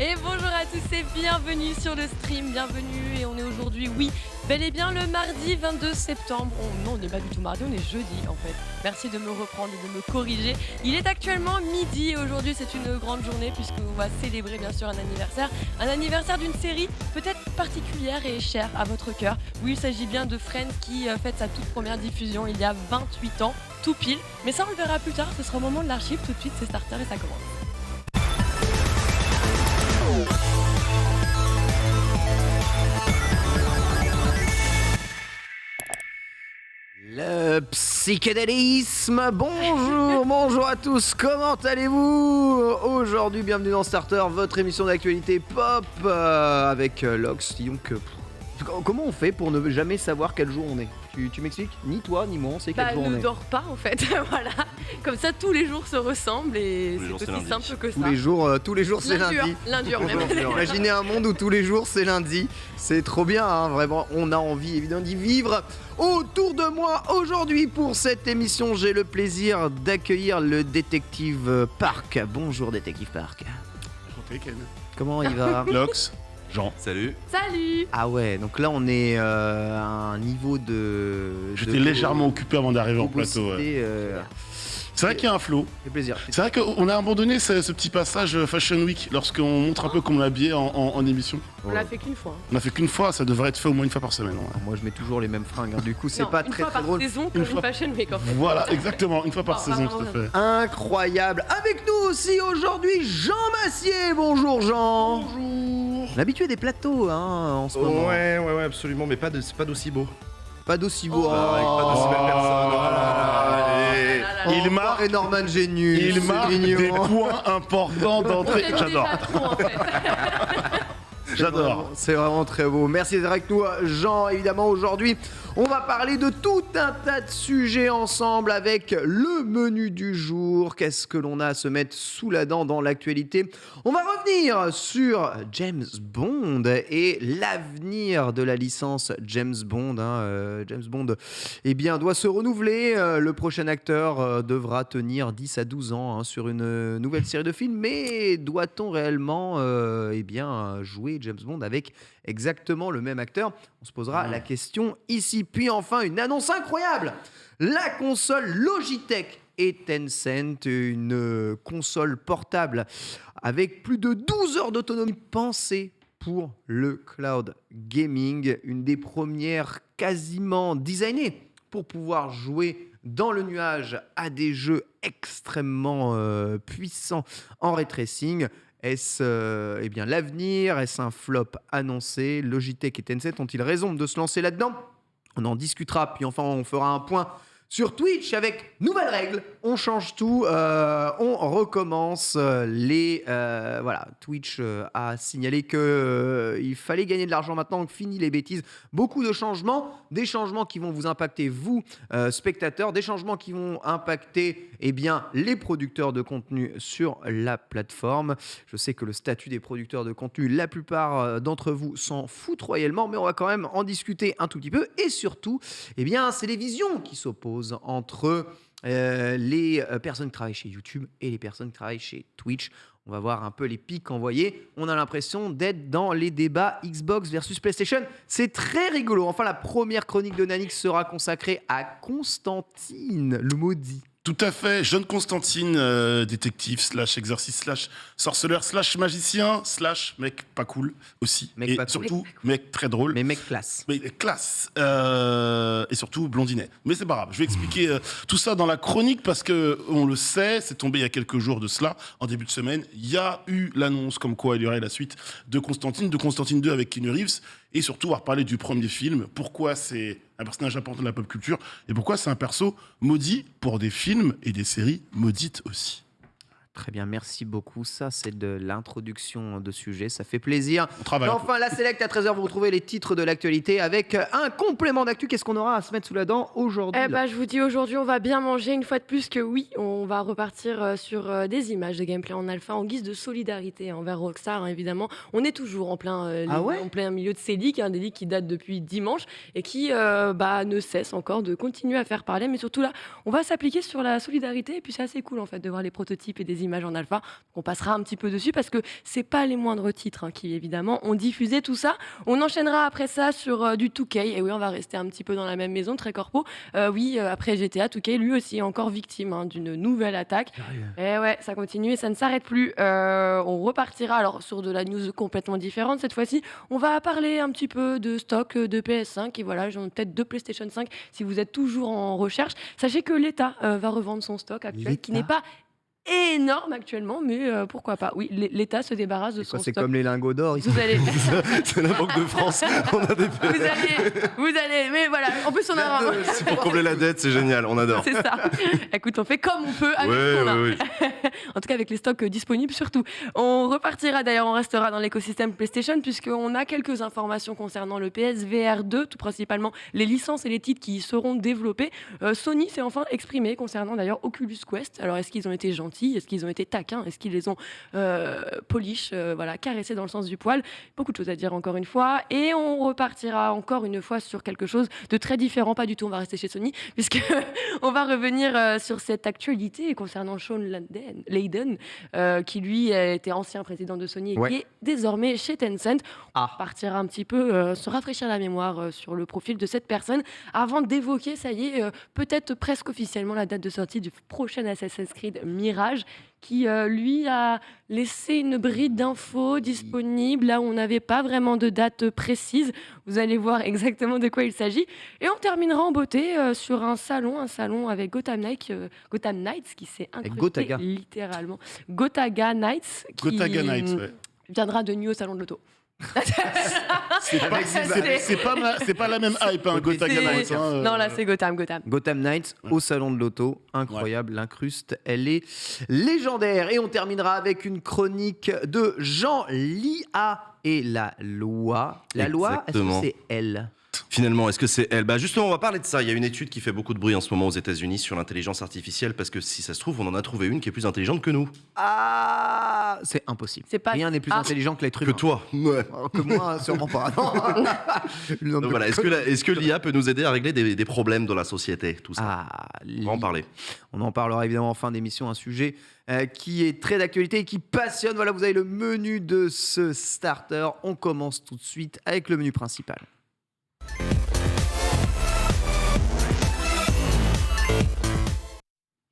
Et bonjour à tous et bienvenue sur le stream, bienvenue. Et on est aujourd'hui, oui, bel et bien le mardi 22 septembre. Non, on n'est pas du tout mardi, on est jeudi en fait. Merci de me reprendre et de me corriger. Il est actuellement midi et aujourd'hui c'est une grande journée puisqu'on va célébrer bien sûr un anniversaire d'une série peut-être particulière et chère à votre cœur. Oui, il s'agit bien de Friends qui fête sa toute première diffusion il y a 28 ans, tout pile. Mais ça on le verra plus tard, ce sera au moment de l'archive, tout de suite c'est starter et ça commence. Le psychédélisme, bonjour à tous, comment allez-vous? Aujourd'hui, bienvenue dans Starter, votre émission d'actualité pop avec Lox. Donc, comment on fait pour ne jamais savoir quel jour on est? Tu m'expliques? Ni toi, ni moi, on sait quel jour on est. Ne dors pas en fait, voilà. Comme ça, tous les jours se ressemblent et c'est aussi simple que ça. Tous les jours c'est lundi. Lundi même. Imaginez un monde où tous les jours c'est lundi. C'est trop bien, hein, vraiment. On a envie évidemment d'y vivre. Autour de moi aujourd'hui pour cette émission, j'ai le plaisir d'accueillir le détective Park. Bonjour détective Park. Enchanté Ken. Comment il va? Lox. Jean. Salut. Ah ouais, donc là on est à un niveau de... J'étais légèrement occupé avant d'arriver en plateau. C'est vrai qu'il y a un flow. C'est plaisir. C'est vrai qu'on a abandonné ce petit passage Fashion Week lorsqu'on montre un peu comment l'habiller en émission. On l'a fait qu'une fois. On l'a fait qu'une fois, ça devrait être fait au moins une fois par semaine. Ouais. Moi je mets toujours les mêmes fringues, hein. Du coup c'est pas très drôle. Une fois par saison, comme une Fashion Week en fait. Voilà, exactement, une fois par saison, tout à fait. Incroyable. Avec nous aussi aujourd'hui Jean Massier. Bonjour Jean. Bonjour. L'habitué des plateaux en ce moment. Ouais, absolument, mais c'est pas d'aussi beau. Pas d'aussi beau. Avec pas d'aussi belle personne. Il marque et Norman Génus. Il marque des points importants d'entrée. J'adore. J'adore. C'est vraiment très beau. Merci d'être avec nous, Jean. Évidemment, aujourd'hui, on va parler de tout un tas de sujets ensemble avec le menu du jour. Qu'est-ce que l'on a à se mettre sous la dent dans l'actualité? On va revenir sur James Bond et l'avenir de la licence James Bond. James Bond, doit se renouveler. Le prochain acteur devra tenir 10 à 12 ans sur une nouvelle série de films. Mais doit-on réellement jouer James Bond avec exactement le même acteur? On se posera la question ici. Puis enfin, une annonce incroyable. La console Logitech et Tencent, une console portable avec plus de 12 heures d'autonomie pensée pour le cloud gaming. Une des premières quasiment designées pour pouvoir jouer dans le nuage à des jeux extrêmement puissants en ray tracing. Est-ce l'avenir? Est-ce un flop annoncé? Logitech et Tencent ont-ils raison de se lancer là-dedans? On en discutera, puis enfin on fera un point sur Twitch avec nouvelles règles. On change tout, on recommence. Twitch a signalé qu'il fallait gagner de l'argent maintenant, donc fini les bêtises. Beaucoup de changements, des changements qui vont vous impacter vous, spectateurs, des changements qui vont impacter les producteurs de contenu sur la plateforme. Je sais que le statut des producteurs de contenu, la plupart d'entre vous s'en foutent royalement, mais on va quand même en discuter un tout petit peu. Et surtout, c'est les visions qui s'opposent entre les personnes qui travaillent chez YouTube et les personnes qui travaillent chez Twitch. On va voir un peu les pics envoyés. On a l'impression d'être dans les débats Xbox versus PlayStation. C'est très rigolo. Enfin, la première chronique de Nanix sera consacrée à Constantine, le maudit. Tout à fait, jeune Constantine, détective / exercice / sorceleur / magicien / mec pas cool aussi. Mec et pas cool. surtout, mec très drôle. Mais mec classe. Mais classe. Et surtout blondinet. Mais c'est pas grave, je vais expliquer tout ça dans la chronique parce que on le sait, c'est tombé il y a quelques jours de cela, en début de semaine. Il y a eu l'annonce comme quoi il y aurait la suite de Constantine 2 avec Keanu Reeves. Et surtout, on va reparler du premier film, pourquoi c'est un personnage important de la pop culture et pourquoi c'est un perso maudit pour des films et des séries maudites aussi. Très bien, merci beaucoup. Ça, c'est de l'introduction de sujet. Ça fait plaisir. On travaille. Et enfin, la Select à 13h, vous retrouvez les titres de l'actualité avec un complément d'actu. Qu'est-ce qu'on aura à se mettre sous la dent aujourd'hui? Je vous dis aujourd'hui, on va bien manger une fois de plus que oui. On va repartir sur des images de gameplay en alpha en guise de solidarité envers Rockstar, évidemment. On est toujours en plein milieu de ces leaks, des leaks qui datent depuis dimanche et qui ne cessent encore de continuer à faire parler. Mais surtout là, on va s'appliquer sur la solidarité et puis c'est assez cool en fait de voir les prototypes et des images images en alpha. On passera un petit peu dessus parce que c'est pas les moindres titres qui évidemment ont diffusé tout ça. On enchaînera après ça sur du 2K. Et oui, on va rester un petit peu dans la même maison, très corpo. Après GTA, 2K lui aussi est encore victime d'une nouvelle attaque. Et ouais, ça continue et ça ne s'arrête plus. On repartira alors sur de la news complètement différente cette fois-ci. On va parler un petit peu de stock de PS5 et voilà, j'en ai peut-être de PlayStation 5 si vous êtes toujours en recherche. Sachez que l'État va revendre son stock actuel qui n'est pas énorme actuellement, mais pourquoi pas. Oui, l'État se débarrasse de son C'est stock. comme les lingots d'or. Vous allez, C'est la Banque de France. On a des vous allez, mais voilà. En plus, on a. C'est pour combler la dette, c'est génial, on adore. C'est ça. Écoute, on fait comme on peut avec ce qu'on a. Oui. En tout cas, avec les stocks disponibles, surtout. On repartira d'ailleurs, on restera dans l'écosystème PlayStation, puisqu'on a quelques informations concernant le PSVR 2, tout principalement les licences et les titres qui y seront développés. Sony s'est enfin exprimé concernant d'ailleurs Oculus Quest. Alors, est-ce qu'ils ont été gentils? Est-ce qu'ils ont été taquins? Est-ce qu'ils les ont polish, caressés dans le sens du poil? Beaucoup de choses à dire encore une fois. Et on repartira encore une fois sur quelque chose de très différent. Pas du tout, on va rester chez Sony, puisque on va revenir sur cette actualité concernant Sean Layden, qui lui était ancien président de Sony et qui est désormais chez Tencent. On partira un petit peu se rafraîchir la mémoire sur le profil de cette personne avant d'évoquer, ça y est, peut-être presque officiellement la date de sortie du prochain Assassin's Creed Mirage, qui lui a laissé une bride d'infos disponible là où on n'avait pas vraiment de date précise. Vous allez voir exactement de quoi il s'agit. Et on terminera en beauté sur un salon avec Gotham Knights qui s'est incrusté littéralement. Gotaga Knights qui viendra de nuit au salon de l'auto. C'est pas la même hype, Gotaga Knights. Non, là c'est Gotham. Gotham Knights au salon de l'auto, incroyable, l'incruste, elle est légendaire. Et on terminera avec une chronique de Jean, l'IA et la loi. La loi, est-ce que c'est elle? Finalement, est-ce que c'est elle? Justement, on va parler de ça. Il y a une étude qui fait beaucoup de bruit en ce moment aux États-Unis sur l'intelligence artificielle, parce que si ça se trouve, on en a trouvé une qui est plus intelligente que nous. Ah, c'est impossible. Rien n'est plus intelligent que l'être humain. Que toi. Ouais. Que moi, sûrement pas. Donc voilà. Est-ce que l'IA peut nous aider à régler des problèmes dans la société, tout ça? On va en parler. On en parlera évidemment en fin d'émission, un sujet qui est très d'actualité et qui passionne. Voilà, vous avez le menu de ce starter. On commence tout de suite avec le menu principal.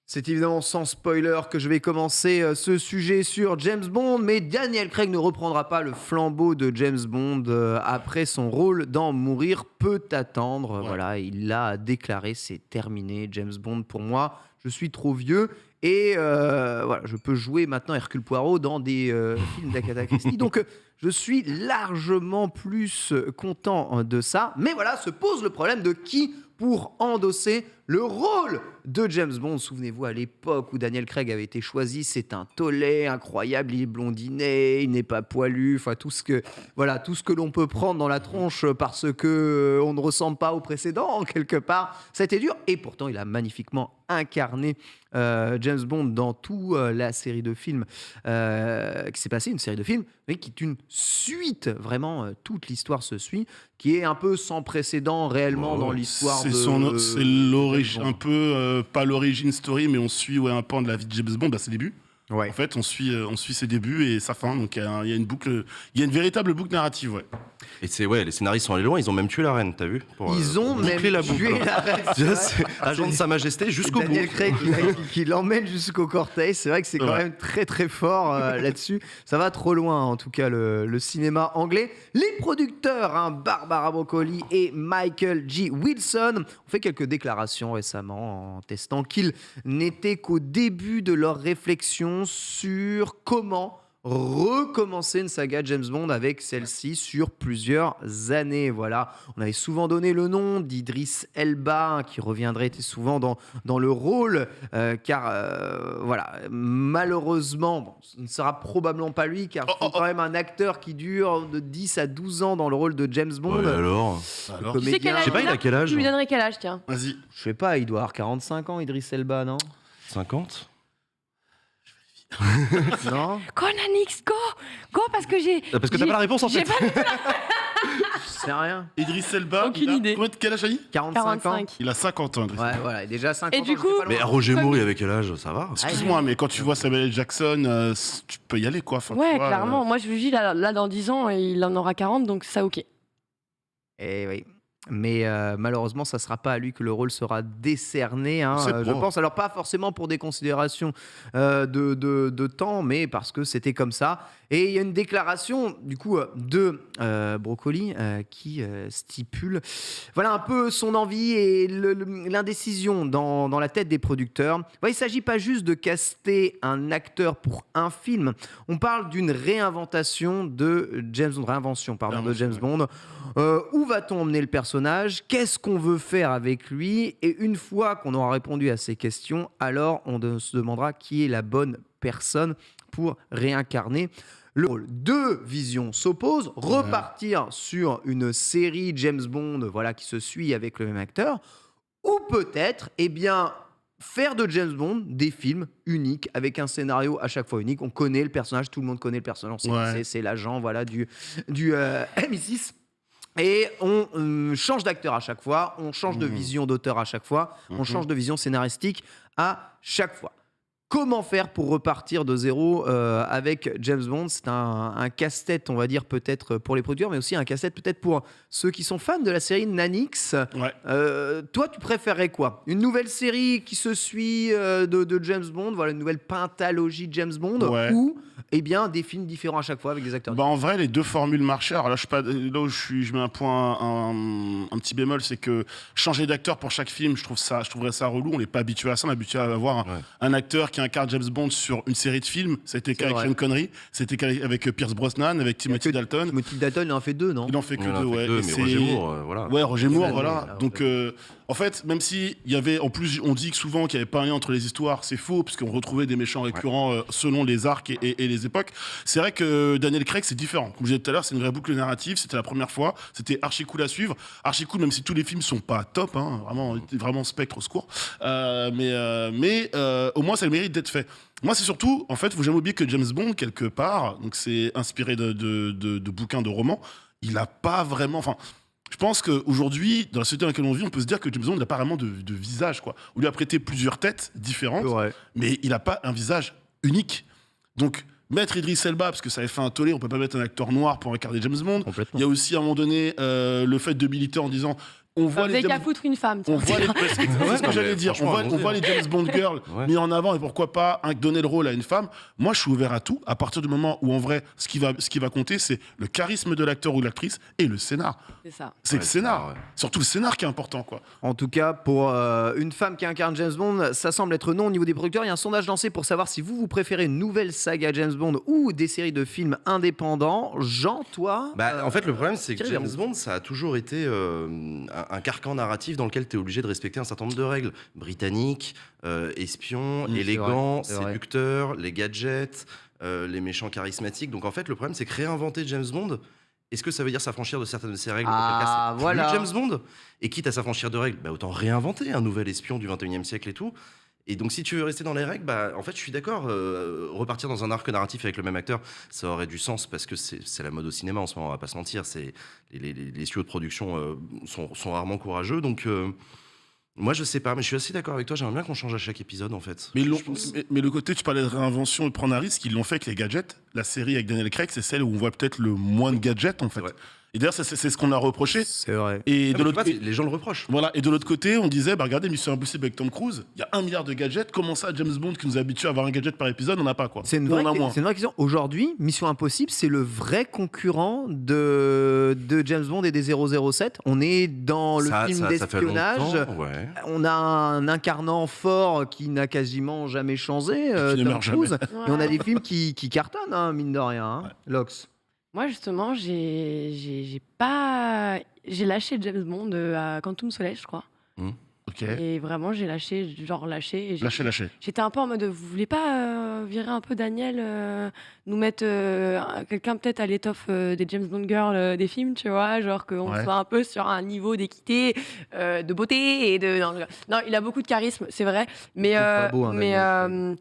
C'est évidemment sans spoiler que je vais commencer ce sujet sur James Bond, mais Daniel Craig ne reprendra pas le flambeau de James Bond après son rôle dans Mourir peut attendre. Ouais. Voilà, il l'a déclaré, c'est terminé. James Bond, pour moi, je suis trop vieux. Et voilà, je peux jouer maintenant Hercule Poirot dans des films d'Agatha Christie. Donc, je suis largement plus content de ça. Mais voilà, se pose le problème de qui pour endosser le rôle de James Bond. Souvenez-vous, à l'époque où Daniel Craig avait été choisi, c'est un tollé incroyable. Il est blondinet, il n'est pas poilu. Enfin, tout ce que l'on peut prendre dans la tronche parce que on ne ressemble pas au précédent, quelque part. C'était dur. Et pourtant, il a magnifiquement incarné James Bond dans toute la série de films qui s'est passée, une série de films, mais qui est une suite, vraiment, toute l'histoire se suit, qui est un peu sans précédent réellement dans l'histoire c'est l'origine, un peu, pas l'origine story, mais on suit un pan de la vie de James Bond à ses débuts. Ouais. En fait, on suit ses débuts et sa fin, donc il y a une boucle, il y a une véritable boucle narrative, ouais. Et les scénaristes sont allés loin, ils ont même tué la reine, t'as vu? Ils ont même tué la reine. Agent de Sa Majesté jusqu'au bout. Daniel Craig qui l'emmène jusqu'au cortège, c'est vrai que c'est quand même très très fort là-dessus. Ça va trop loin, en tout cas, le cinéma anglais. Les producteurs, Barbara Broccoli et Michael G. Wilson, ont fait quelques déclarations récemment en testant qu'ils n'étaient qu'au début de leur réflexion sur comment recommencer une saga James Bond avec celle-ci sur plusieurs années. Voilà, on avait souvent donné le nom d'Idris Elba qui reviendrait souvent dans le rôle car malheureusement ce ne sera probablement pas lui car c'est quand même un acteur qui dure de 10 à 12 ans dans le rôle de James Bond. Ouais, alors tu sais quel âge, je sais pas, il a quel âge? Tu lui donnerais quel âge, tiens? Vas-y. Je sais pas, il doit avoir 45 ans, Idris Elba, non? 50? Non. Conanix, go parce que j'ai. Parce que t'as pas la réponse en fait. sais rien. Idriss Elba, Aucune idée. Quel âge a dit 45 ans. 45. Il a 50 ans, Idriss Ouais, Elba. voilà, et déjà 50 Et ans. du j'étais coup- pas loin. Mais Roger Comme- Moore, il avait quel âge? Ça va. Excuse-moi, mais quand tu vois Samuel L. Jackson, tu peux y aller, quoi. Enfin, tu Ouais, vois, clairement. Moi, je lui dis, là, dans 10 ans, il en aura 40, donc ça, ok. Eh oui. Mais malheureusement, ça ne sera pas à lui que le rôle sera décerné, hein, C'est je pas. pense. Alors, pas forcément pour des considérations de temps, mais parce que c'était comme ça. Et il y a une déclaration, du coup, de Brocoli qui stipule voilà un peu son envie et l'indécision dans la tête des producteurs. Il ne s'agit pas juste de caster un acteur pour un film. On parle d'une réinventation de James Bond, de James Bond. Où va-t-on emmener le personnage? Qu'est-ce qu'on veut faire avec lui? Et une fois qu'on aura répondu à ces questions, alors on se demandera qui est la bonne personne pour réincarner le rôle. Deux visions s'opposent. Repartir sur une série James Bond qui se suit avec le même acteur, ou peut-être faire de James Bond des films uniques avec un scénario à chaque fois unique. On connaît le personnage, tout le monde connaît le personnage. C'est l'agent du MI6. Et on change d'acteur à chaque fois, on change de vision d'auteur à chaque fois, on change de vision scénaristique à chaque fois. Comment faire pour repartir de zéro avec James Bond? C'est un casse-tête, on va dire, peut-être pour les producteurs, mais aussi un casse-tête peut-être pour ceux qui sont fans de la série Nanix. Ouais. Toi, tu préférerais quoi? Une nouvelle série qui se suit de James Bond, une nouvelle pentalogie James Bond, Ouais. ou des films différents à chaque fois avec des acteurs En vrai, les deux formules marchaient. Alors là, je mets un point, un petit bémol, c'est que changer d'acteur pour chaque film, je trouverais ça relou. On n'est pas habitué à ça. On est habitué à avoir un acteur qui incarne James Bond sur une série de films. C'était avec Sean Connery, c'était avec Pierce Brosnan, avec Timothy Dalton. Timothy Dalton, il en fait deux, non? Il en fait que Il en deux, fait ouais. deux, Et mais c'est- Roger Moore, voilà. Ouais, Roger Moore, Ouais, voilà. alors, Donc, en fait, même si il y avait, en plus, on dit que souvent qu'il n'y avait pas un lien entre les histoires, c'est faux, puisqu'on retrouvait des méchants récurrents selon les arcs et les époques. C'est vrai que Daniel Craig, c'est différent. Comme je disais tout à l'heure, c'est une vraie boucle narrative. C'était la première fois. C'était archi cool à suivre. Archi cool, même si tous les films sont pas top, hein, vraiment spectre au secours. Mais au moins, ça a le mérite d'être fait. Moi, c'est surtout, en fait, faut jamais oublier que James Bond, quelque part, donc c'est inspiré de bouquins, de romans, il n'a pas vraiment. Enfin, je pense qu'aujourd'hui, dans la société dans laquelle on vit, on peut se dire que James Bond n'a pas vraiment de visage, quoi. On lui a prêté plusieurs têtes différentes, mais il n'a pas un visage unique. Donc, mettre Idriss Elba, parce que ça avait fait un tollé, on peut pas mettre un acteur noir pour incarner James Bond. Complètement. Il y a aussi à un moment donné le fait de militer en disant on voit Vous les avez qu'à James... foutre une femme. On tiens. voit les... C'est ce que j'allais dire. On franchement, voit les James Bond girls Ouais. mis en avant et pourquoi pas donner le rôle à une femme. Moi, je suis ouvert à tout à partir du moment où, en vrai, ce qui va compter, c'est le charisme de l'acteur ou de l'actrice et le scénar. C'est ça. C'est le scénar. ouais. Surtout le scénar qui est important, quoi. En tout cas, pour une femme qui incarne James Bond, ça semble être non au niveau des producteurs. Il y a un sondage lancé pour savoir si vous préférez une nouvelle saga James Bond ou des séries de films indépendants. Jean, toi En fait, le problème, c'est que Thierry James Verrou. Bond, ça a toujours été un carcan narratif dans lequel tu es obligé de respecter un certain nombre de règles. Britannique, espion, c'est élégant, vrai, c'est vrai. séducteur, les gadgets, les méchants charismatiques. Donc en fait, le problème, c'est que réinventer James Bond, est-ce que ça veut dire s'affranchir de certaines de ces règles? Auquel cas, c'est plus voilà. James Bond. Et quitte à s'affranchir de règles, autant réinventer un nouvel espion du 21e siècle et tout. Et donc, si tu veux rester dans les règles, en fait, je suis d'accord. Repartir dans un arc narratif avec le même acteur, ça aurait du sens parce que c'est la mode au cinéma en ce moment, on va pas se mentir. Les studios de production sont rarement courageux. Donc, moi, je sais pas, mais je suis assez d'accord avec toi. J'aimerais bien qu'on change à chaque épisode, en fait. Mais, Je pense- mais le côté, tu parlais de réinvention et de prendre un risque, ils l'ont fait avec les gadgets. La série avec Daniel Craig, c'est celle où on voit peut-être le moins de gadgets, en fait. vrai. Et d'ailleurs, c'est ce qu'on a reproché. C'est vrai. Et de Ah, l'autre mais tu côté. vois, les gens le reprochent. Voilà, et de l'autre côté, on disait, regardez, Mission Impossible avec Tom Cruise, il y a 1 milliard de gadgets, comment ça, James Bond, qui nous habitue à avoir un gadget par épisode, on n'a pas, quoi. C'est une, Ou on a vraie, moins. c'est une vraie question. Aujourd'hui, Mission Impossible, c'est le vrai concurrent de James Bond et des 007. On est dans le film Ça fait d'espionnage. longtemps, ouais. On a un incarnant fort qui n'a quasiment jamais changé, Qui ne Tom meurt Cruise. Ouais. Et on a des films qui cartonnent, hein, mine de rien. Hein. Lox. Moi, justement, j'ai lâché James Bond à Quantum Solace, je crois. Ok. Et vraiment, j'ai lâché. Et Lâchez. J'étais un peu en mode, vous voulez pas virer un peu Daniel, nous mettre quelqu'un peut-être à l'étoffe des James Bond girls des films, tu vois, genre qu'on Ouais. soit un peu sur un niveau d'équité, de beauté et de. Non, il a beaucoup de charisme, c'est vrai, mais trouve pas beau, hein, Daniel.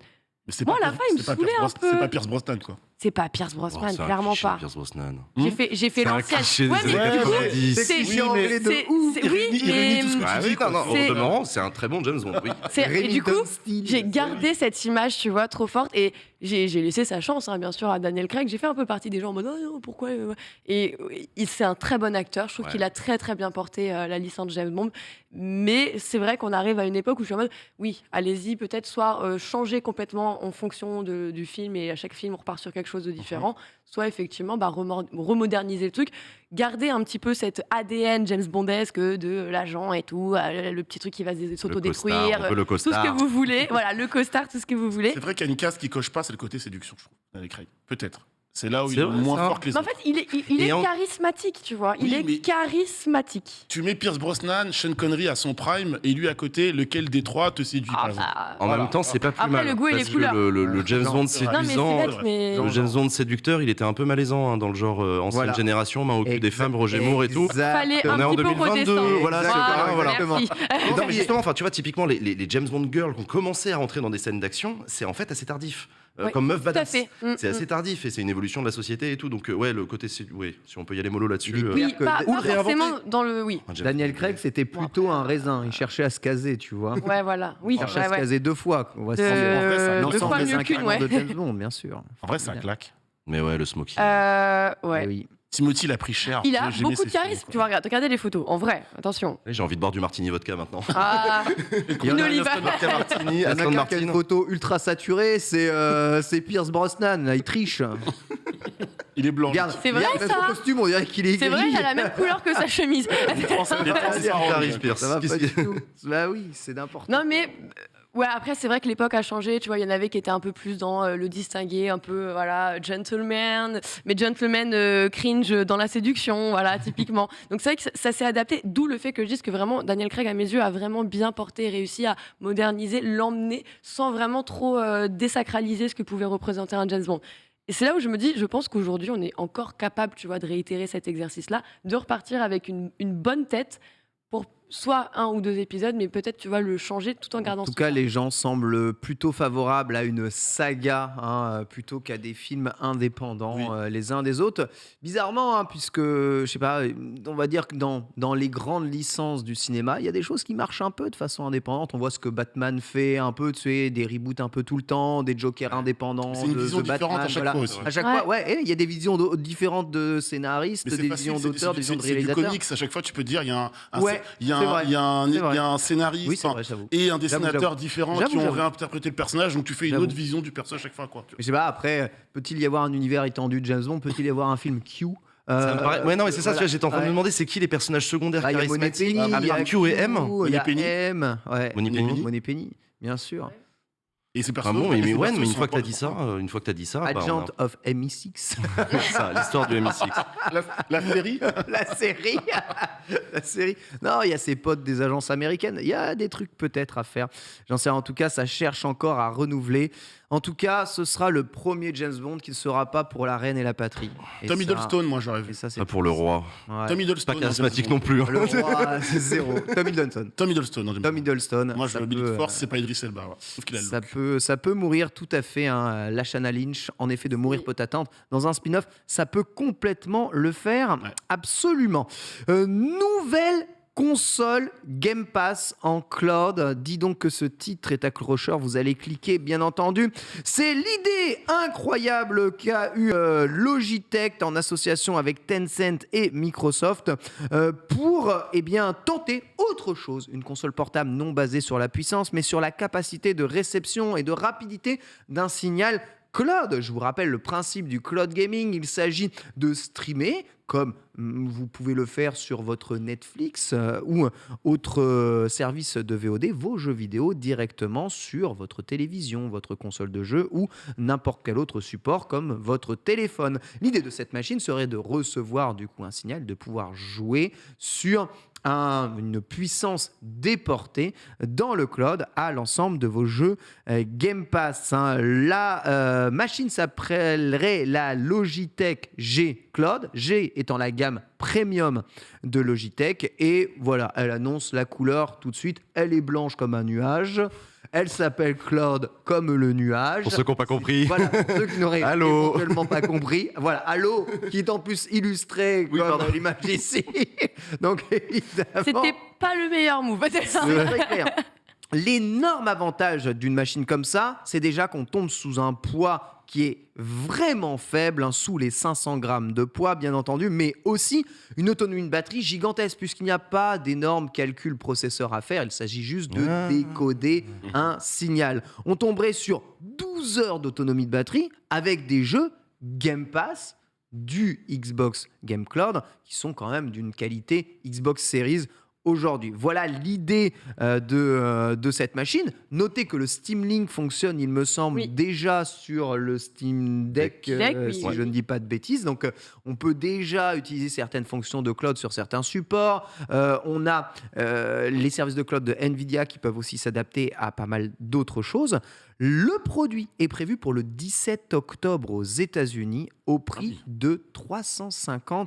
Mais c'est Moi, pas à la Pierce- fin, il me c'est pas saoulait Pierce un Brosnan- C'est peu. pas Pierce Brosnan, quoi. c'est pas Pierce Oh, Brosnan, c'est un clairement cliché, pas. Pierce Brosnan. J'ai fait C'est un l'ancienne. cliché des Ouais, mais années du coup, 90. C'est cliché anglais de ouf. oui, Il réunit tout ce que mais tu Ah dis, oui, quoi. non, C'est- au demeurant, c'est un très bon James Bond, oui. et du Remington coup, Steele. j'ai gardé cette image, tu vois, trop forte. Et j'ai laissé sa chance, hein, bien sûr, à Daniel Craig. J'ai fait un peu partie des gens en mode oh, non, pourquoi Et c'est un très bon acteur. Je trouve Ouais. qu'il a très, très bien porté la licence James Bond. Mais c'est vrai qu'on arrive à une époque où je suis en mode oui, allez-y, peut-être soit changer complètement en fonction du film et à chaque film, on repart sur quelque chose de différent. Soit effectivement, remoderniser le truc. Garder un petit peu cet ADN James Bondesque de l'agent et tout, le petit truc qui va s'autodétruire. on veut le Tout ce que costard. vous voulez, voilà, le costard, tout ce que vous voulez. C'est vrai qu'il y a une case qui coche pas, c'est le côté séduction, je trouve, Daniel Craig. Peut-être. C'est là où il C'est est vrai, moins ça. fort que les Mais en autres. fait, il Et est en- charismatique, tu vois. Il Oui, est mais- charismatique. Tu mets Pierce Brosnan, Sean Connery à son prime, et lui à côté, lequel des trois te séduit, par exemple? En même temps, c'est pas plus Après, mal. le goût et les parce que couleurs. Le James Non, Bond c'est vrai. Non, mais c'est séduisant, bête, mais. le James Bond séducteur, il était un peu malaisant hein, dans le genre ancienne Voilà. génération, main au cul des Exact- femmes, Roger Moore et tout. Fallait Exactement. On est un en petit peu 2022, redescendre. voilà, c'est Exactement, voilà. Merci. Non, mais justement, enfin, tu vois, typiquement, les James Bond girls qui ont commencé à rentrer dans des scènes d'action, c'est en fait assez tardif. Oui, Comme meuf Tout à badass. fait. C'est assez tardif et c'est une évolution de la société et tout. Donc, ouais, le côté. Oui, si on peut y aller mollo là-dessus. Il est Oui, que- pas, ou pas le forcément dans le. Oui. un James Daniel Bond. Craig, c'était plutôt un raisin. Il cherchait à se caser, tu vois. Ouais, voilà. Oui, Il cherchait à ouais, se ouais. caser 2 fois. On va De- se rendre en vrai, ça- de l'ensemble fois des mieux qu'une, ingrédients ouais. de James Bond, bien sûr. En vrai, c'est un claque. Mais ouais, le smoking. Ouais. Eh oui. Timothy l'a pris cher. Il a J'ai aimé beaucoup ses de films, charisme. quoi. Tu vois, regardez les photos. En vrai, attention. J'ai envie de boire du martini vodka maintenant. Ah, Il y en une a olive. Vodka martini, Il y en a Aston qu'un qui a une Martin. photo ultra saturée, c'est Pierce Brosnan, là, il triche. Il est blanc. Regarde, C'est vrai, regarde, même ça son costume, on dirait qu'il est C'est vrai, gris. il a la même couleur que sa chemise. Il est transparent, Paris Pierce. Ça va Qu'est-ce pas que- du tout. Bah oui, c'est n'importe quoi. Non, mais ouais, après, c'est vrai que l'époque a changé. Tu vois, il y en avait qui étaient un peu plus dans le distingué, un peu, voilà, gentleman, mais gentleman cringe dans la séduction, voilà, typiquement. Donc, c'est vrai que ça s'est adapté, d'où le fait que je dise que vraiment, Daniel Craig, à mes yeux, a vraiment bien porté et réussi à moderniser, l'emmener sans vraiment trop désacraliser ce que pouvait représenter un James Bond. Et c'est là où je me dis, je pense qu'aujourd'hui, on est encore capable, tu vois, de réitérer cet exercice-là, de repartir avec une bonne tête pour soit 1 ou 2 épisodes, mais peut-être, tu vas le changer tout en gardant En tout ce cas, truc-là. les gens semblent plutôt favorables à une saga hein, plutôt qu'à des films indépendants Oui. les uns des autres. Bizarrement, hein, puisque, je sais pas, on va dire que dans les grandes licences du cinéma, il y a des choses qui marchent un peu de façon indépendante. On voit ce que Batman fait un peu, tu sais, des reboots un peu tout le temps, des Jokers indépendants. C'est une de vision Batman, différente à chaque voilà. fois aussi. À chaque Ouais. fois, ouais, et il y a des visions différentes de scénaristes, Mais c'est des facile, visions d'auteurs, des visions de c'est du réalisateurs. comics, à chaque fois tu peux dire il y a un, Ouais, il y a c'est un, vrai. il y a un, C'est il y a vrai. un scénariste Oui, c'est enfin, vrai, j'avoue. et un J'avoue, dessinateur j'avoue. différents J'avoue, qui ont j'avoue. réinterprété le personnage, donc tu fais une J'avoue. autre vision du personnage à chaque fois. Quoi, tu vois. Je sais pas, après, peut-il y avoir un univers étendu de James Bond? Peut-il y avoir un film Q? Ça me paraît- Ouais, non, mais c'est ça, voilà. j'étais en train de me Ouais. demander, c'est qui les personnages secondaires Ah, il y a charismatiques Moneypenny, à il y a part Q et M il y a Moneypenny. M, ouais. Moneypenny. Moneypenny, bien sûr. Et ces Ah persos, bon, et mais ces ouais, persos mais une sont fois que t'as importants. dit ça, bah, Agent of MI6, ça, l'histoire du MI6. La série, la série. La série. Non, il y a ses potes des agences américaines. Il y a des trucs peut-être à faire. J'en sais rien. En tout cas, ça cherche encore à renouveler. En tout cas, ce sera le premier James Bond qui ne sera pas pour la reine et la patrie. Et Tom ça- Hiddleston, moi j'aurais Et vu. ça, c'est Pas pour le roi. ouais. Tom Hiddleston, Pas dans charismatique James non plus. hein. Le roi, c'est zéro. Tom Hiddleston. Tom Hiddleston, dans James Tom Bond. Hiddleston. Moi je ça veux Billy peut, Force, c'est pas Idris Elba. Ouais. Sauf qu'il a le look. ça peut mourir tout à fait. Hein. Lashana Lynch, en effet, de mourir Oui. peut attendre. Dans un spin-off, ça peut complètement le faire. Ouais. Absolument. Nouvelle console Game Pass en cloud. Dis donc que ce titre est accrocheur. Vous allez cliquer, bien entendu. C'est l'idée incroyable qu'a eu Logitech en association avec Tencent et Microsoft pour eh bien, tenter autre chose. Une console portable non basée sur la puissance, mais sur la capacité de réception et de rapidité d'un signal cloud. Je vous rappelle le principe du cloud gaming. Il s'agit de streamer comme vous pouvez le faire sur votre Netflix ou autre service de VOD, vos jeux vidéo directement sur votre télévision, votre console de jeu ou n'importe quel autre support comme votre téléphone. L'idée de cette machine serait de recevoir du coup un signal, de pouvoir jouer sur une puissance déportée dans le cloud à l'ensemble de vos jeux Game Pass. Hein. La machine s'appellerait la Logitech G Cloud, G étant la gamme premium de Logitech. Et voilà, elle annonce la couleur tout de suite. Elle est blanche comme un nuage. Elle s'appelle Cloud comme le nuage. Pour ceux qui n'ont pas compris. Voilà, pour ceux qui n'auraient Allô. éventuellement pas compris. Voilà, Halo, qui est en plus illustré Oui, comme pardon. l'image ici. Donc évidemment, C'était pas le meilleur move. c'est très clair. L'énorme avantage d'une machine comme ça, c'est déjà qu'on tombe sous un poids qui est vraiment faible, hein, sous les 500 grammes de poids, bien entendu, mais aussi une autonomie de batterie gigantesque, puisqu'il n'y a pas d'énormes calculs processeurs à faire. Il s'agit juste de décoder un signal. On tomberait sur 12 heures d'autonomie de batterie avec des jeux Game Pass du Xbox Game Cloud, qui sont quand même d'une qualité Xbox Series aujourd'hui. Voilà l'idée de cette machine. Notez que le Steam Link fonctionne, il me semble, Oui. déjà sur le Steam Deck, oui. si je ne dis pas de bêtises. Donc, on peut déjà utiliser certaines fonctions de cloud sur certains supports. On a les services de cloud de Nvidia qui peuvent aussi s'adapter à pas mal d'autres choses. Le produit est prévu pour le 17 octobre aux États-Unis au prix de $350,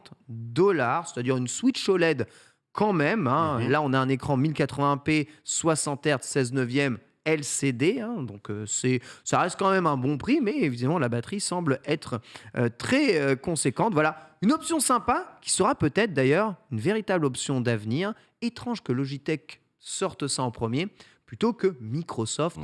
c'est-à-dire une Switch OLED quand même. Hein. Là, on a un écran 1080p, 60 Hz, 16 neuvième LCD. Hein. Donc, ça reste quand même un bon prix, mais évidemment, la batterie semble être très conséquente. Voilà, une option sympa qui sera peut-être d'ailleurs une véritable option d'avenir. Étrange que Logitech sorte ça en premier plutôt que Microsoft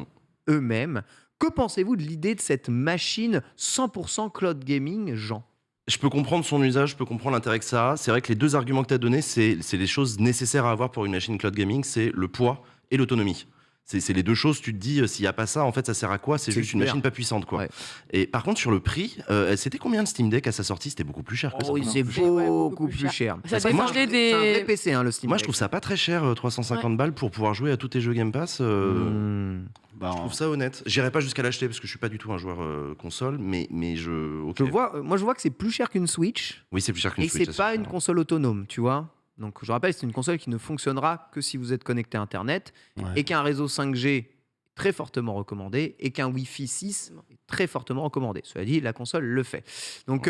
eux-mêmes. Que pensez-vous de l'idée de cette machine 100% cloud gaming, Jean ? Je peux comprendre son usage, je peux comprendre l'intérêt que ça a. C'est vrai que les deux arguments que tu as donnés, c'est les choses nécessaires à avoir pour une machine cloud gaming, c'est le poids et l'autonomie. C'est les deux choses, tu te dis, s'il n'y a pas ça, en fait, ça sert à quoi ? C'est juste une clair. machine pas puissante, quoi. Ouais. Et par contre, sur le prix, c'était combien le Steam Deck à sa sortie ? C'était beaucoup plus cher que ça. Oui, non ? c'est Ouais, beaucoup plus cher. Ça Parce que moi, dépendait c'est un vrai des... PC, hein, le Steam Moi, Deck. je trouve ça pas très cher, 350 balles pour pouvoir jouer à tous tes jeux Game Pass. Bah, Je trouve ça honnête. J'irai pas jusqu'à l'acheter parce que je suis pas du tout un joueur console, mais je. Ok. Moi, je vois que c'est plus cher qu'une Switch Oui, c'est plus cher qu'une et Switch. c'est pas une console autonome, tu vois. Donc, je rappelle, c'est une console qui ne fonctionnera que si vous êtes connecté à Internet Ouais. et qu'un réseau 5G très fortement recommandé et qu'un Wi-Fi 6 est très fortement recommandé. Cela dit, la console le fait. Donc,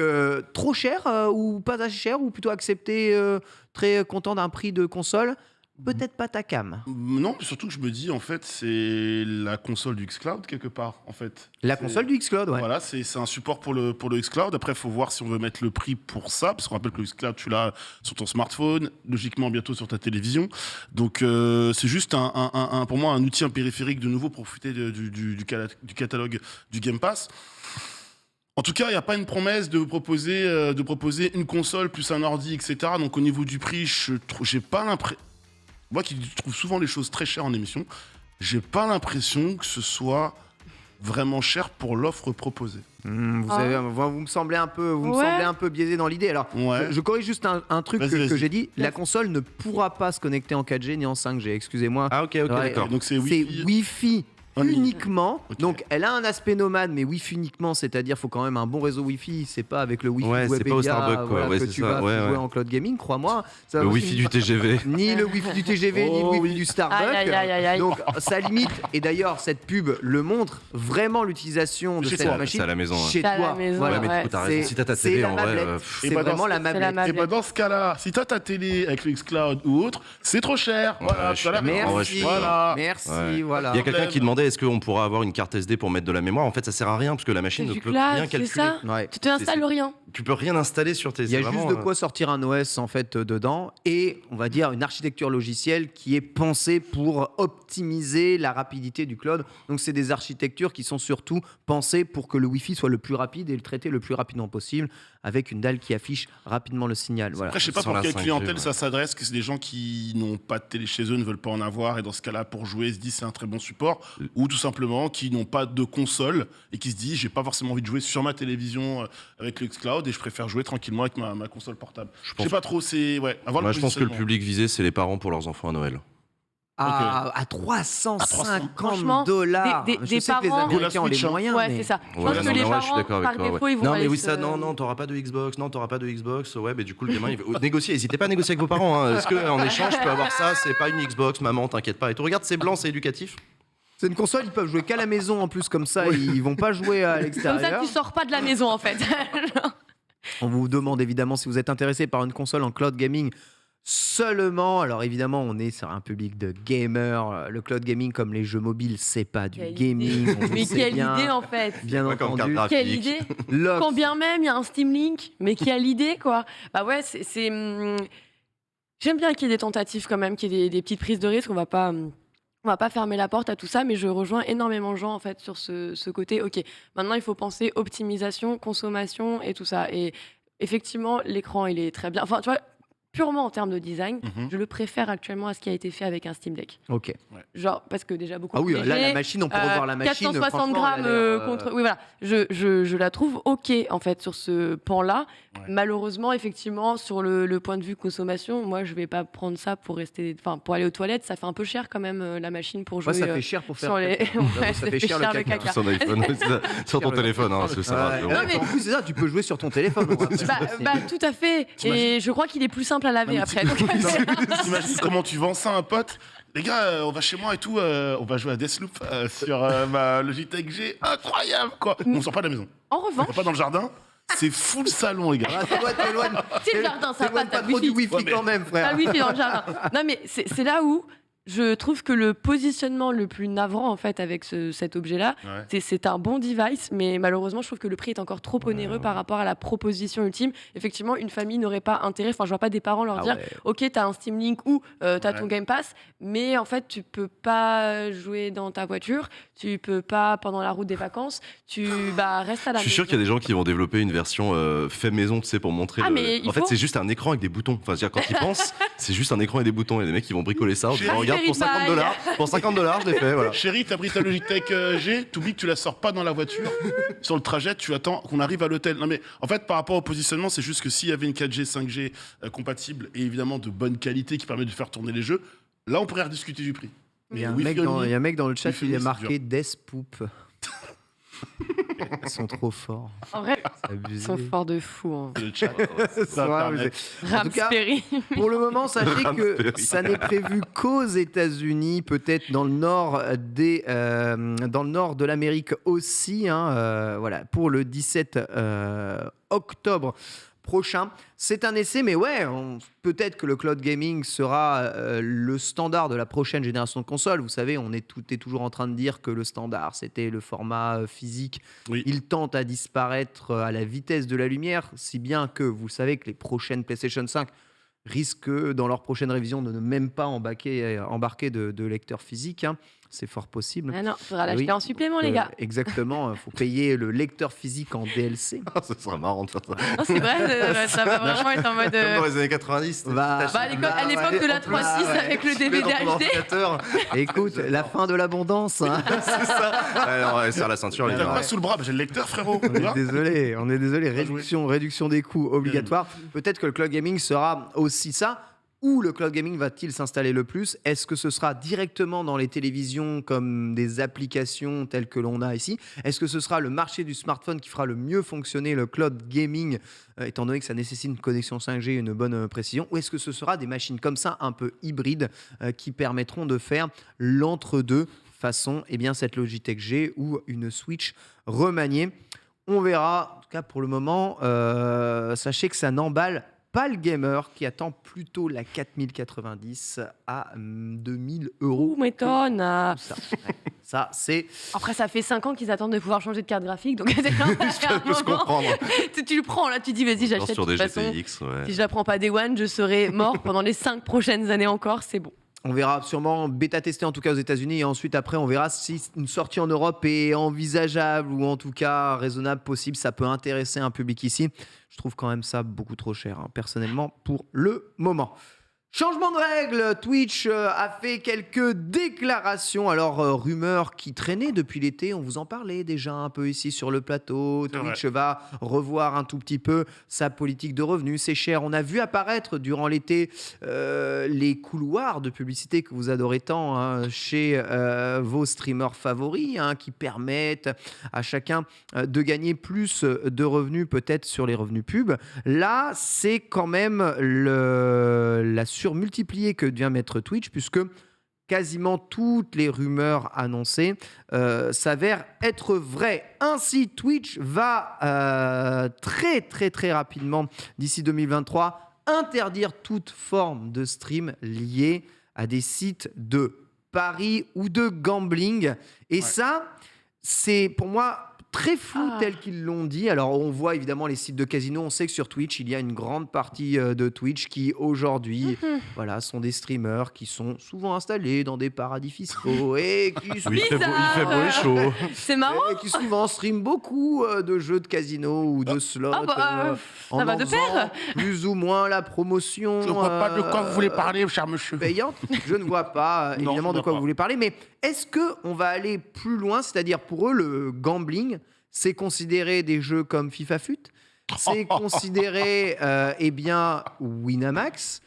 trop cher ou pas assez cher ou plutôt accepté, très content d'un prix de console ? Peut-être pas ta cam. Non, surtout que je me dis, en fait, c'est la console du xCloud, quelque part, en fait. La C'est- console du Xcloud, ouais. Voilà, c'est un support pour le xCloud. Après, il faut voir si on veut mettre le prix pour ça, parce qu'on rappelle que le xCloud, tu l'as sur ton smartphone, logiquement bientôt sur ta télévision. Donc, c'est juste, pour moi, un outil, un périphérique de nouveau pour profiter du catalogue du Game Pass. En tout cas, il n'y a pas une promesse de proposer une console plus un ordi, etc. Donc, au niveau du prix, j'ai pas l'impression... Moi qui trouve souvent les choses très chères en émission, j'ai pas l'impression que ce soit vraiment cher pour l'offre proposée. Vous me semblez un peu, biaisé dans l'idée. Alors, Ouais. je corrige juste un truc Vas-y, que vas-y. j'ai dit. La console ne pourra pas se connecter en 4G ni en 5G. Excusez-moi. Ah, ok, Ouais, d'accord. Donc c'est C'est Wi-Fi. Wi-Fi uniquement. Ok. Donc, elle a un aspect nomade, mais Wi-Fi uniquement, c'est-à-dire faut quand même un bon réseau Wi-Fi. C'est pas avec le Wi-Fi Ouais, de c'est pas au Webedia, Starbucks, quoi. Ouais, que c'est tu ça. vas Ouais, jouer ouais. en cloud gaming. Crois-moi. Ça Le va Wi-Fi du TGV. ni le Wi-Fi du TGV, ni le Oh, Wi-Fi oui. du Starbucks. Aïe, aïe, aïe, aïe. Donc, ça limite. Et d'ailleurs, cette pub le montre vraiment l'utilisation de Chez cette toi. machine C'est à la maison, ouais. chez C'est à la toi. maison, Voilà. Ouais, mais du coup, t'as C'est- raison. Si t'as ta c'est télé, la en vrai, mablette. Et C'est bah, vraiment la c'est la mablette. mablette. Et bah dans ce cas-là, si t'as ta télé avec le xCloud ou autre, c'est trop cher. Voilà, je suis voilà. d'accord. Ouais, je Merci, suis Voilà. merci, Ouais. voilà. Il y a quelqu'un Problème. qui demandait est-ce qu'on pourra avoir une carte SD pour mettre de la mémoire. En fait, ça sert à rien parce que la machine C'est ne du peut cloud, rien c'est calculer. ça. Ouais. Tu t'installes rien. Tu peux rien installer sur tes. Il y a c'est juste vraiment, de quoi sortir un OS en fait dedans et on va dire une architecture logicielle qui est pensée pour optimiser la rapidité du cloud. Donc c'est des architectures qui sont surtout pensées pour que le Wi-Fi soit le plus rapide et le traiter le plus rapidement possible avec une dalle qui affiche rapidement le signal. Voilà. Après, je sais pas Sans pour la quelle 5G, clientèle ouais. ça s'adresse, que c'est des gens qui n'ont pas de télé chez eux, ne veulent pas en avoir, et dans ce cas-là, pour jouer, se disent c'est un très bon support, ou tout simplement qui n'ont pas de console et qui se disent j'ai pas forcément envie de jouer sur ma télévision avec le xCloud et je préfère jouer tranquillement avec ma console portable. Je sais pas trop, c'est ouais. Avoir Moi, je pense que le positionnement. public visé, c'est les parents pour leurs enfants à Noël. À 350 Franchement, $. des Je sais que les parents- Américains ont les Switch, hein. moyens. Ouais, mais- c'est ça. Je Ouais, pense non, que mais les ouais, je suis parents, d'accord avec par toi, défaut, ouais. ils vont Non, mais aller oui, se- ça, non, t'auras pas de Xbox, non, t'auras pas de Xbox. Ouais, mais du coup, le gamin, il va négocier. N'hésitez pas à négocier avec vos parents. Hein. Est-ce qu'en échange, je peux avoir ça? C'est pas une Xbox, maman, t'inquiète pas. Et tout, regarde, c'est blanc, c'est éducatif. C'est une console, ils peuvent jouer qu'à la maison en plus comme ça, ils vont pas jouer à Comme ça, l'extérieur. tu sors pas de la maison en fait. On vous demande évidemment si vous êtes intéressé par une console en cloud gaming. seulement. Alors évidemment, on est sur un public de gamers. Le cloud gaming, comme les jeux mobiles, c'est pas du Quelle gaming. on le Mais sait quelle bien, idée en fait. bien Ouais, comme entendu. carte Quelle graphique. idée. L'offre- Quand bien même il y a un Steam Link, mais qui a l'idée quoi. Bah ouais, j'aime bien qu'il y ait des tentatives quand même, qu'il y ait des petites prises de risque. On va pas fermer la porte à tout ça, mais je rejoins énormément de gens en fait sur ce côté. Ok, maintenant il faut penser optimisation, consommation et tout ça. Et effectivement, l'écran il est très bien. Enfin, tu vois, purement en termes de design, Mhm. je le préfère actuellement à ce qui a été fait avec un Steam Deck. Ok. Genre parce que déjà beaucoup Ah oui, plus là, la léger. machine, on peut revoir la machine. 460 franchement, grammes elle a l'air, contre. Oui, voilà. Je la trouve OK, en fait, sur ce pan-là. Ouais. Malheureusement, effectivement, sur le point de vue consommation, moi, je vais pas prendre ça pour rester. Enfin, pour aller aux toilettes, ça fait un peu cher quand même, la machine pour jouer. Ouais, ça fait cher pour faire. sur les- caca. Ouais, J'avoue, ça fait cher le caca. Sur ton iPhone, c'est ça. Sur ton Cher le- téléphone, hein, parce que ça va. Ouais. c'est bon. Non, mais- En plus, c'est ça, tu peux jouer sur ton téléphone. on va pas Bah, se- bah, tout à fait. Et je crois qu'il est plus simple à laver Non, mais après. tu- Donc, T'imagines comment tu vends ça à un pote? Les gars, on va chez moi et tout, on va jouer à Deathloop sur ma Logitech G. Incroyable, quoi. On sort pas de la maison. en On revanche, va pas dans le jardin. C'est full salon, les gars. Ah, t'éloignes c'est le jardin, ça t'éloignes passe, pas t'as trop le du wifi. wifi Ouais, mais- quand même, T'as frère. le wifi dans le jardin. Non, mais c'est là où je trouve que le positionnement le plus navrant en fait avec cet objet-là, Ouais. c'est un bon device, mais malheureusement, je trouve que le prix est encore trop onéreux par rapport à la proposition ultime. Effectivement, une famille n'aurait pas intérêt. Enfin, je vois pas des parents leur Ah dire, ouais. ok, t'as un Steam Link ou t'as Ouais. ton Game Pass, mais en fait, tu peux pas jouer dans ta voiture, tu peux pas pendant la route des vacances, tu restes à la Je suis sûr maison. qu'il y a des gens qui vont développer une version fait maison, tu sais, pour montrer. Ah, mais il En fait, faut. c'est juste un écran avec des boutons. Enfin, c'est-à-dire, quand ils pensent, c'est juste un écran et des boutons. Il y a des mecs qui vont bricoler ça. En Chez- disant, regarde, pour Raspberry 50 Pi. Pour 50 je l'ai fait, voilà. Chérie, t'as pris ta Logitech G, t'oublies que tu la sors pas dans la voiture. Sur le trajet, tu attends qu'on arrive à l'hôtel. Non mais en fait, par rapport au positionnement, c'est juste que s'il y avait une 4G, 5G compatible et évidemment de bonne qualité qui permet de faire tourner les jeux, là on pourrait rediscuter du prix. Il y a un Wi-Fi mec dans- only, il y a un mec dans le chat Wi-Fi qui est only, c'est marqué Death Poop. Ils sont trop forts. En vrai, C'est ils abusé. sont forts de fou. Hein. le chat. C'est vrai, Internet. En tout cas, Raspberry. pour le moment, sachez que Raspberry. ça n'est prévu qu'aux États-Unis, peut-être dans le nord dans le nord de l'Amérique aussi. Hein, voilà, pour le 17 octobre prochain. C'est un essai, mais ouais, peut-être que le cloud gaming sera le standard de la prochaine génération de consoles. Vous savez, on est toujours en train de dire que le standard, c'était le format physique. Oui. Il tente à disparaître à la vitesse de la lumière, si bien que vous savez que les prochaines PlayStation 5 risquent, dans leur prochaine révision, de ne même pas embarquer de lecteur physique. Hein. C'est fort possible. Ah non, faudra l'acheter Oui. en supplément, les gars. Exactement, il faut payer le lecteur physique en DLC. Ça serait marrant de faire ça. Non, c'est vrai, ça va vraiment être en mode. Comme dans les années 90. Va- Bah, à l'époque de la 3.6 avec le DVD HD. Écoute, la fin de l'abondance. Hein. C'est ça. Alors, ouais, serre la ceinture, les T'as gars. pas sous le bras, bah, j'ai le lecteur, frérot. On est désolé, réduction des coûts obligatoire. Peut-être que le cloud gaming sera aussi ça. Où le cloud gaming va-t-il s'installer le plus? Est-ce que ce sera directement dans les télévisions comme des applications telles que l'on a ici? Est-ce que ce sera le marché du smartphone qui fera le mieux fonctionner le cloud gaming, étant donné que ça nécessite une connexion 5G et une bonne précision? Ou est-ce que ce sera des machines comme ça, un peu hybrides, qui permettront de faire l'entre-deux façon cette Logitech G ou une Switch remaniée? On verra. En tout cas, pour le moment, sachez que ça n'emballe pas le gamer qui attend plutôt la 4090 à 2000 euros. Ouh, m'étonne. Ça, ouais. Ça, c'est. Après, ça fait 5 ans qu'ils attendent de pouvoir changer de carte graphique, donc c'est quand même Je peux se comprendre. tu le prends là, tu dis vas-y, Genre j'achète. sur De des toute façon, GTX, ouais. si je la prends pas Day One, je serai mort pendant les 5 prochaines années encore, c'est bon. On verra sûrement bêta-testé en tout cas aux États-Unis et ensuite après on verra si une sortie en Europe est envisageable ou en tout cas raisonnable, possible. Ça peut intéresser un public ici. Je trouve quand même ça beaucoup trop cher, hein, personnellement, pour le moment. Changement de règle, Twitch a fait quelques déclarations. Alors, rumeurs qui traînaient depuis l'été, on vous en parlait déjà un peu ici sur le plateau. C'est Twitch va revoir un tout petit peu sa politique de revenus, c'est cher. On a vu apparaître durant l'été les couloirs de publicité que vous adorez tant, hein, chez vos streamers favoris, hein, qui permettent à chacun de gagner plus de revenus, peut-être sur les revenus pub. Là, c'est quand même la surmultiplié que vient mettre Twitch, puisque quasiment toutes les rumeurs annoncées s'avèrent être vraies. Ainsi, Twitch va très rapidement, d'ici 2023, interdire toute forme de stream liée à des sites de paris ou de gambling. Et ça, c'est pour moi très flou tel qu'ils l'ont dit. Alors, on voit évidemment les sites de casino. On sait que sur Twitch, il y a une grande partie de Twitch qui, aujourd'hui, voilà, sont des streamers qui sont souvent installés dans des paradis fiscaux et qui, Oui, il fait beau et chaud. C'est marrant. et qui souvent streament beaucoup de jeux de casino ou de slots. Ça va de pair. Plus ou moins la promotion. Je ne vois pas de quoi vous voulez parler, cher monsieur. Payante. Je ne vois pas Non, évidemment je de quoi vois vous voulez parler, mais est-ce qu'on va aller plus loin? C'est-à-dire pour eux, le gambling, c'est considéré des jeux comme FIFA Fut, c'est considéré eh bien Winamax,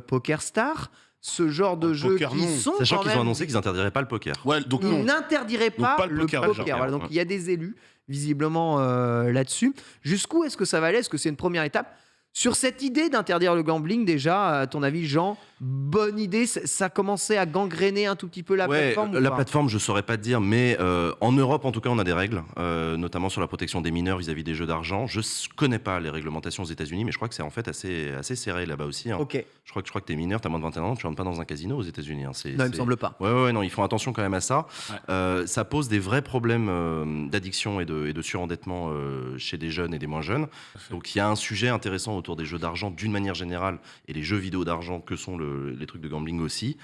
Poker Star, ce genre de jeux poker, qui non. sont Sachant quand qu'ils ont même... annoncé qu'ils interdiraient pas le poker. Ouais, donc Ils non. n'interdiraient pas, pas le le poker, poker. déjà. Voilà, donc il y a des élus visiblement là-dessus. Jusqu'où est-ce que ça va aller? Est-ce que c'est une première étape? Sur cette idée d'interdire le gambling, déjà, à ton avis, Jean, bonne idée, ça commençait à gangréner un tout petit peu la plateforme ou la pas? plateforme, je saurais pas te dire, mais en Europe, en tout cas, on a des règles, notamment sur la protection des mineurs vis-à-vis des jeux d'argent. Je connais pas les réglementations aux États-Unis, mais je crois que c'est en fait assez serré là-bas aussi. Hein. Ok. Je crois que t'es mineur, t'as moins de 21 ans, tu rentres pas dans un casino aux États-Unis. Hein. Non, il me semble pas. Ouais, non, ils font attention quand même à ça. Ça pose des vrais problèmes d'addiction et de surendettement chez des jeunes et des moins jeunes. Donc il y a un sujet intéressant autour des jeux d'argent d'une manière générale et les jeux vidéo d'argent que sont les trucs de gambling aussi.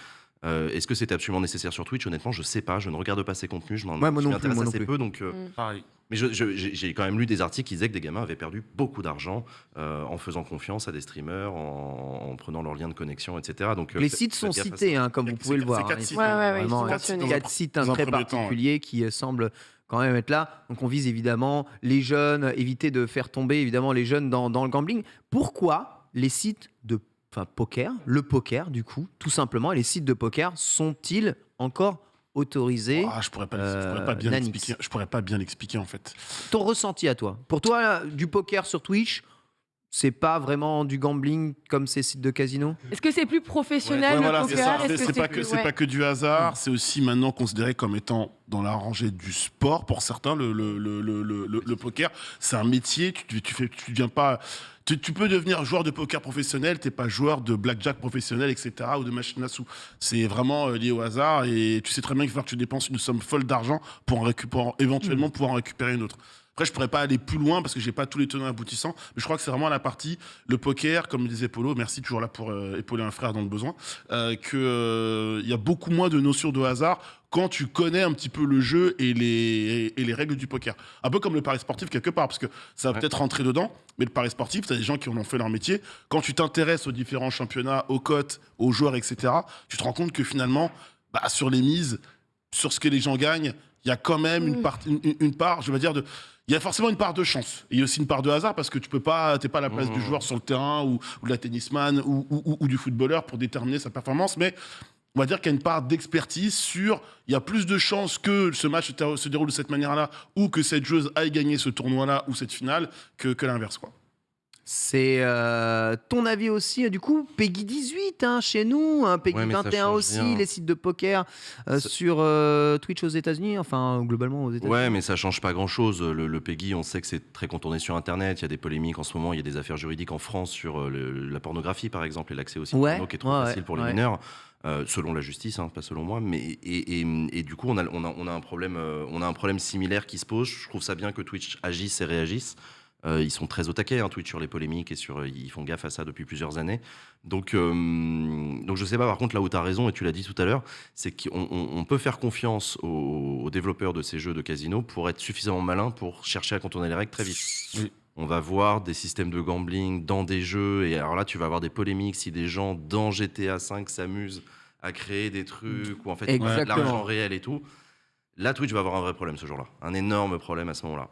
Est-ce que c'est absolument nécessaire sur Twitch? Honnêtement, je sais pas. Je ne regarde pas ces contenus. Je moi non plus, m'intéresse moi non assez plus. peu. Donc, Pareil. mais j'ai quand même lu des articles qui disaient que des gamins avaient perdu beaucoup d'argent en faisant confiance à des streamers, en prenant leurs liens de connexion, etc. Donc, Les sites sont faites gaffe à cités, ça. hein, comme vous pouvez le voir. C'est 4 hein. sites. Ouais, ils sont Vraiment, mentionnés. il y a 4 sites Dans un très premier temps, particuliers qui semblent quand même être là. Donc on vise évidemment les jeunes, éviter de faire tomber évidemment les jeunes dans le gambling. Pourquoi les sites de poker, le poker du coup, tout simplement, et les sites de poker sont-ils encore autorisés? Je pourrais pas bien Nanix. l'expliquer. Je pourrais pas bien l'expliquer en fait. Ton ressenti à toi? Pour toi, là, du poker sur Twitch, c'est pas vraiment du gambling comme ces sites de casino? Est-ce que c'est plus professionnel Ouais, le voilà, c'est poker? ça. Est-ce que C'est pas que du hasard, c'est aussi maintenant considéré comme étant dans la rangée du sport pour certains. Le poker, c'est un métier. Tu deviens pas. Tu peux devenir joueur de poker professionnel, t'es pas joueur de blackjack professionnel, etc. ou de machine à sous. C'est vraiment lié au hasard et tu sais très bien qu'il va falloir que tu dépenses une somme folle d'argent pour éventuellement pouvoir en récupérer une autre. Après, je pourrais pas aller plus loin parce que j'ai pas tous les tenants aboutissants, mais je crois que c'est vraiment la partie, le poker, comme le disait Polo, merci toujours là pour épauler un frère dans le besoin, il y a beaucoup moins de notions de hasard quand tu connais un petit peu le jeu et les règles du poker. Un peu comme le pari sportif quelque part, parce que ça va peut-être rentrer dedans, mais le pari sportif, tu as des gens qui en ont fait leur métier. Quand tu t'intéresses aux différents championnats, aux cotes, aux joueurs, etc., tu te rends compte que finalement, sur les mises, sur ce que les gens gagnent, il y a quand même une part, je veux dire, il y a forcément une part de chance. Et il y a aussi une part de hasard parce que t'es pas à la place du joueur sur le terrain ou de la tennisman ou du footballeur pour déterminer sa performance. Mais on va dire qu'il y a une part d'expertise sur, il y a plus de chances que ce match se déroule de cette manière-là ou que cette joueuse aille gagner ce tournoi-là ou cette finale que l'inverse, quoi. C'est ton avis aussi, du coup, Peggy 18 chez nous, Peggy Ouais, mais ça 21 change aussi, bien. les sites de poker sur Twitch aux États-Unis, enfin globalement aux États-Unis. Ouais, mais ça change pas grand-chose. Le PEGI, on sait que c'est très contourné sur Internet. Il y a des polémiques en ce moment. Il y a des affaires juridiques en France sur la pornographie, par exemple, et l'accès aussi au porno qui est trop facile pour les mineurs. Selon la justice, pas selon moi, mais et du coup on a un problème similaire qui se pose. Je trouve ça bien que Twitch agisse et réagisse. Ils sont très au taquet, Twitch, sur les polémiques et ils font gaffe à ça depuis plusieurs années. Donc je sais pas. Par contre, là où tu as raison et tu l'as dit tout à l'heure, c'est qu'on peut faire confiance aux développeurs de ces jeux de casino pour être suffisamment malin pour chercher à contourner les règles très vite. Oui. On va voir des systèmes de gambling dans des jeux, et alors là, tu vas avoir des polémiques si des gens dans GTA 5 s'amusent à créer des trucs où en fait ils ont de l'argent réel et tout. Là, Twitch va avoir un vrai problème ce jour-là, un énorme problème à ce moment-là.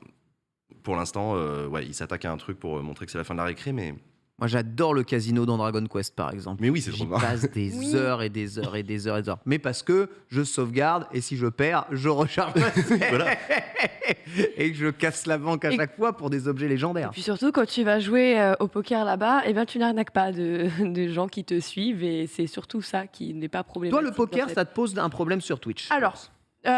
Pour l'instant, ils s'attaquent à un truc pour montrer que c'est la fin de la récré, mais... Moi, j'adore le casino dans Dragon Quest, par exemple. Mais oui, c'est J'y trop marrant. passe des heures et des heures et des heures et des heures. Mais parce que je sauvegarde et si je perds, je recharge ma Voilà. et que je casse la banque à chaque fois pour des objets légendaires. Et puis surtout, quand tu vas jouer au poker là-bas, tu n'arnaques pas de gens qui te suivent et c'est surtout ça qui n'est pas problématique. Toi, le poker, ça te pose un problème sur Twitch? Alors, moi,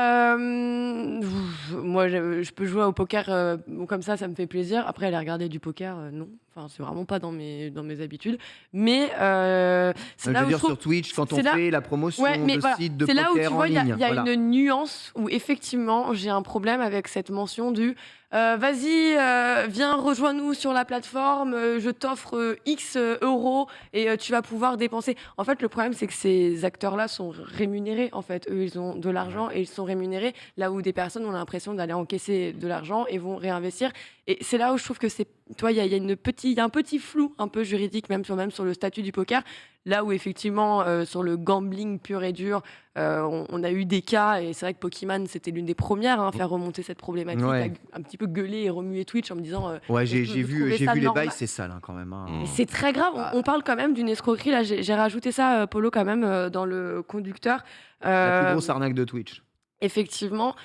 je peux jouer au poker comme ça me fait plaisir. Après, aller regarder du poker, non. Enfin, c'est vraiment pas dans mes habitudes. Mais c'est Je là veux où je dire trouve. sur Twitch, quand on c'est là- fait la promotion Ouais, mais de voilà, sites de c'est là où tu poker en vois, il y a, ligne. il y a Voilà. une nuance où effectivement j'ai un problème avec cette mention du vas-y, viens, rejoins-nous sur la plateforme, je t'offre X euros et tu vas pouvoir dépenser. En fait, le problème, c'est que ces acteurs-là sont rémunérés. En fait, eux, ils ont de l'argent et ils sont rémunérés, là où des personnes ont l'impression d'aller encaisser de l'argent et vont réinvestir. Et c'est là où je trouve que c'est. Toi, il y a un petit flou un peu juridique, même sur le statut du poker. Là où effectivement, sur le gambling pur et dur, on a eu des cas, et c'est vrai que Pokémon, c'était l'une des premières à faire remonter cette problématique, Ouais. à un petit peu gueuler et remuer Twitch en me disant Ouais, est-ce j'ai que vous vu trouvez ça les normal bails, c'est sale quand même. Hein. Mm. Mais c'est très grave, on parle quand même d'une escroquerie. Là, j'ai rajouté ça, Polo, quand même, dans le conducteur. La plus grosse arnaque de Twitch. Effectivement,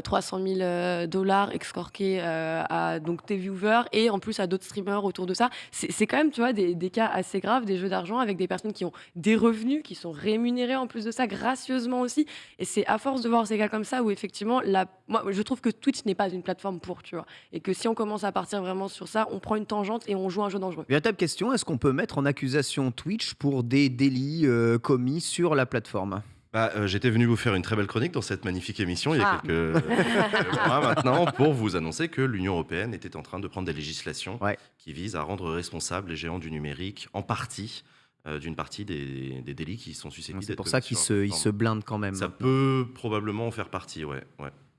300 000 dollars extorqués à donc, tes viewers et en plus à d'autres streamers autour de ça. C'est quand même, tu vois, des cas assez graves, des jeux d'argent avec des personnes qui ont des revenus, qui sont rémunérées en plus de ça, gracieusement aussi. Et c'est à force de voir ces cas comme ça où effectivement, moi, je trouve que Twitch n'est pas une plateforme pour, tu vois. Et que si on commence à partir vraiment sur ça, on prend une tangente et on joue un jeu dangereux. Véritable question, est-ce qu'on peut mettre en accusation Twitch pour des délits commis sur la plateforme? J'étais venu vous faire une très belle chronique dans cette magnifique émission il y a Ah. quelques mois maintenant pour vous annoncer que l'Union européenne était en train de prendre des législations Ouais. qui visent à rendre responsables les géants du numérique en partie d'une partie des délits qui sont susceptibles C'est d'être pour ça commis qu'ils sur la se plateforme. blindent quand même. Ça peut probablement en faire partie, ouais.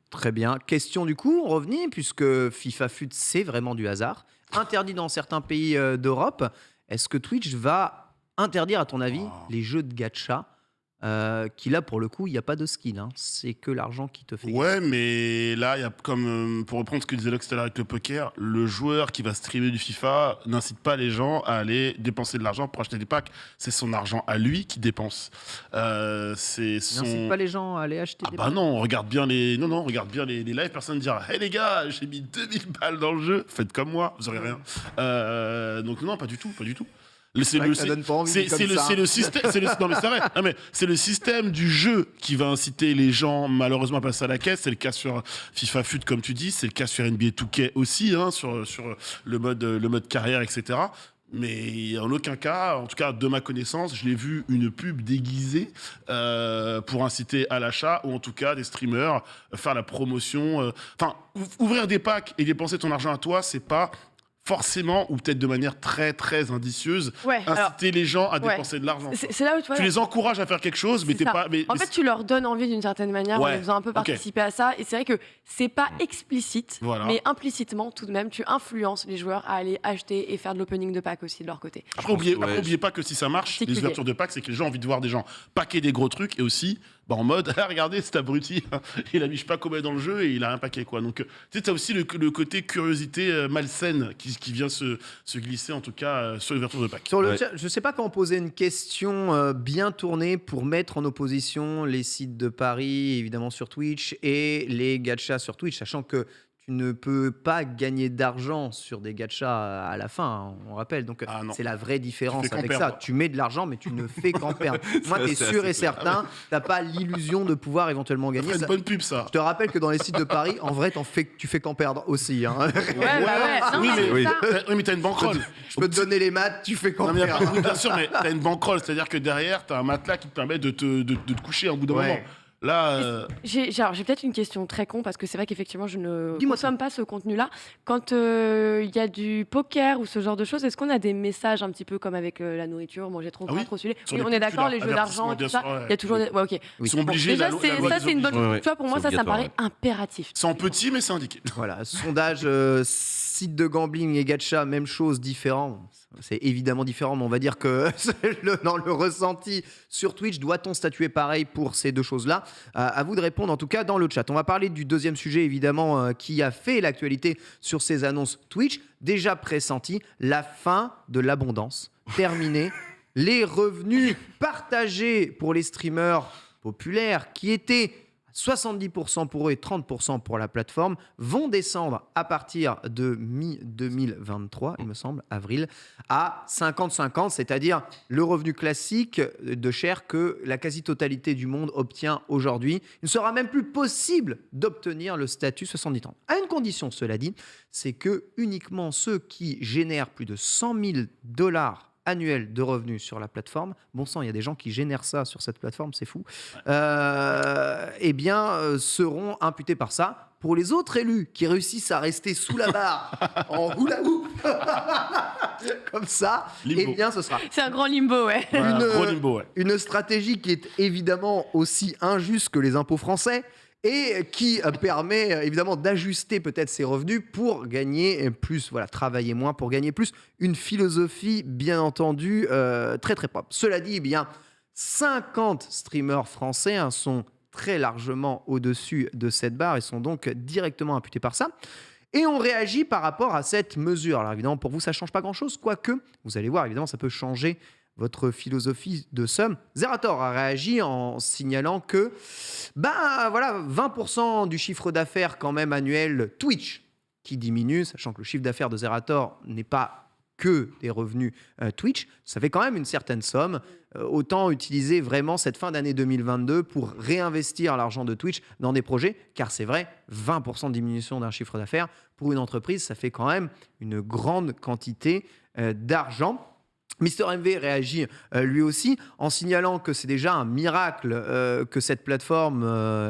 Très bien. Question du coup, on revenait, puisque FIFA FUT, c'est vraiment du hasard. Interdit dans certains pays d'Europe. Est-ce que Twitch va interdire, à ton avis, les jeux de gacha qui là, pour le coup, il n'y a pas de skin. Hein. C'est que l'argent qui te fait gagner. Ouais, mais là, il y a comme, pour reprendre ce que disait Lux tout à l'heure avec le poker, le joueur qui va streamer du FIFA n'incite pas les gens à aller dépenser de l'argent pour acheter des packs. C'est son argent à lui qui dépense. C'est son... N'incite pas les gens à aller acheter Ah des bah packs. non, regarde bien les lives, personne ne dira hey les gars, j'ai mis 2000 balles dans le jeu, faites comme moi, vous aurez rien. Donc non, pas du tout. C'est vrai que ça donne pas envie, dit comme ça. c'est le système, non mais c'est vrai, non, mais c'est le système du jeu qui va inciter les gens malheureusement à passer à la caisse. C'est le cas sur FIFA FUT comme tu dis, c'est le cas sur NBA 2K aussi, hein, sur le mode carrière, etc. Mais en aucun cas, en tout cas de ma connaissance, je l'ai vu une pub déguisée pour inciter à l'achat, ou en tout cas des streamers faire la promotion. Enfin, ouvrir des packs et dépenser ton argent à toi, c'est pas forcément, ou peut-être de manière très très indicieuse, Ouais, alors, inciter les gens à ouais. dépenser de l'argent. c'est là où tu vois. Tu les encourages à faire quelque chose, mais C'est t'es ça. pas. Mais, En fait, tu leur donnes envie d'une certaine manière en Ouais, les faisant un peu ok. participer à ça. Et c'est vrai que c'est pas explicite, Voilà. mais implicitement, tout de même, tu influences les joueurs à aller acheter et faire de l'opening de pack aussi de leur côté. Après, oubliez Ouais, oubliez pas que si ça marche, C'est les cliqué. ouvertures de packs, c'est que les gens ont envie de voir des gens paquer des gros trucs, et aussi bah, en mode ah, regardez cet abruti, il a mis je sais pas combien dans le jeu et il a un paquet quoi. Donc tu sais, t'as aussi le côté curiosité malsaine qui vient se glisser en tout cas sur l'ouverture de packs. Sur le Ouais. chat, je ne sais pas comment poser une question bien tournée pour mettre en opposition les sites de paris, évidemment sur Twitch, et les gachas sur Twitch, sachant que tu ne peux pas gagner d'argent sur des gachas à la fin, hein, on rappelle. Donc Ah non. c'est la vraie différence Tu fais qu'en avec ça. perdre. Tu mets de l'argent, mais tu ne fais qu'en perdre. Moi, Ça, tu es c'est sûr assez et certain, tu n'as pas l'illusion de pouvoir éventuellement Ça gagner. ferait une Ça- bonne pub ça. Je te rappelle que dans les sites de paris, en vrai, tu fais qu'en perdre aussi. Hein. Ouais, Non, oui, mais mais, c'est oui. ça. Oui, mais t'as une bankroll. Je peux te donner les maths, tu fais qu'en Non, mais perdre. oui, bien sûr, mais t'as une bankroll, c'est-à-dire que derrière, t'as un matelas qui te permet de te coucher à un bout d'un Ouais. moment. Là, J'ai peut-être une question très con parce que c'est vrai qu'effectivement je ne Dis-moi consomme pas ce contenu-là. Quand il y a du poker ou ce genre de choses, est-ce qu'on a des messages un petit peu comme avec la nourriture, manger trop Ah oui, gros, trop sucré? sur Oui, les on est pubs, tu d'accord, l'as, les jeux d'argent, avertissement, tout bien ça. sûr, ouais. Il y a toujours des. Ouais, ok. ils sont Bon, obligés, déjà, la loi ça les c'est une bonne. oblige. Ouais, ouais. Tu vois, pour moi C'est ça me obligatoire, paraît impératif. C'est en petit, mais c'est indiqué. Voilà, sondage, site de gambling et gacha, même chose, différent. C'est évidemment différent, mais on va dire que dans le ressenti sur Twitch, doit-on statuer pareil pour ces deux choses-là? À vous de répondre, en tout cas, dans le chat. On va parler du deuxième sujet, évidemment, qui a fait l'actualité sur ces annonces Twitch. Déjà pressenti, la fin de l'abondance. Terminé. Les revenus partagés pour les streamers populaires qui étaient 70% pour eux et 30% pour la plateforme, vont descendre à partir de mi-2023, il me semble, avril, à 50-50, c'est-à-dire le revenu classique de share que la quasi-totalité du monde obtient aujourd'hui. Il ne sera même plus possible d'obtenir le statut 70-30. À une condition, cela dit, c'est que uniquement ceux qui génèrent plus de 100 000 $ annuel de revenus sur la plateforme, bon sang, il y a des gens qui génèrent ça sur cette plateforme, c'est fou, seront imputés par ça. Pour les autres élus qui réussissent à rester sous la barre en hula hoop, comme ça, Limbo. eh bien ce sera C'est un grand limbo, ouais. Un gros limbo, ouais. une stratégie qui est évidemment aussi injuste que les impôts français, et qui permet évidemment d'ajuster peut-être ses revenus pour gagner plus, voilà, travailler moins pour gagner plus. Une philosophie, bien entendu, très très propre. Cela dit, eh bien, 50 streamers français sont très largement au-dessus de cette barre et sont donc directement imputés par ça. Et on réagit par rapport à cette mesure. Alors évidemment, pour vous, ça ne change pas grand-chose, quoique, vous allez voir, évidemment, ça peut changer votre philosophie de somme. Zerator a réagi en signalant que 20% du chiffre d'affaires quand même annuel Twitch qui diminue, sachant que le chiffre d'affaires de Zerator n'est pas que des revenus Twitch, ça fait quand même une certaine somme. Autant utiliser vraiment cette fin d'année 2022 pour réinvestir l'argent de Twitch dans des projets, car c'est vrai, 20% de diminution d'un chiffre d'affaires, pour une entreprise, ça fait quand même une grande quantité d'argent. Mister MV réagit lui aussi en signalant que c'est déjà un miracle que cette plateforme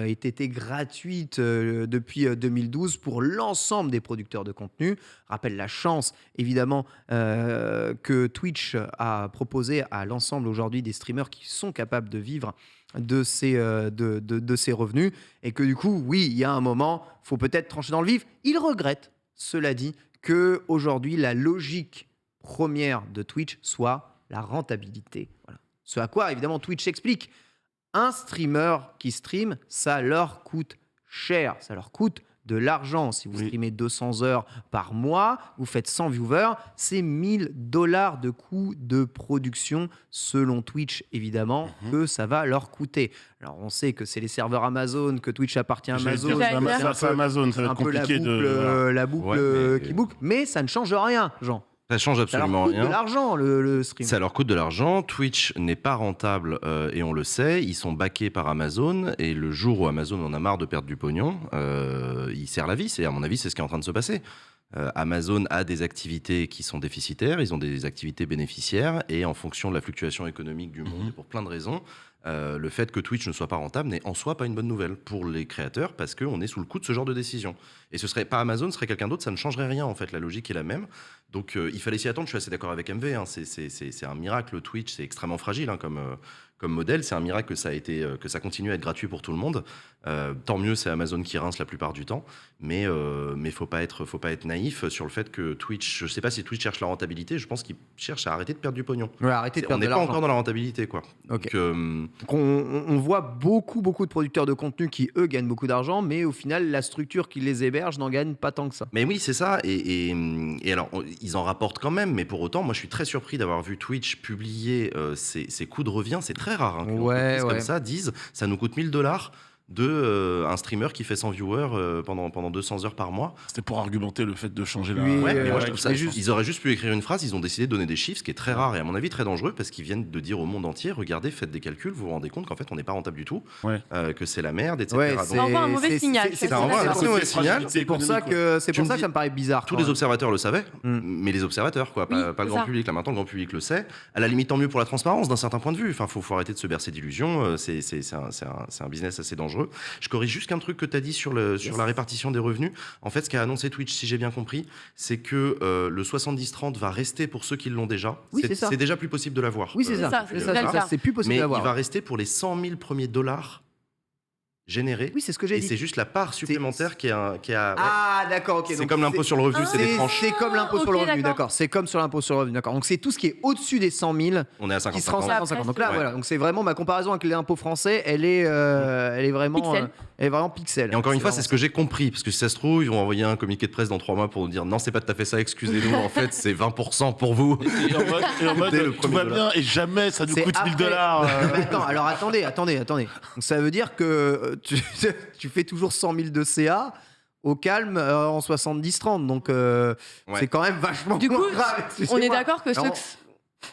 ait été gratuite depuis 2012 pour l'ensemble des producteurs de contenu. Rappelle la chance évidemment que Twitch a proposé à l'ensemble aujourd'hui des streamers qui sont capables de vivre de ces revenus, et que du coup, oui, il y a un moment, il faut peut-être trancher dans le vif. Il regrette, cela dit, qu'aujourd'hui la logique première de Twitch soit la rentabilité. Voilà. Ce à quoi, évidemment, Twitch explique. Un streamer qui stream, ça leur coûte cher. Ça leur coûte de l'argent. Si vous streamez 200 heures par mois, vous faites 100 viewers, c'est $1000 de coût de production, selon Twitch, évidemment, que ça va leur coûter. Alors, on sait que c'est les serveurs Amazon, que Twitch appartient à Amazon. C'est Amazon, ça va être compliqué la boucle qui boucle. Mais ça ne change rien, Jean. Ça change absolument rien. Ça leur coûte de l'argent, le stream. Ça leur coûte de l'argent. Twitch n'est pas rentable et on le sait. Ils sont backés par Amazon et le jour où Amazon en a marre de perdre du pognon, il serre la vis. Et à mon avis, c'est ce qui est en train de se passer. Amazon a des activités qui sont déficitaires, ils ont des activités bénéficiaires et en fonction de la fluctuation économique du monde, et pour plein de raisons, le fait que Twitch ne soit pas rentable n'est en soi pas une bonne nouvelle pour les créateurs parce qu'on est sous le coup de ce genre de décision. Et ce serait pas Amazon, ce serait quelqu'un d'autre, ça ne changerait rien en fait, la logique est la même. Donc il fallait s'y attendre, je suis assez d'accord avec MV, hein. C'est un miracle, Twitch, c'est extrêmement fragile hein, comme modèle, c'est un miracle que ça continue à être gratuit pour tout le monde. Tant mieux, c'est Amazon qui rince la plupart du temps, mais faut pas être naïf sur le fait que Twitch, je sais pas si Twitch cherche la rentabilité, je pense qu'il cherche à arrêter de perdre du pognon. Ouais, arrêter de perdre de l'argent. On n'est pas encore dans la rentabilité, quoi. Okay. Donc, on voit beaucoup de producteurs de contenu qui, eux, gagnent beaucoup d'argent, mais au final, la structure qui les héberge n'en gagne pas tant que ça. Mais oui, c'est ça. Et alors, ils en rapportent quand même, mais pour autant, moi, je suis très surpris d'avoir vu Twitch publier ses coûts de revient. C'est très rare qu'une entreprise comme ça dise ça nous coûte $1000 de un streamer qui fait 100 viewers pendant 200 heures par mois. C'était pour argumenter le fait de changer la... Oui, mais moi je trouve ça juste. Ils auraient juste pu écrire une phrase, ils ont décidé de donner des chiffres, ce qui est très rare et à mon avis très dangereux parce qu'ils viennent de dire au monde entier, regardez, faites des calculs, vous vous rendez compte qu'en fait on n'est pas rentable du tout, que c'est la merde, etc. Ouais, ça envoie un mauvais signal. Ça envoie un mauvais signal. C'est pour ça que ça me paraît bizarre. Tous les observateurs le savaient, mais les observateurs, quoi, pas le grand public. Là maintenant le grand public le sait. À la limite tant mieux pour la transparence d'un certain point de vue. Enfin, faut arrêter de se bercer d'illusions. C'est un business assez dangereux. Je corrige juste un truc que tu as dit sur la répartition des revenus. En fait, ce qu'a annoncé Twitch, si j'ai bien compris, c'est que le 70-30 va rester pour ceux qui l'ont déjà. Oui, c'est déjà plus possible de l'avoir. Oui, c'est ça. C'est plus possible mais d'avoir. Il va rester pour les 100 000 premiers dollars générés. Oui, c'est ce que j'ai dit. Et c'est juste la part supplémentaire qui a. Ah, d'accord, ok. C'est comme l'impôt sur le revenu, c'est des tranches. C'est comme l'impôt sur le revenu, d'accord. C'est comme sur l'impôt sur le revenu, d'accord. Donc c'est tout ce qui est au-dessus des 100 000. On est à 50-50. Qui sera en 50-50. Donc là, voilà. Donc c'est vraiment ma comparaison avec l'impôt français. Elle est vraiment pixel. Et encore une fois, c'est ce que j'ai compris, parce que si ça se trouve, ils vont envoyer un communiqué de presse dans 3 mois pour nous dire non, c'est pas tout à fait ça, excusez-nous. En fait, c'est 20% pour vous. Et en mode tout va bien et jamais ça nous coûte $1000. Attends, alors attendez. Donc ça veut dire que tu fais toujours 100 000 de CA au calme en 70-30. Donc, c'est quand même vachement Du coup, moins grave. on est Excusez-moi. d'accord que ceux Alors, que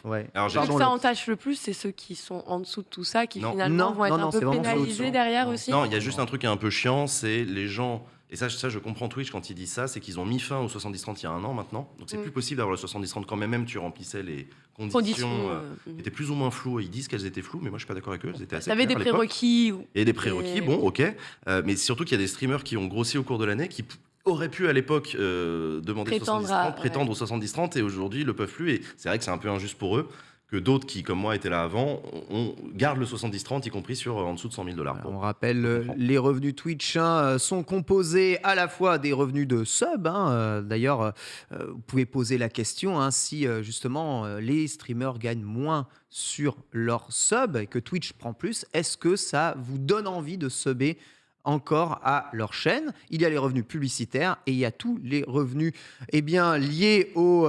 Ouais. Alors, j'ai- ceux que Pardon, ça le- entache le plus, c'est ceux qui sont en dessous de tout ça, qui Non. finalement Non, vont être non, un non, peu c'est vraiment pénalisés solution. derrière aussi. Non, il y a juste un truc qui est un peu chiant, c'est les gens. Et ça, je comprends Twitch quand il dit ça, c'est qu'ils ont mis fin au 70-30 il y a un an maintenant. Donc c'est plus possible d'avoir le 70-30 quand même tu remplissais les conditions. Qui étaient plus ou moins floues. Ils disent qu'elles étaient floues, mais moi je suis pas d'accord avec eux. Elles étaient assez T'avais des claires à l'époque. prérequis. Et des prérequis, bon, ok. Mais surtout qu'il y a des streamers qui ont grossi au cours de l'année, qui auraient pu à l'époque demander Prétendre 70-30, à- prétendre au 70-30, et aujourd'hui le peuvent plus. Et c'est vrai que c'est un peu injuste pour eux que d'autres qui, comme moi, étaient là avant, on garde le 70-30, y compris sur en dessous de 100 000 $. On rappelle, je comprends. les revenus Twitch sont composés à la fois des revenus de sub. D'ailleurs, vous pouvez poser la question si justement les streamers gagnent moins sur leur sub et que Twitch prend plus. Est-ce que ça vous donne envie de subber encore à leur chaîne? Il y a les revenus publicitaires et il y a tous les revenus liés aux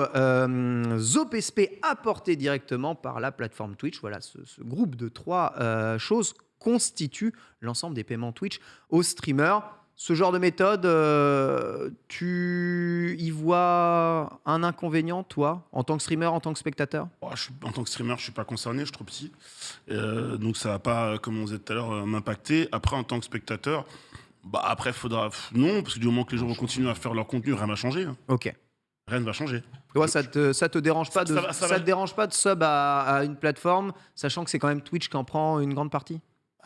OPSP apportés directement par la plateforme Twitch. Voilà, ce groupe de trois choses constitue l'ensemble des paiements Twitch aux streamers. Ce genre de méthode, tu y vois un inconvénient, toi, en tant que streamer, en tant que spectateur? En tant que streamer, je suis pas concerné, je suis trop petit. Donc ça va pas, comme on disait tout à l'heure, m'impacter. Après, en tant que spectateur, après, faudra. Non, parce que du moment que les gens vont continuer à faire leur contenu, rien va changer. Ok. Rien ne va changer. Toi, ça te dérange pas Ça te dérange pas de sub à une plateforme, sachant que c'est quand même Twitch qui en prend une grande partie?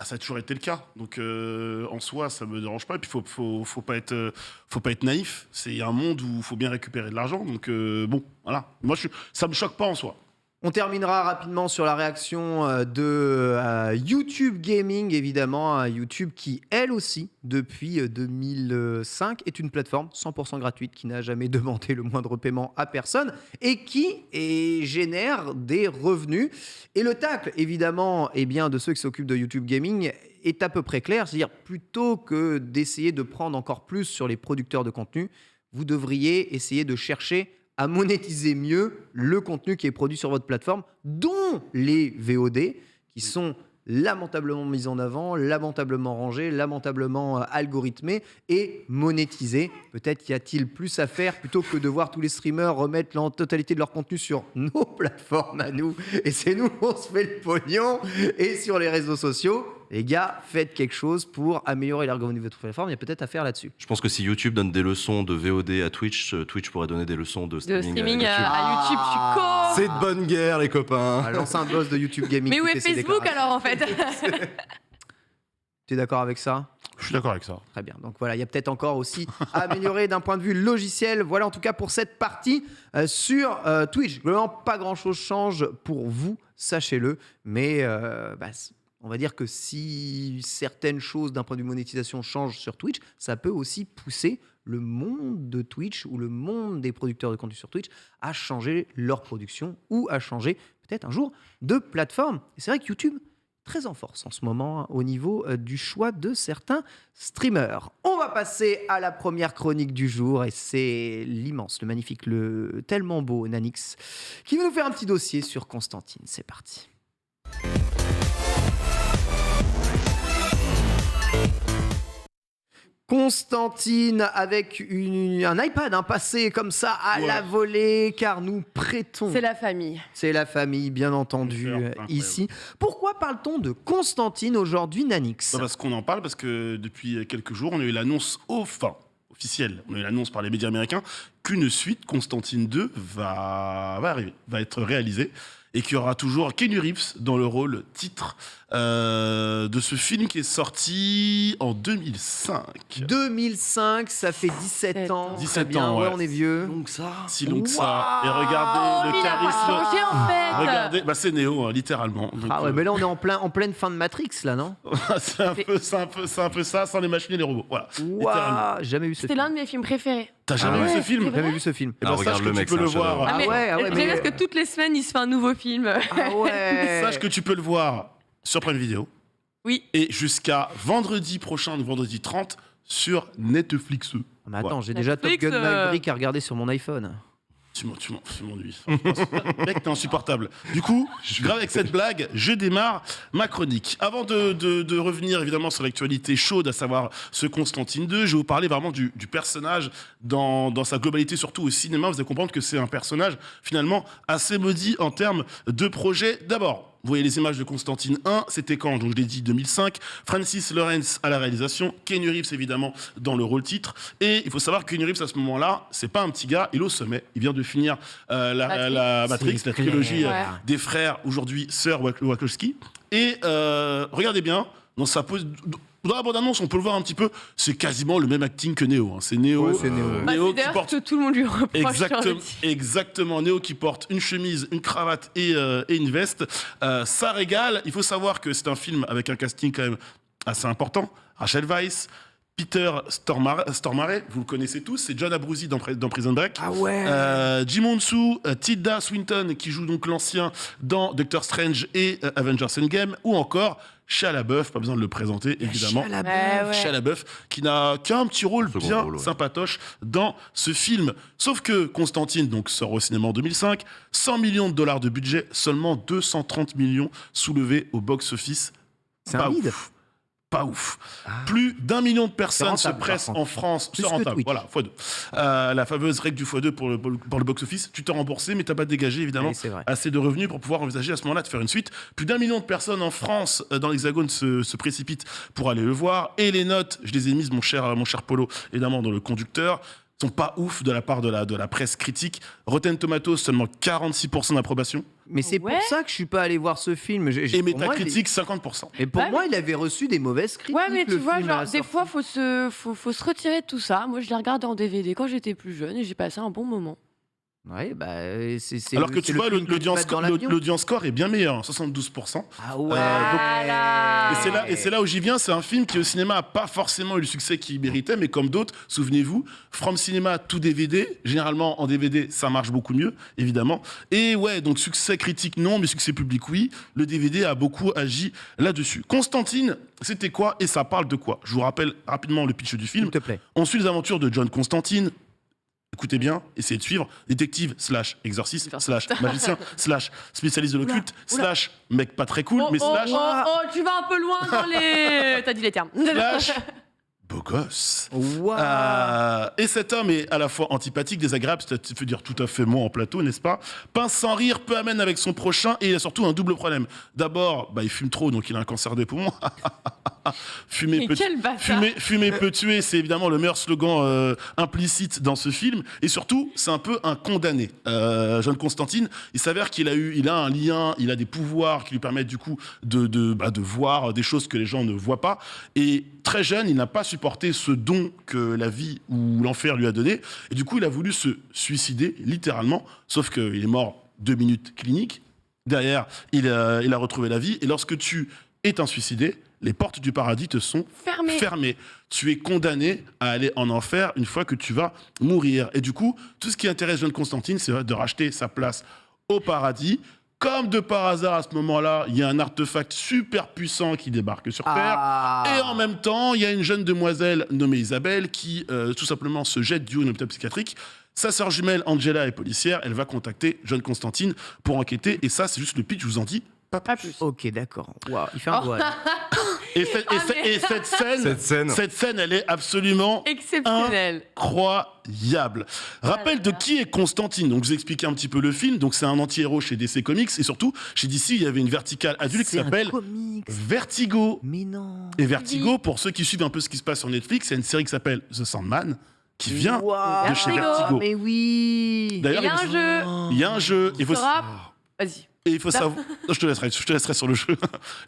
Ça a toujours été le cas. Donc en soi, ça me dérange pas. Et puis faut pas être naïf. Il y a un monde où il faut bien récupérer de l'argent. Donc bon, voilà. Moi, ça me choque pas en soi. On terminera rapidement sur la réaction de YouTube Gaming, évidemment. YouTube qui, elle aussi, depuis 2005, est une plateforme 100% gratuite qui n'a jamais demandé le moindre paiement à personne et qui génère des revenus. Et le tacle, évidemment, de ceux qui s'occupent de YouTube Gaming est à peu près clair. C'est-à-dire, plutôt que d'essayer de prendre encore plus sur les producteurs de contenu, vous devriez essayer de chercher à monétiser mieux le contenu qui est produit sur votre plateforme, dont les VOD, qui sont lamentablement mis en avant, lamentablement rangés, lamentablement algorithmés et monétisés. Peut-être y a-t-il plus à faire plutôt que de voir tous les streamers remettre la totalité de leur contenu sur nos plateformes à nous. Et c'est nous, on se fait le pognon. Et sur les réseaux sociaux, les gars, faites quelque chose pour améliorer l'ergonomie de votre plateforme. Il y a peut-être à faire là-dessus. Je pense que si YouTube donne des leçons de VOD à Twitch, Twitch pourrait donner des leçons de De streaming, streaming à YouTube, je suis con. C'est de bonne guerre, les copains. L'ancien boss de YouTube Gaming. Mais où qui est fait ses Facebook déclarations. alors en fait? Tu es d'accord avec ça? Je suis d'accord avec ça. Très bien. Donc voilà, il y a peut-être encore aussi à améliorer d'un point de vue logiciel. Voilà en tout cas pour cette partie sur Twitch. Globalement, pas grand-chose change pour vous, sachez-le. Mais on va dire que si certaines choses d'un point de vue monétisation changent sur Twitch, ça peut aussi pousser le monde de Twitch ou le monde des producteurs de contenu sur Twitch à changer leur production ou à changer peut-être un jour de plateforme. Et c'est vrai que YouTube très en force en ce moment au niveau du choix de certains streamers. On va passer à la première chronique du jour et c'est l'immense, le magnifique, le tellement beau Nanix qui va nous faire un petit dossier sur Constantine. C'est parti. Constantine avec un iPad passé comme ça à la volée car nous prêtons. C'est la famille. C'est la famille, bien entendu, ici. Pourquoi parle-t-on de Constantine aujourd'hui, Nanix? Parce qu'on en parle, parce que depuis quelques jours, on a eu l'annonce officielle, on a eu l'annonce par les médias américains qu'une suite, Constantine 2, va arriver, va être réalisée. Et qu'il y aura toujours Keanu Reeves dans le rôle titre de ce film qui est sorti en 2005. 2005, ça fait 17 ans. 17 Très bien, ans, ouais, ouais. on est vieux. Donc ça. Si long que ça. Waouh. Et regardez Il le a pas charisme. changé en fait. Regardez, c'est Neo, littéralement. Donc, Ah ouais, mais là on est en pleine fin de Matrix, là, non? c'est un peu ça, sans les machines et les robots. Voilà. Littéralement. Waouh, jamais vu ce C'était film. l'un de mes films préférés. T'as jamais Ah vu ouais. ce film? C'est vrai. Jamais vu ce film. Eh ben, regarde sache le que mec, tu peux c'est le un chef-d'œuvre. voir. Ah ouais, J'aime bien parce que toutes les semaines il se fait un nouveau film. Ah ouais. Sache que tu peux le voir sur Prime Video. Oui. Et jusqu'à vendredi prochain, vendredi 30, sur Netflix. Mais attends, Ouais. j'ai déjà Top Netflix, Gun Maverick à regarder sur mon iPhone. Tu m'ennuies. Mec, t'es insupportable. Du coup, grave avec cette blague, je démarre ma chronique. Avant de revenir évidemment sur l'actualité chaude, à savoir ce Constantine 2, je vais vous parler vraiment du personnage dans sa globalité, surtout au cinéma. Vous allez comprendre que c'est un personnage finalement assez maudit en termes de projet. D'abord, vous voyez les images de Constantine 1, c'était quand? Donc je l'ai dit, 2005. Francis Lawrence à la réalisation, Keanu Reeves évidemment dans le rôle titre. Et il faut savoir que Keanu Reeves à ce moment-là, c'est pas un petit gars, il est au sommet. Il vient de finir la Matrix, la trilogie des frères, aujourd'hui sœurs Wachowski. Et regardez bien, dans sa pose... Dans la bande-annonce, on peut le voir un petit peu, c'est quasiment le même acting que Neo. C'est Neo, Ouais, c'est Neo. C'est d'ailleurs ce que tout le monde lui reproche. Exactement, Neo qui porte une chemise, une cravate et une veste. Ça régale. Il faut savoir que c'est un film avec un casting quand même assez important. Rachel Weisz, Peter Stormare, vous le connaissez tous, c'est John Abruzzi dans Prison Break. Ah ouais. Jim Hounsou, Tilda Swinton qui joue donc l'ancien dans Doctor Strange et Avengers Endgame, ou encore Shia LaBeouf, pas besoin de le présenter évidemment. Shia LaBeouf qui a un petit rôle bien sympatoche dans ce film. Sauf que Constantine donc sort au cinéma en 2005, 100 millions de dollars de budget, seulement 230 millions soulevés au box-office. C'est un lead. Pas ouf. Plus d'1 million de personnes rentable, se pressent par contre. en France. Plus C'est que rentable. Twitch. Voilà, x2. La fameuse règle du x2 pour le box-office. Tu t'es remboursé, mais t'as pas dégagé, évidemment, Oui, c'est vrai. assez de revenus pour pouvoir envisager à ce moment-là de faire une suite. Plus d'1 million de personnes en France, dans l'Hexagone, se précipitent pour aller le voir. Et les notes, je les ai mises, mon cher Polo, évidemment, dans le conducteur, sont pas ouf de la part de la presse critique. Rotten Tomatoes, seulement 46% d'approbation. Mais c'est Ouais. pour ça que je suis pas allé voir ce film. Et Pour moi, Metacritic, 50%. Et pour Ouais, moi, il avait reçu des mauvaises critiques. Ouais, mais tu le vois, film, à genre, la des sortie. fois, faut se retirer de tout ça. Moi, je l'ai regardé en DVD quand j'étais plus jeune et j'ai passé un bon moment. Ouais, bah, c'est Alors que tu vois, film que tu vas dans l'avion. l'audience score est bien meilleur, 72%. Ah ouais. Voilà. Et c'est là où j'y viens, c'est un film qui au cinéma n'a pas forcément eu le succès qu'il méritait, mais comme d'autres, souvenez-vous, From Cinema to DVD, généralement en DVD ça marche beaucoup mieux, évidemment. Et ouais, donc succès critique non, mais succès public oui, le DVD a beaucoup agi là-dessus. Constantine, c'était quoi et ça parle de quoi? Je vous rappelle rapidement le pitch du film. S'il te plaît. On suit les aventures de John Constantine. Écoutez bien, essayez de suivre. Détective / exorciste / magicien / spécialiste de l'occulte / mec pas très cool, mais slash tu vas un peu loin dans les. T'as dit les termes. / beau gosse. Waouh. Et cet homme est à la fois antipathique, désagréable, ça veut dire tout à fait moi en plateau, n'est-ce pas? Pince sans rire, peu amène avec son prochain, et il a surtout un double problème. D'abord, il fume trop, donc il a un cancer des poumons. Fumer Mais peut, quel bâtard. fumer peut tuer, c'est évidemment le meilleur slogan implicite dans ce film. Et surtout, c'est un peu un condamné. John Constantine, il s'avère qu'il a un lien, il a des pouvoirs qui lui permettent du coup de voir des choses que les gens ne voient pas. Et très jeune, il n'a pas supporté ce don que la vie ou l'enfer lui a donné. Et du coup, il a voulu se suicider, littéralement. Sauf qu'il est mort 2 minutes cliniques. Derrière, il a retrouvé la vie. Et lorsque tu es un suicidé, les portes du paradis te sont fermées. Tu es condamné à aller en enfer une fois que tu vas mourir. Et du coup, tout ce qui intéresse John Constantine, c'est de racheter sa place au paradis. Comme de par hasard, à ce moment-là, il y a un artefact super puissant qui débarque sur Terre. Et en même temps, il y a une jeune demoiselle nommée Isabelle qui, tout simplement, se jette du haut d'un hôpital psychiatrique. Sa sœur jumelle, Angela, est policière. Elle va contacter John Constantine pour enquêter. Et ça, c'est juste le pitch, je vous en dis pas plus. Ok, d'accord. Waouh, il fait un doigt. Et cette scène, elle est absolument Exceptionnel. incroyable. Rappel de qui est Constantine. Donc, je vous explique un petit peu le film. Donc, c'est un anti-héros chez DC Comics. Et surtout, chez DC, il y avait une verticale adulte qui s'appelle Vertigo. Mais non. Et Vertigo, pour ceux qui suivent un peu ce qui se passe sur Netflix, il y a une série qui s'appelle The Sandman, qui vient de chez Vertigo. Mais oui. D'ailleurs, il y a un jeu. Vas-y. Et il faut savoir. Je te laisserai sur le jeu.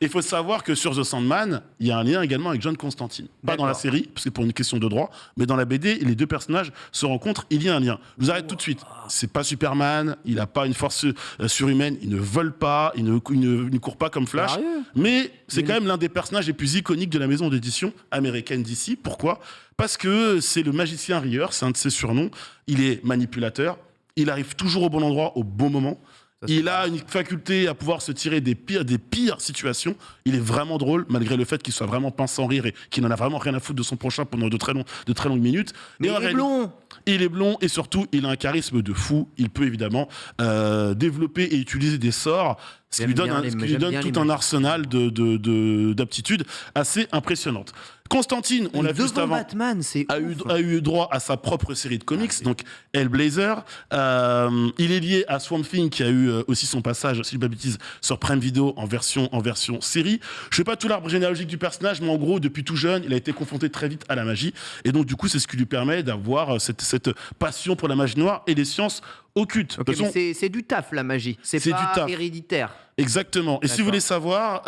Il faut savoir que sur The Sandman, il y a un lien également avec John Constantine. Pas dans la série, parce que pour une question de droit, mais dans la BD, les deux personnages se rencontrent, il y a un lien. Je vous arrête tout de suite. C'est pas Superman, il n'a pas une force surhumaine, il ne vole pas, il ne court pas comme Flash. Mais c'est quand même l'un des personnages les plus iconiques de la maison d'édition américaine d'ici. Pourquoi? Parce que c'est le magicien rieur, c'est un de ses surnoms. Il est manipulateur, il arrive toujours au bon endroit, au bon moment. Il a une faculté à pouvoir se tirer des pires situations. Il est vraiment drôle, malgré le fait qu'il soit vraiment pince sans rire et qu'il n'en a vraiment rien à foutre de son prochain pendant de très longues minutes. Mais Et en il est réalité, blond. il est blond et surtout, il a un charisme de fou. Il peut évidemment développer et utiliser des sorts, ce qui lui donne, tout un arsenal d'aptitudes assez impressionnantes. Constantine, on l'a vu juste devant avant, Batman, c'est a ouf. eu droit à sa propre série de comics, donc Hellblazer. Il est lié à Swamp Thing qui a eu aussi son passage, si je ne dis pas de bêtises, sur Prime Video en version série. Je ne sais pas tout l'arbre généalogique du personnage, mais en gros, depuis tout jeune, il a été confronté très vite à la magie. Et donc, du coup, c'est ce qui lui permet d'avoir cette passion pour la magie noire et les sciences occultes. Ok, De toute façon, mais c'est du taf la magie, c'est C'est pas du taf. héréditaire. exactement. Et si vous D'accord. voulez savoir,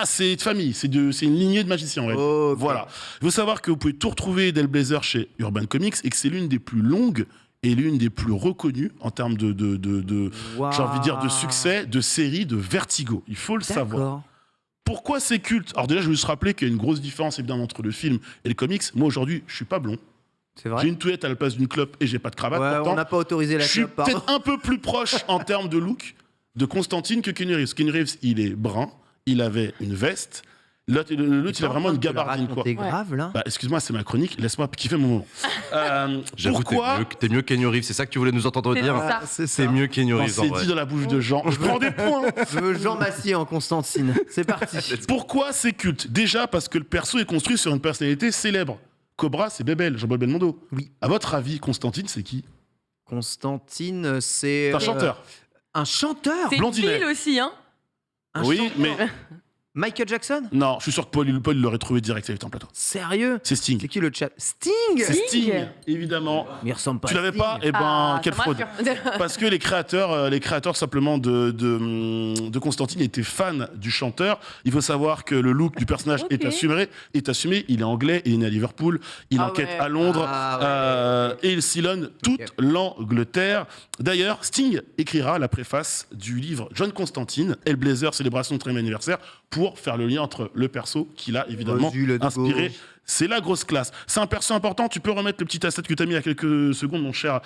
c'est de famille, c'est une lignée de magiciens. En réalité. Ok. Voilà. Il faut savoir que vous pouvez tout retrouver d'Hellblazer chez Urban Comics et que c'est l'une des plus longues et l'une des plus reconnues en termes de j'ai envie de dire, de succès, de série, de Vertigo. Il faut le savoir. D'accord. Pourquoi c'est culte? Alors déjà, je veux juste rappeler qu'il y a une grosse différence évidemment entre le film et le comics. Moi aujourd'hui, je suis pas blond. C'est J'ai vrai. une touillette à la place d'une clope et j'ai pas de cravate. Ouais, Pourtant, on n'a pas autorisé la je suis clope, pardon. peut-être un peu plus proche en termes de look de Constantine que Keanu Reeves. Keanu Reeves, il est brun, il avait une veste. L'autre, il a vraiment une gabardine, quoi. T'es grave là. Bah, excuse-moi, c'est ma chronique, laisse-moi kiffer mon moment. J'avoue, Pourquoi t'es mieux Keanu Reeves, c'est ça que tu voulais nous entendre C'est dire ça. C'est mieux Keanu Quand Reeves en c'est vrai. dit dans la bouche de Jean, je prends des points. Je veux Jean Massier en Constantine. C'est parti. Pourquoi c'est culte? Déjà parce que le perso est construit sur une personnalité célèbre. Cobra, c'est Bébel, Jean-Paul Belmondo. Oui. À votre avis, Constantine, c'est qui? Constantine, c'est. C'est un chanteur. Un chanteur. C'est Blondinet. Phil aussi, hein. Un Oui, chanteur. mais Michael Jackson. non, je suis sûr que Paul il l'aurait trouvé direct, il était en plateau. Sérieux. C'est Sting. C'est qui le chat? Sting. C'est Sting, évidemment. Mais il ressemble pas. Tu à l'avais Sting. pas? Eh ben, Ah, quelle ça me fraude. rassure. Parce que les créateurs simplement de Constantine étaient fans du chanteur. Il faut savoir que le look du personnage Ok. est assumé. Il est anglais, il est né à Liverpool, il Ah enquête ouais. à Londres Ah ouais. et il sillonne toute Ok. l'Angleterre. D'ailleurs, Sting écrira la préface du livre John Constantine, Hellblazer, célébration de 30e anniversaire, pour faire le lien entre le perso qu'il a évidemment Vas-y, let's go. inspiré. C'est la grosse classe. C'est un perso important. Tu peux remettre le petit asset que tu as mis il y a quelques secondes, mon cher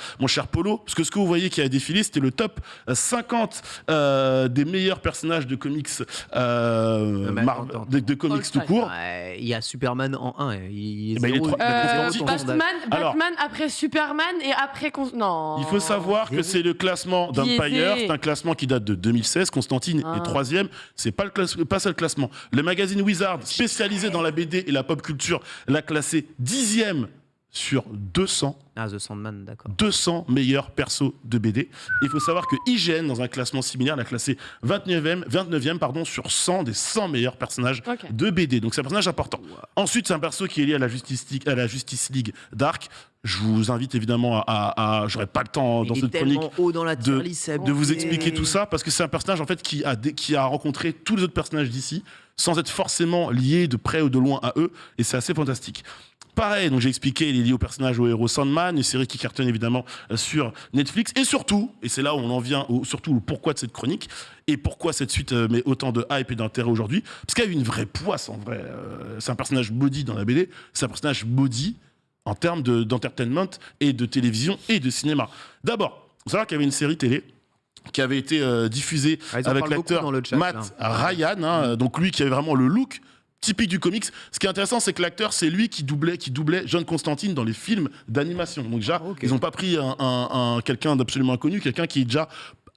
Polo. Parce que ce que vous voyez qui a défilé, c'était le top 50 des meilleurs personnages de comics, mais attends. de comics All tout time. court. Ouais, il y a Superman en 1. Il est Eh ben, il est zéro, trop- il a zéro trop- ton Batman, Alors- Batman après Superman et après non. Il faut savoir que Zéro. c'est le classement d'Empire. Biaisé. C'est un classement qui date de 2016. Constantine Ah. est 3e. C'est pas pas ça le classement. Le magazine Wizard, spécialisé dans la BD et la pop culture, l'a classé 10e sur 200. Ah, The Sandman, d'accord. 200 meilleurs persos de BD. Il faut savoir que IGN, dans un classement similaire, l'a classé 29e sur 100 des 100 meilleurs personnages Ok. de BD. Donc c'est un personnage important. Ensuite, c'est un perso qui est lié à la Justice League Dark. Je vous invite évidemment j'aurai pas le temps dans Il est cette chronique tellement haut dans la tier list, c'est de vous abusé. expliquer tout ça parce que c'est un personnage en fait qui a rencontré tous les autres personnages d'ici sans être forcément lié de près ou de loin à eux et c'est assez fantastique. Pareil, donc j'ai expliqué, il est lié au personnage, au héros Sandman, une série qui cartonne évidemment sur Netflix. Et surtout, et c'est là où on en vient, surtout le pourquoi de cette chronique, et pourquoi cette suite met autant de hype et d'intérêt aujourd'hui, parce qu'il y a eu une vraie poisse en vrai. C'est un personnage body dans la BD, c'est un personnage body en termes d'entertainment et de télévision et de cinéma. D'abord, il faut savoir qu'il y avait une série télé qui avait été diffusée Ah, ils en avec parlent beaucoup l'acteur dans le chat, Matt là. Ryan, hein, donc lui qui avait vraiment le look typique du comics. Ce qui est intéressant, c'est que l'acteur, c'est lui qui doublait John Constantine dans les films d'animation. Donc déjà, Ok. ils n'ont pas pris quelqu'un d'absolument inconnu, quelqu'un qui est déjà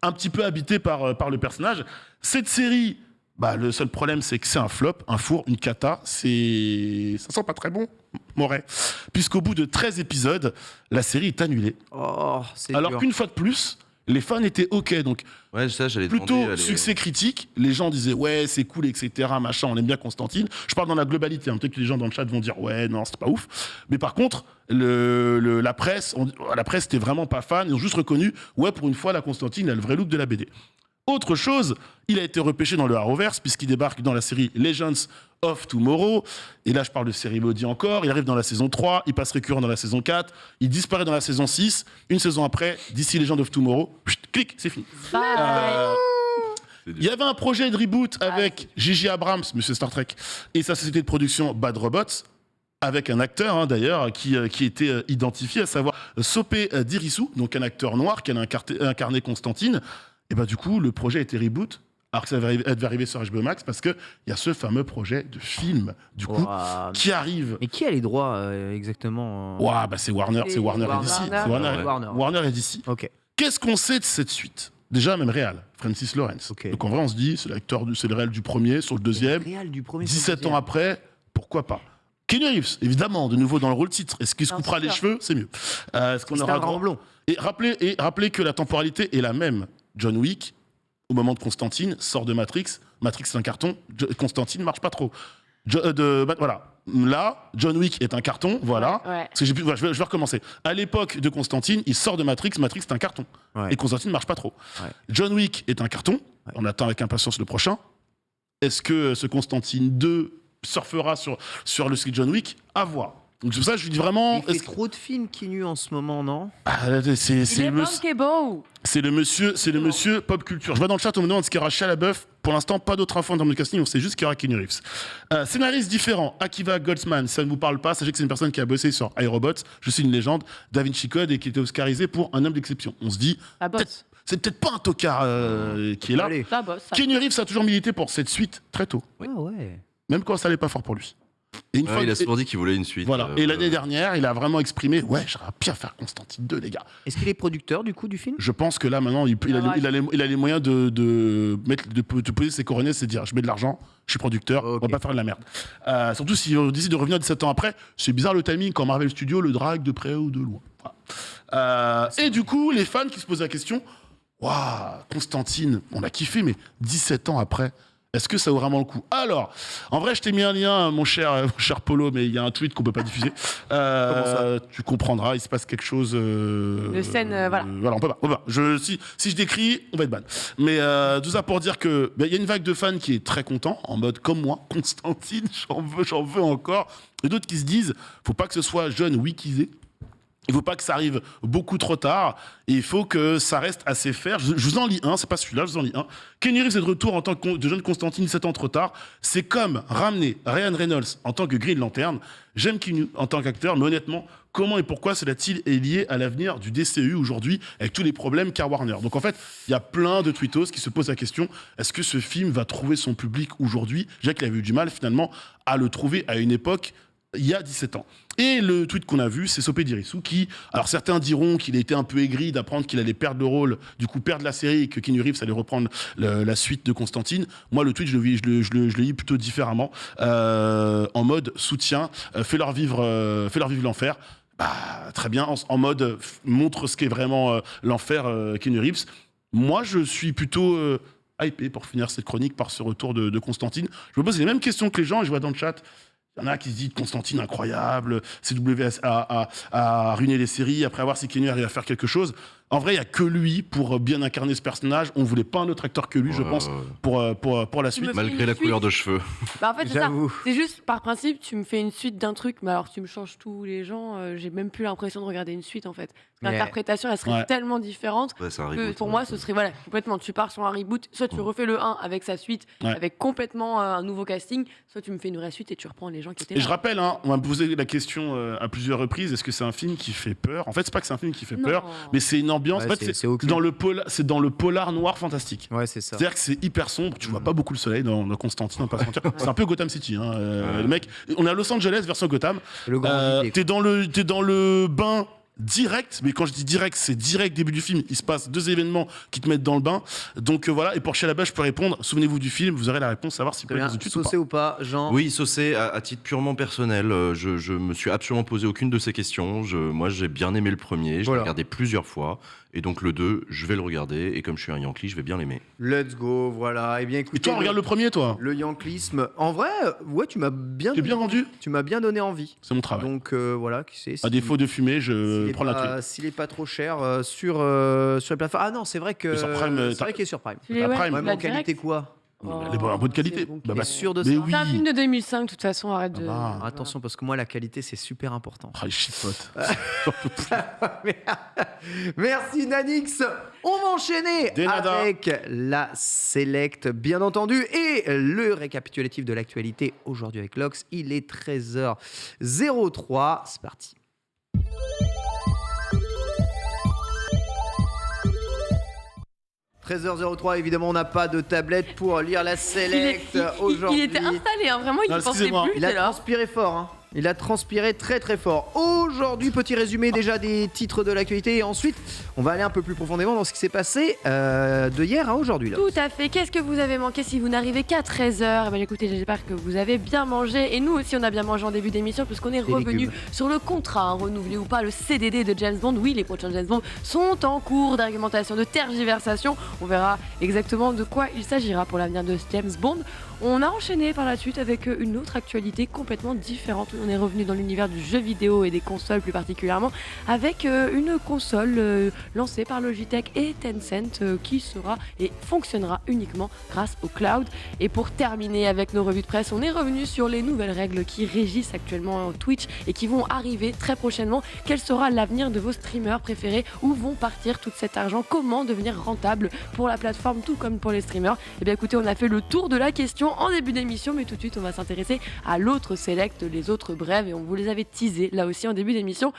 un petit peu habité par le personnage. Cette série, le seul problème, c'est que c'est un flop, un four, une cata. Ça sent pas très bon, Moret. Puisqu'au bout de 13 épisodes, la série est annulée. Oh, c'est Alors dur. qu'une fois de plus, les fans étaient OK. Donc Ouais, ça, j'allais plutôt demander, succès critique, les gens disaient ouais c'est cool etc machin, on aime bien Constantine. Je parle dans la globalité, hein. Peut-être que les gens dans le chat vont dire ouais non c'est pas ouf, mais par contre la presse était vraiment pas fan, ils ont juste reconnu ouais pour une fois la Constantine a le vrai look de la BD. Autre chose, il a été repêché dans le Arrowverse puisqu'il débarque dans la série Legends of Tomorrow. Et là, je parle de série maudit encore. Il arrive dans la saison 3, il passe récurrent dans la saison 4, il disparaît dans la saison 6. Une saison après, d'ici Legends of Tomorrow, clic, c'est fini. Bye. Il y avait un projet de reboot avec J.J. Abrams, Monsieur Star Trek, et sa société de production Bad Robots, avec un acteur d'ailleurs qui était identifié, à savoir Sopé Dirisu, donc un acteur noir qui a incarné Constantine. Et bah du coup, le projet a été reboot. Alors que ça devait arriver sur HBO Max parce qu'il y a ce fameux projet de film, du coup, Ouah. qui arrive. Mais qui a les droits exactement Ouah, bah c'est Warner, c'est Warner et Warner. DC. Warner. C'est Ouais. Warner et DC. Ok. Qu'est-ce qu'on sait de cette suite? Déjà, même réal, Francis Lawrence. Ok. Donc en vrai, on se dit, c'est le réal du premier, sur le deuxième. Réal du premier. 17 ans après, pourquoi pas? Keanu Reeves, évidemment, de nouveau dans le rôle titre. Est-ce qu'il se Bien coupera les sûr. cheveux? C'est mieux. Est-ce qu'on C'est aura un grand droit- blond. Et rappelez que la temporalité est la même. John Wick, au moment de Constantine, sort de Matrix. Matrix, c'est un carton. Constantine marche pas trop. Voilà. Là, John Wick est un carton. Voilà. Ouais. Parce que je vais recommencer. À l'époque de Constantine, il sort de Matrix. Matrix, c'est un carton. Ouais. Et Constantine marche pas trop. Ouais. John Wick est un carton. Ouais. On attend avec impatience le prochain. Est-ce que ce Constantine 2 surfera sur le script John Wick? À voir. Donc c'est pour ça que je lui dis vraiment. Il fait trop de films Keanu en ce moment, non? C'est Il est bankable. le monsieur pop culture. Je vois dans le chat, on me demande ce qu'il y aura Shia LaBeouf. Pour l'instant, pas d'autres infos en termes de casting, on sait juste qu'il y aura Keanu Reeves. Scénariste différent, Akiva Goldsman, ça ne vous parle pas, sachez que c'est une personne qui a bossé sur iRobot, je suis une légende, Da Vinci Code et qui était oscarisé pour Un homme d'exception. On se dit, Ça bosse. c'est peut-être pas un tocard qui est là. Allez. Ça bosse. Keanu Reeves a toujours milité pour cette suite très tôt, Ah ouais. même quand ça allait pas fort pour lui. Et une fois Il a souvent dit qu'il voulait une suite. voilà. Et l'année dernière, il a vraiment exprimé, ouais, j'aimerais bien faire Constantine 2, les gars. Est-ce qu'il est producteur du coup du film? Je pense que là, maintenant, il a les moyens de poser ses coronets et de se dire je mets de l'argent, je suis producteur, Ok. on va pas faire de la merde. Surtout si on décide de revenir 17 ans après, c'est bizarre le timing quand Marvel Studios le drague de près ou de loin. Voilà. Et du coup, les fans qui se posent la question waouh, Constantine, on a kiffé, mais 17 ans après. Est-ce que ça vaut vraiment le coup? Alors, en vrai, je t'ai mis un lien, mon cher Polo, mais il y a un tweet qu'on peut pas diffuser. Tu comprendras, il se passe quelque chose. De scène, voilà. Voilà, on peut pas. Si je décris, on va être ban. Mais tout ça pour dire que il y a une vague de fans qui est très content, en mode comme moi, Constantine, j'en veux encore. Et d'autres qui se disent, faut pas que ce soit jeune wikisé. Il ne faut pas que ça arrive beaucoup trop tard et il faut que ça reste assez fair. Je vous en lis un, c'est pas celui-là, je vous en lis un. Keanu Reeves est de retour en tant que de jeune Constantine 7 ans trop tard. C'est comme ramener Ryan Reynolds en tant que Green Lantern. J'aime Keanu en tant qu'acteur, mais honnêtement, comment et pourquoi cela-t-il est lié à l'avenir du DCU aujourd'hui avec tous les problèmes qu'a Warner? Donc en fait, il y a plein de tweetos qui se posent la question, est-ce que ce film va trouver son public aujourd'hui? Jacques il avait eu du mal finalement à le trouver à une époque il y a 17 ans. Et le tweet qu'on a vu, c'est Sopé Dirisu qui, alors certains diront qu'il a été un peu aigri d'apprendre qu'il allait perdre le rôle, du coup perdre la série et que Keanu Reeves allait reprendre la suite de Constantine. Moi, le tweet, je le lis plutôt différemment, en mode soutien, fais-leur vivre l'enfer. Bah, très bien, en mode montre ce qu'est vraiment l'enfer Keanu Reeves. Moi, je suis plutôt hypé pour finir cette chronique par ce retour de Constantine. Je me pose les mêmes questions que les gens et je vois dans le chat. Il y en a qui se disent Constantine incroyable, CW a ruiné les séries, après voir si Keanu arrive à faire quelque chose. En vrai, il n'y a que lui pour bien incarner ce personnage. On ne voulait pas un autre acteur que lui, je pense, pour la suite. me- Malgré la couleur de cheveux. Bah en fait, c'est ça. J'avoue. C'est juste, par principe, tu me fais une suite d'un truc, mais alors tu me changes tous les gens, j'ai même plus l'impression de regarder une suite en fait. Mais- L'interprétation, elle serait Ouais. tellement différente Ouais, c'est un que reboot, pour ouais. moi, ce serait voilà, complètement. Tu pars sur un reboot, soit tu refais le 1 avec sa suite, Ouais. avec complètement un nouveau casting, soit tu me fais une vraie suite et tu reprends les gens qui étaient Et là. je rappelle, hein, on m'a posé la question à plusieurs reprises, est-ce que c'est un film qui fait peur? En fait, c'est pas que c'est un film qui fait Non. peur, mais c'est une ambiance. Ouais, en fait, c'est occulte. c'est dans le polar noir fantastique. Ouais, c'est ça. C'est-à-dire que c'est hyper sombre, tu vois pas beaucoup le soleil dans Constantine, on va pas se mentir. C'est un peu Gotham City, hein, le mec. On est à Los Angeles version Gotham. Le grand idée, T'es dans le bain direct, mais quand je dis direct, c'est direct début du film. Il se passe 2 événements qui te mettent dans le bain. Donc voilà, et pour Shia LaBeouf, je peux répondre. Souvenez-vous du film, vous aurez la réponse, savoir si vous Très pouvez bien. tout de suite ou pas. Saucé ou pas, Jean? Oui, saucé, à titre purement personnel, je me suis absolument posé aucune de ces questions. Moi, j'ai bien aimé le premier, je Voilà. l'ai regardé plusieurs fois. Et donc le 2, je vais le regarder. Et comme je suis un Yankee, je vais bien l'aimer. Let's go, voilà. Eh bien, écoutez, Et toi, regarde le premier, toi. le yanklisme. En vrai, ouais, tu m'as bien, T'es bien rendu. tu m'as bien donné envie. C'est mon travail. Donc voilà, qui sait. À défaut de fumer, je prends la clé. S'il est pas trop cher sur les plateformes. Ah non, c'est vrai que Mais sur Prime, c'est vrai qu'il est sur Prime. Tu les- Après, ouais, mais Ouais, mais la en qualité direct. quoi? Elle est en bonne qualité. c'est bon, Bah, T'es bah, sûr de mais ça? oui. C'est un film de 2005, de toute façon, arrête de. Ah, voilà. Attention, parce que moi, la qualité, c'est super important. Ah, les shitpots. Merci Nanix. On va enchaîner Des nada. avec la Select, bien entendu, et le récapitulatif de l'actualité aujourd'hui avec Lox. Il est 13h03. C'est parti. 13h03, évidemment, on n'a pas de tablette pour lire la select aujourd'hui. Il était installé, hein, vraiment, il Non, ne pensait excusez-moi. plus. Il a t'es là. transpiré fort, hein. Il a transpiré très très fort. Aujourd'hui, petit résumé déjà des titres de l'actualité et ensuite on va aller un peu plus profondément dans ce qui s'est passé de hier à aujourd'hui. Là. Tout à fait. Qu'est-ce que vous avez manqué si vous n'arrivez qu'à 13h? Eh bien, écoutez, j'espère que vous avez bien mangé. Et nous aussi, on a bien mangé en début d'émission puisqu'on est Des revenu légumes. sur le contrat, hein, renouvelé ou pas, le CDD de James Bond. Oui, les prochains James Bond sont en cours d'argumentation, de tergiversation. On verra exactement de quoi il s'agira pour l'avenir de James Bond. On a enchaîné par la suite avec une autre actualité complètement différente. On est revenu dans l'univers du jeu vidéo et des consoles plus particulièrement avec une console lancée par Logitech et Tencent qui sera et fonctionnera uniquement grâce au cloud. Et pour terminer avec nos revues de presse, on est revenu sur les nouvelles règles qui régissent actuellement Twitch et qui vont arriver très prochainement. Quel sera l'avenir de vos streamers préférés? Où vont partir tout cet argent? Comment devenir rentable pour la plateforme tout comme pour les streamers? Eh bien écoutez, on a fait le tour de la question en début d'émission, mais tout de suite on va s'intéresser à l'autre select, les autres brèves, et on vous les avait teasés là aussi en début d'émission.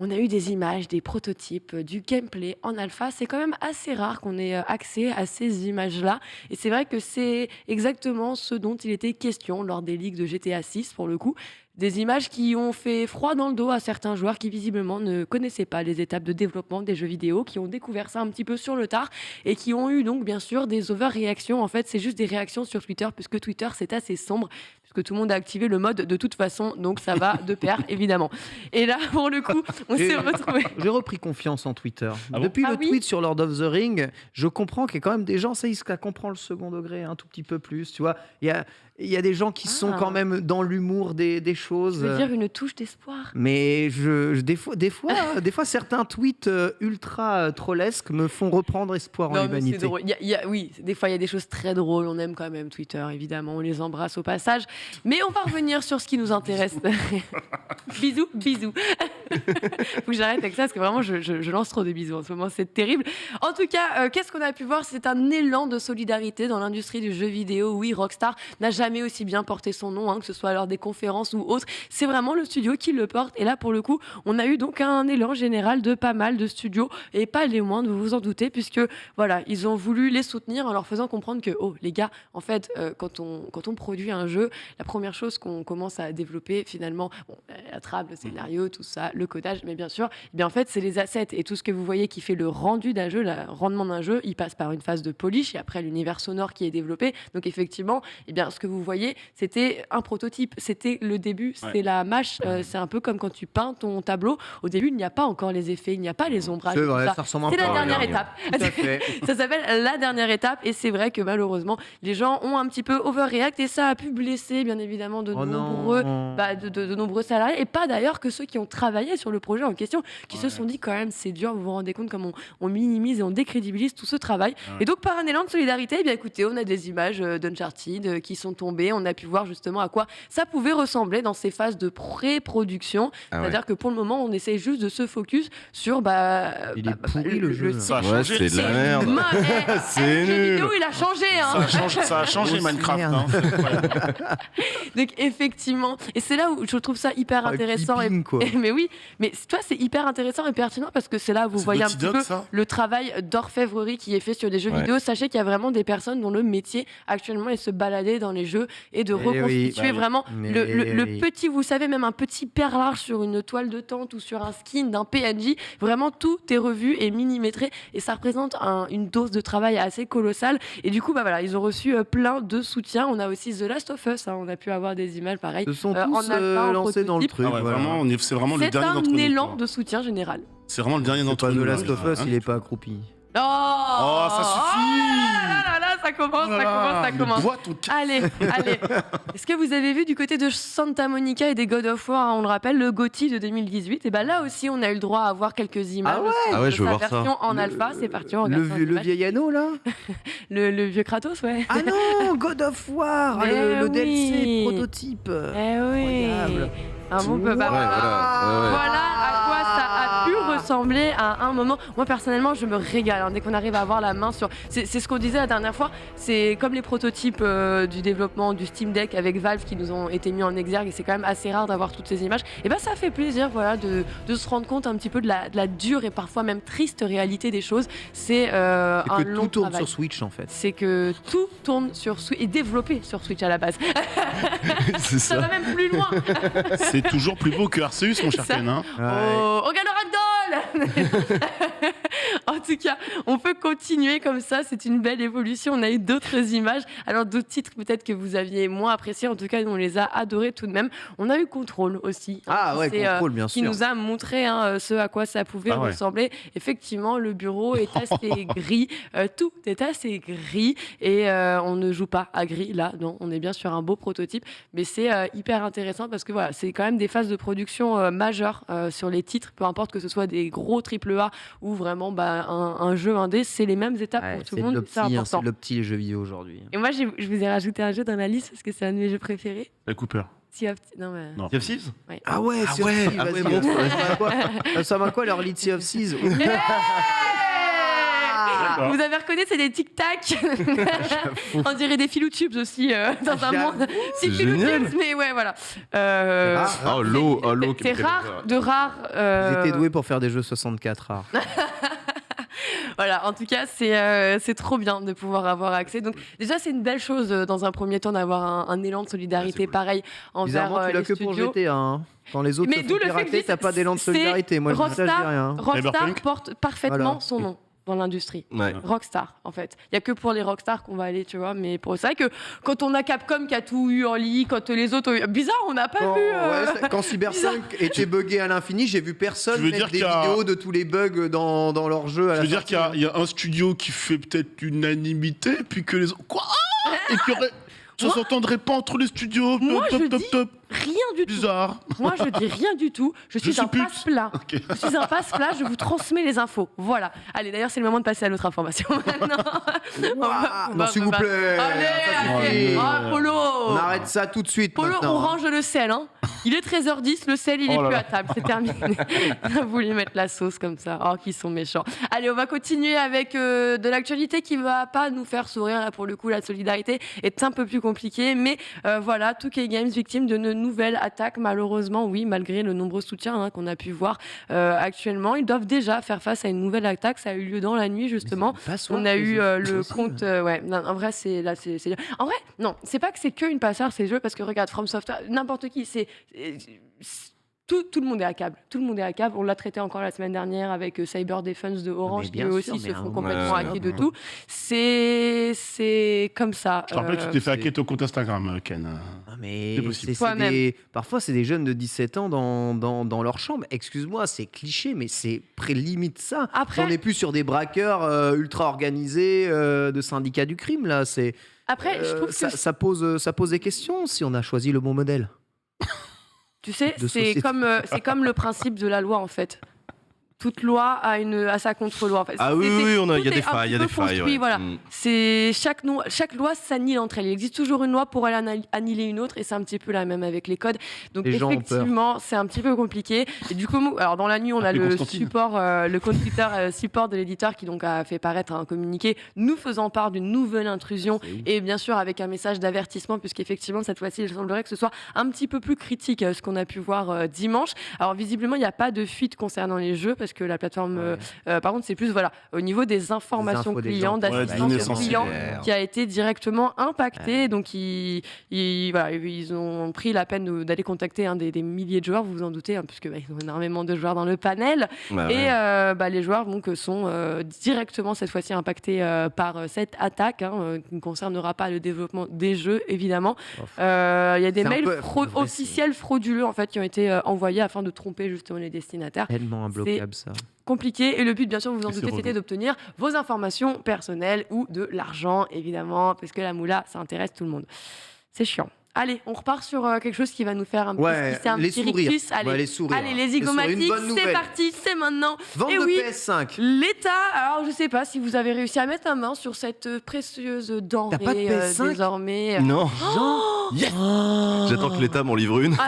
On a eu des images, des prototypes, du gameplay en alpha. C'est quand même assez rare qu'on ait accès à ces images-là. Et c'est vrai que c'est exactement ce dont il était question lors des leaks de GTA 6 pour le coup. Des images qui ont fait froid dans le dos à certains joueurs qui visiblement ne connaissaient pas les étapes de développement des jeux vidéo, qui ont découvert ça un petit peu sur le tard et qui ont eu donc bien sûr des overréactions. En fait, c'est juste des réactions sur Twitter puisque Twitter c'est assez sombre puisque tout le monde a activé le mode de toute façon, donc ça va de pair évidemment. Et là pour le coup, on s'est retrouvé. J'ai repris confiance en Twitter. Ah bon Depuis Ah le oui tweet sur Lord of the Ring, je comprends qu'il y a quand même des gens, ça comprend le second degré un tout petit peu plus. Tu vois, il y a des gens qui sont quand même dans l'humour des choses. Je veux dire une touche d'espoir. Mais des fois, certains tweets ultra trollesques me font reprendre espoir en Non, mais c'est l'humanité. drôle. Oui, des fois, il y a des choses très drôles. On aime quand même Twitter, évidemment. On les embrasse au passage. Mais on va revenir sur ce qui nous intéresse. Bisous, bisous. Faut que j'arrête avec ça parce que vraiment, je lance trop de bisous en ce moment. C'est terrible. En tout cas, qu'est-ce qu'on a pu voir? C'est un élan de solidarité dans l'industrie du jeu vidéo. Oui, Rockstar n'a jamais aussi bien porté son nom, hein, que ce soit lors des conférences ou autres. C'est vraiment le studio qui le porte. Et là, pour le coup, on a eu donc un élan général de pas mal de studios et pas les moindres, vous vous en doutez, puisque voilà, ils ont voulu les soutenir en leur faisant comprendre que, oh, les gars, en fait, quand on produit un jeu, la première chose qu'on commence à développer, finalement, bon, la trame, le scénario, tout ça, le codage, mais bien sûr, eh bien, en fait, c'est les assets et tout ce que vous voyez qui fait le rendu d'un jeu, le rendement d'un jeu, il passe par une phase de polish et après l'univers sonore qui est développé. Donc, effectivement, eh bien, ce que vous voyez, c'était un prototype, c'était le début, c'est la mâche, c'est un peu comme quand tu peins ton tableau. Au début, il n'y a pas encore les effets, il n'y a pas les ombrages. C'est tout vrai, ça. ça ressemble un C'est peu la à dernière rien. étape. Tout à fait. Ça s'appelle la dernière étape et c'est vrai que malheureusement, les gens ont un petit peu overreact et ça a pu blesser bien évidemment de Oh nombreux, non. de nombreux salariés et pas d'ailleurs que ceux qui ont travaillé sur le projet en question, qui se sont dit quand même c'est dur, vous vous rendez compte comme on minimise et on décrédibilise tout ce travail. Et donc par un élan de solidarité, eh bien écoutez, on a des images d'Uncharted qui sont tombées, on a pu voir justement à quoi ça pouvait ressembler dans ces phases de pré-production. C'est-à-dire que pour le moment, on essaye juste de se focus sur Il est pourri, le jeu. Ça a Ouais, changé. c'est de la merde. C'est Le jeu nul. vidéo, il a changé. Hein. Ça a changé Grosse Minecraft. merde. Hein, c'est incroyable. Donc effectivement, et c'est là où je trouve ça hyper intéressant. Pippin, quoi. Mais oui, mais toi c'est hyper intéressant et pertinent parce que c'est là où vous C'est voyez un Naughty petit Dog, peu ça le travail d'orfèvrerie qui est fait sur des jeux Ouais. vidéo. Sachez qu'il y a vraiment des personnes dont le métier actuellement est de se balader dans les jeux et de Eh oui, reconstituer vraiment mais le oui. petit, vous savez, même un petit perlage sur une toile de tente ou sur un skin d'un PNJ. Vraiment tout est revu et millimétré et ça représente une dose de travail assez colossale. Et du coup, bah voilà, ils ont reçu plein de soutien. On a aussi The Last of Us, hein, on a pu avoir des images pareilles. Ils se sont en tous alpha, en lancés dans le prototype. truc. Ah ouais, voilà. vraiment, c'est vraiment le C'est dernier un d'entre nous. élan quoi. de soutien général. C'est vraiment le dernier C'est d'entre pas nous. The Last of Us, hein. il est pas accroupi. Oh, ça suffit. Oh là, ça commence, Voilà, ça mais commence. bois ton ca- Allez. Est-ce que vous avez vu du côté de Santa Monica et des God of War, hein, on le rappelle, le GOTY de 2018? Et ben là aussi, on a eu le droit à voir quelques images Ah ouais aussi Ah ouais, de je veux sa voir ça. version en alpha. C'est parti, on Le, regarde ça en le image. vieil anneau, là Le vieux Kratos, ouais. Ah non, God of War, Mais le oui. DLC prototype. Eh oui. Incroyable. Un bon peu. Ouais, Voilà voilà. à quoi ça a pu ressembler à un moment. Moi personnellement, je me régale dès qu'on arrive à avoir la main sur. C'est ce qu'on disait la dernière fois. C'est comme les prototypes du développement du Steam Deck avec Valve qui nous ont été mis en exergue et c'est quand même assez rare d'avoir toutes ces images. Et ben ça fait plaisir, voilà, de se rendre compte un petit peu de la dure et parfois même triste réalité des choses. C'est un que long tout tourne travail. sur Switch en fait. C'est que tout tourne sur Switch et développé sur Switch à la base. C'est Ça va même plus loin. C'est toujours plus beau que Arceus, mon cher Ça. Ken. Hein. Oh, on gagne le ragdoll. En tout cas, on peut continuer comme ça. C'est une belle évolution. On a eu d'autres images. Alors, d'autres titres peut-être que vous aviez moins appréciés. En tout cas, nous, on les a adorés tout de même. On a eu Control aussi. Ah ouais, Control, bien Qui sûr. nous a montré ce à quoi ça pouvait Ah ouais. ressembler. Effectivement, le bureau est assez gris. Tout est assez gris. Et on ne joue pas à gris là. Non, on est bien sur un beau prototype. Mais c'est hyper intéressant parce que voilà, c'est quand même des phases de production majeures sur les titres. Peu importe que ce soit des gros AAA ou vraiment un jeu indé, c'est les mêmes étapes Ouais, pour tout c'est le monde. le C'est petit, important. c'est le petit les jeux vidéo aujourd'hui. Et moi, je vous ai rajouté un jeu dans la liste parce que c'est un de mes jeux préférés. La Cooper. Sea of... Non, mais... Non. Sea of Thieves Ah ouais, Ah Sea of ouais, Thieves, ah vas-y, ouais, montre. ça va quoi leur lead Sea of Thieves D'accord. Vous avez reconnu, c'est des tic-tac. On dirait des filoutubes aussi dans un J'avoue. monde. Si C'est génial. filoutubes, mais ouais, voilà. Oh, l'eau, C'est rare de rare. Ils étaient doués pour faire des jeux 64 rares. Voilà, en tout cas, c'est trop bien de pouvoir avoir accès. Donc, déjà, c'est une belle chose dans un premier temps d'avoir un élan de solidarité pareil envers Bizarrement, tu l'as les que pour studios. GTA. Hein. Quand les autres Mais se d'où font le fait que pirater, t'as pas d'élan de c'est solidarité. Moi, je dis ça, je dis Rockstar, rien. Rockstar Cyberpunk porte parfaitement Voilà. son nom dans l'industrie. Ouais. Rockstar, en fait. Il n'y a que pour les Rockstar qu'on va aller, tu vois. Mais pour ça que quand on a Capcom qui a tout eu en ligne, quand les autres ont eu... Bizarre, on n'a pas Quand, vu... quand Cyberpunk était buggé à l'infini, j'ai vu personne Tu veux mettre dire des qu'il y a- vidéos de tous les bugs dans leur jeu. À Je la veux dire sortie. qu'il y a un studio qui fait peut-être unanimité, puis que les autres. Quoi Et qu'il y aurait. Ça Moi- s'entendrait pas entre les studios. Moi, top, je top, dis- top. Rien du tout. Bizarre. Moi, je dis rien du tout. Je suis suis un pute. passe-plat. Ok. Je suis un passe-plat, je vous transmets les infos. Voilà. Allez, d'ailleurs, c'est le moment de passer à l'autre information maintenant. Non, s'il vous plaît. Allez, Ça allez. suffit. Ah, Polo. On arrête ça tout de suite. Polo, maintenant. on range le sel. Hein. Il est 13h10, le sel, il est Oh là plus là. à table. C'est terminé. On a voulu mettre la sauce comme ça. Oh, qu'ils sont méchants. Allez, on va continuer avec de l'actualité qui va pas nous faire sourire. Là, pour le coup, la solidarité est un peu plus compliquée. Mais voilà, 2K Games victime d'une nouvelle attaque. Malheureusement, oui, malgré le nombreux soutiens qu'on a pu voir actuellement. Ils doivent déjà faire face à une nouvelle attaque. Ça a eu lieu dans la nuit, justement. On a eu le compte. Ouais, non, en vrai, c'est là, c'est. En vrai, non, c'est pas que c'est que une passoire ces jeux parce que regarde, From Software, n'importe qui, tout le monde est à câble. Tout le monde est à câble. On l'a traité encore la semaine dernière avec Cyber Defense de Orange, qui bien eux sûr, aussi mais se font un- complètement Ouais, hacker ouais, de ouais. tout. C'est comme ça. Je te rappelle que tu t'es fait hacker ton compte Instagram, Ken. Ah, mais C'est possible. Toi-même. parfois, c'est des jeunes de 17 ans dans leur chambre. Excuse-moi, c'est cliché, mais c'est limite ça. Après- On n'est plus sur des braqueurs ultra organisés de syndicats du crime, là. Après, je trouve ça, que ça pose des questions si on a choisi le bon modèle. tu sais, de c'est société. comme le principe de la loi en fait. Toute loi a sa contre-loi. En fait. Ah oui, C'est- oui, il y tout a est des un failles, il y a petit des peu failles. construit, ouais. voilà. Mm. C'est chaque loi s'annule entre elles. Il existe toujours une loi pour aller annihiler une autre, et c'est un petit peu la même avec les codes. Donc Les gens ont peur. effectivement, c'est un petit peu compliqué. Et du coup, alors dans la nuit, on a Appelez le Constantine. support, le compte Twitter support de l'éditeur qui donc a fait paraître un communiqué nous faisant part d'une nouvelle intrusion et bien sûr avec un message d'avertissement puisqu'effectivement cette fois-ci, il semblerait que ce soit un petit peu plus critique ce qu'on a pu voir dimanche. Alors visiblement, il n'y a pas de fuite concernant les jeux parce que la plateforme, par contre, c'est plus voilà au niveau des informations infos des clients, gens. d'assistance Ouais, aux clients essentiel. qui a été directement impacté. Donc voilà, ils ont pris la peine d'aller contacter des milliers de joueurs, vous vous en doutez, hein, puisque ils ont énormément de joueurs dans le panel. Bah Et ouais. les joueurs donc, sont directement cette fois-ci impactés par cette attaque qui ne concernera pas le développement des jeux évidemment. Il y a des C'est un mails peu- en vrai, officiels frauduleux en fait qui ont été envoyés afin de tromper justement les destinataires. Tellement imbloquable, ça. Compliqué et le but bien sûr vous en Et c'est doutez relou. c'était d'obtenir vos informations personnelles ou de l'argent évidemment parce que la moula ça intéresse tout le monde. C'est chiant. Allez, on repart sur quelque chose qui va nous faire un Ouais, petit, un les petit sourires. rictus. Allez, Ouais, les sourires. allez, les Les sourires, une zygomatiques, bonne c'est nouvelle. parti, c'est maintenant. Vente Et de oui, PS5. l'État, alors je sais pas si vous avez réussi à mettre la main sur cette précieuse denrée T'as pas de PS5 désormais. Non, Jean j'attends que l'État m'en livre une. Ah.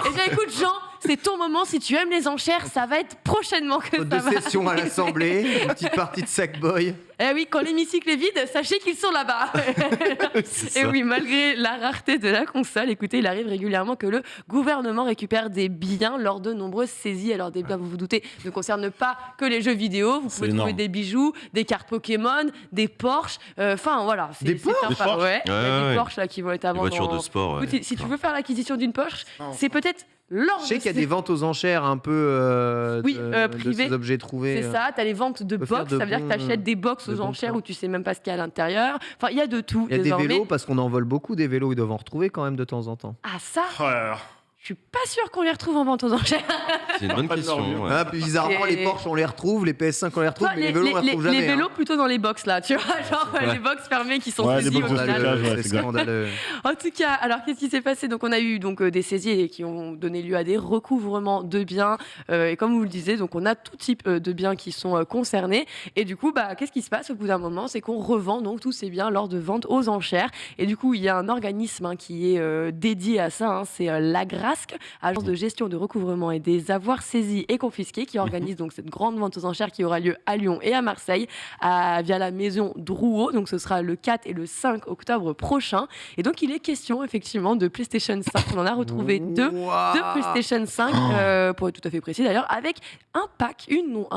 Eh bien écoute Jean, c'est ton moment. Si tu aimes les enchères, ça va être prochainement que Faute ça de va. session à l'Assemblée, une petite partie de Sackboy. Eh oui, quand l'hémicycle est vide, sachez qu'ils sont là-bas. Et oui, malgré la rareté de la console, écoutez, il arrive régulièrement que le gouvernement récupère des biens lors de nombreuses saisies. Alors des biens, vous vous doutez, ne concernent pas que les jeux vidéo. Vous pouvez trouver énorme. des bijoux, des cartes Pokémon, des Porsche. Enfin voilà. Des Porsche sympa. Des Porsche Ouais, il y a Ouais, des ouais. Porsche là qui vont être à Les vendre. voitures de sport. ouais. Écoute, si tu veux faire l'acquisition d'une Porsche, c'est peut-être lors Je sais de qu'il y a ces- des ventes aux enchères un peu Oui, de privées. ces objets trouvés. C'est ça, tu as les ventes de peut faire box, de ça veut dire que bons- tu achètes des box de aux bons enchères plans. où tu sais même pas ce qu'il y a à l'intérieur. Enfin, il y a de tout Il y a des désormais. vélos parce qu'on en vole beaucoup des vélos, ils doivent en retrouver quand même de temps en temps. Ah ça, Oh là là. je suis pas sûre qu'on les retrouve en vente aux enchères. C'est une bonne Pas de question. normes. ouais. Ah, puis bizarrement, Et- les Porsche on les retrouve, les PS5 on les retrouve, Toi, mais les vélos on les retrouve jamais. les vélos hein. plutôt dans les box là, tu vois, genre Ouais. les box fermées qui sont Ouais, saisis les au box de final. stockage, ouais, C'est c'est grave. scandaleux. En tout cas, alors qu'est-ce qui s'est passé? Donc on a eu des saisies qui ont donné lieu à des recouvrements de biens et comme vous le disiez, donc on a tout type de biens qui sont concernés et du coup qu'est-ce qui se passe au bout d'un moment? C'est qu'on revend donc tous ces biens lors de vente aux enchères et du coup il y a un organisme qui est dédié à ça, c'est l'Agrasc, agence de gestion de recouvrement et des avoirs saisis et confisqués, qui organise donc cette grande vente aux enchères qui aura lieu à Lyon et à Marseille via la maison Drouot. Donc ce sera le 4 et le 5 octobre prochain. Et donc il est question effectivement de PlayStation 5. On en a retrouvé deux de PlayStation 5, pour être tout à fait précis d'ailleurs, avec un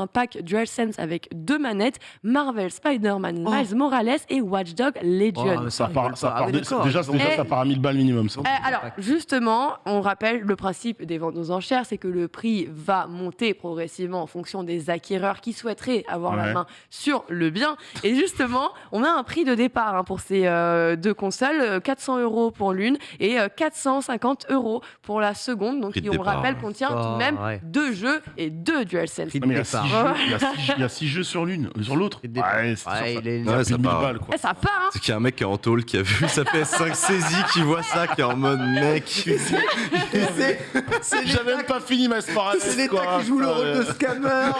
pack DualSense avec 2 manettes, Marvel, Spider-Man, Oh. Miles Morales et Watch Dogs Legion. mais Ça part, ça Ah part oui, dé- d'accord. déjà, Eh. ça part à 1000 balles minimum. Ça. Alors, justement, on rappelle le principe des ventes aux enchères, c'est que le prix va monter progressivement en fonction des acquéreurs qui souhaiteraient avoir la Ouais. main sur le bien. Et justement, on a un prix de départ pour ces deux consoles, 400 € pour l'une et 450 € pour la seconde. Donc, Prix de qui, on départ, rappelle, ouais. contient tout de Oh, même ouais. 2 jeux et 2 DualSense. Prix de Non, mais il y a départ. 6 jeux, il y a 6 jeux sur l'une, sur l'autre. Prix de départ. Ouais, c'est Ouais, sûr, ça- il est- ça Ouais, fait ça 1000 part. balles, quoi. Eh, ça part, hein. C'est qu'il y a un mec qui est en tôle qui a vu sa PS5 saisie, qui voit ça, qui est en mode mec. C'est J'avais même pas fini ma Morales, C'est l'État quoi. qui joue le rôle de scammer.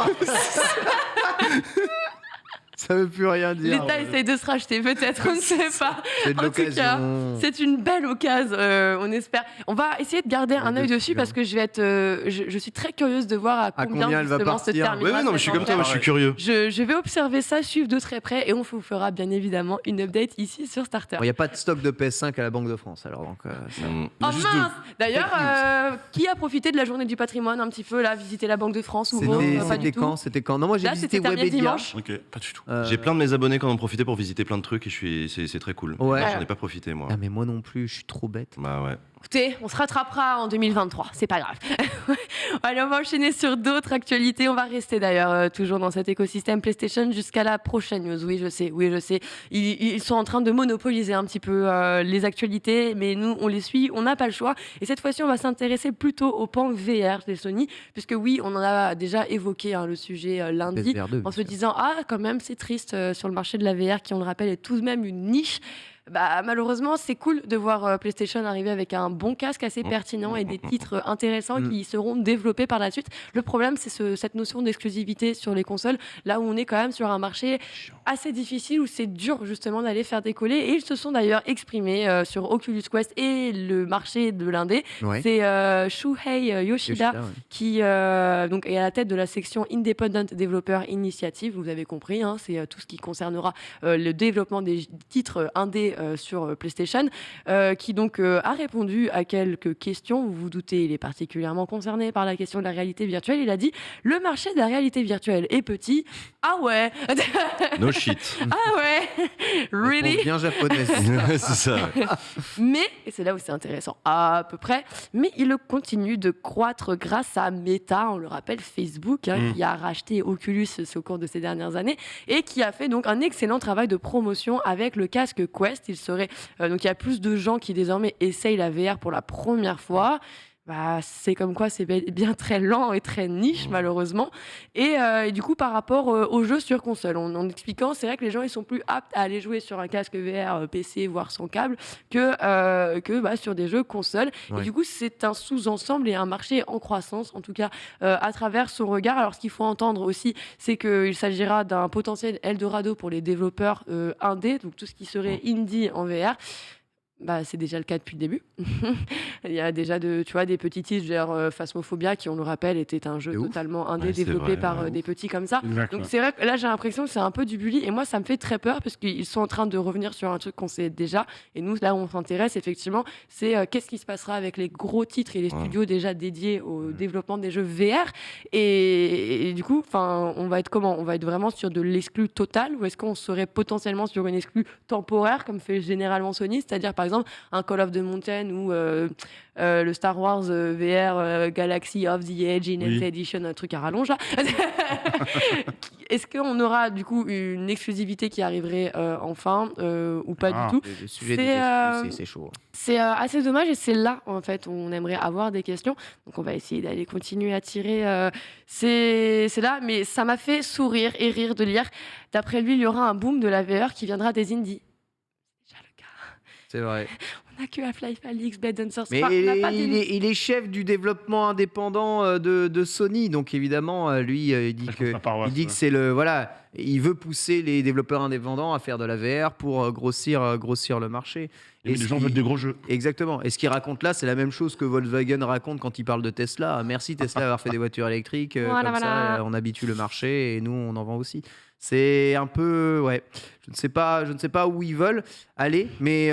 Ça veut plus rien dire. L'État essaye de se racheter, peut-être, on ne sait pas. C'est de En tout cas, l'occasion. c'est une belle occasion, on espère. On va essayer de garder un œil dessus parce que je vais être, je suis très curieuse de voir à combien, combien elle va justement se partir. terminera Ouais, ouais, non, mais je suis cette comme toi, enchère. moi, je suis curieux. Je vais observer ça, suivre de très près et on vous fera bien évidemment une update ici sur Starter. Il n'y a pas de stock de PS5 à la Banque de France, alors donc. Ça... Mm. Oh Juste mince D'ailleurs, qui a profité de la journée du patrimoine un petit peu là, visiter la Banque de France ou pas C'était du tout. quand C'était quand Non, moi j'ai Là, visité c'était terminé Webedia. dimanche. Ok, pas du tout. J'ai plein de mes abonnés qui en ont profité pour visiter plein de trucs et c'est très cool. Ouais. J'en ai pas profité, moi. Ah mais moi non plus, je suis trop bête. Bah ouais. Écoutez, on se rattrapera en 2023, c'est pas grave. Allez, on va enchaîner sur d'autres actualités. On va rester d'ailleurs toujours dans cet écosystème PlayStation jusqu'à la prochaine news. Oui, je sais. Ils sont en train de monopoliser un petit peu les actualités, mais nous, on les suit, on n'a pas le choix. Et cette fois-ci, on va s'intéresser plutôt au pan VR de Sony, puisque oui, on en a déjà évoqué le sujet lundi, PSVR 2, en se disant, quand même, c'est triste sur le marché de la VR, qui, on le rappelle, est tout de même une niche. Malheureusement, c'est cool de voir PlayStation arriver avec un bon casque assez pertinent et des titres intéressants qui seront développés par la suite. Le problème, c'est cette notion d'exclusivité sur les consoles, là où on est quand même sur un marché assez difficile, où c'est dur justement d'aller faire décoller. Et ils se sont d'ailleurs exprimés sur Oculus Quest et le marché de l'indé. Ouais. C'est Shuhei Yoshida ouais. qui donc est à la tête de la section Independent Developer Initiative. Vous avez compris, c'est tout ce qui concernera le développement des titres indés sur PlayStation, qui donc a répondu à quelques questions. Vous vous doutez, il est particulièrement concerné par la question de la réalité virtuelle. Il a dit « Le marché de la réalité virtuelle est petit. Ah ouais No shit. Ah ouais Really Réponse bien japonaise. c'est ça. Ouais. Mais, et c'est là où c'est intéressant à peu près, mais il continue de croître grâce à Meta, on le rappelle, Facebook, qui a racheté Oculus au cours de ces dernières années et qui a fait donc un excellent travail de promotion avec le casque Quest. Donc il y a plus de gens qui désormais essayent la VR pour la première fois. C'est comme quoi c'est bien très lent et très niche malheureusement et du coup par rapport aux jeux sur console en expliquant, c'est vrai que les gens ils sont plus aptes à aller jouer sur un casque VR PC voire sans câble que sur des jeux console. Ouais. Et du coup c'est un sous-ensemble et un marché en croissance en tout cas à travers son regard. Alors ce qu'il faut entendre aussi, c'est qu'il s'agira d'un potentiel Eldorado pour les développeurs indés, donc tout ce qui serait indie en VR. Bah, c'est déjà le cas depuis le début. Il y a déjà tu vois, des petits titres genre Phasmophobia qui, on le rappelle, était un jeu C'est ouf. totalement indé Ouais, c'est développé vrai, par ouais, des petits comme ça. Exact, Donc ouais. c'est vrai que là j'ai l'impression que c'est un peu du bully et moi ça me fait très peur parce qu'ils sont en train de revenir sur un truc qu'on sait déjà et nous là où on s'intéresse effectivement c'est qu'est-ce qui se passera avec les gros titres et les Ouais. studios déjà dédiés au développement des jeux VR et du coup on va être comment? On va être vraiment sur de l'exclu total ou est-ce qu'on serait potentiellement sur une exclu temporaire comme fait généralement Sony, c'est-à-dire par exemple un Call of the Mountain ou le Star Wars VR Galaxy of the Edge Enhanced Oui. Edition, un truc à rallonge là. Est-ce qu'on aura du coup une exclusivité qui arriverait enfin ou pas Ah. du tout? Le sujet C'est, des exclus, euh, c'est chaud. C'est assez dommage et c'est là en fait où on aimerait avoir des questions. Donc on va essayer d'aller continuer à tirer. C'est là, mais ça m'a fait sourire et rire de lire. D'après lui, il y aura un boom de la VR qui viendra des indies. C'est déjà le cas. C'est vrai. On n'a que Half-Life Alyx, Blade Hunters. Mais Enfin, on n'a pas il est chef du développement indépendant de Sony, donc évidemment, lui, il dit que Sa paroisse, il dit que ouais. c'est le voilà, il veut pousser les développeurs indépendants à faire de la VR pour grossir le marché. Et les ce gens qui- veulent des gros jeux. Exactement. Et ce qu'il raconte là, c'est la même chose que Volkswagen raconte quand il parle de Tesla. Merci Tesla d'avoir fait des voitures électriques. Voilà, Comme voilà. ça, on habitue le marché et nous, on en vend aussi. C'est un peu, ouais. Je ne sais pas où ils veulent aller, mais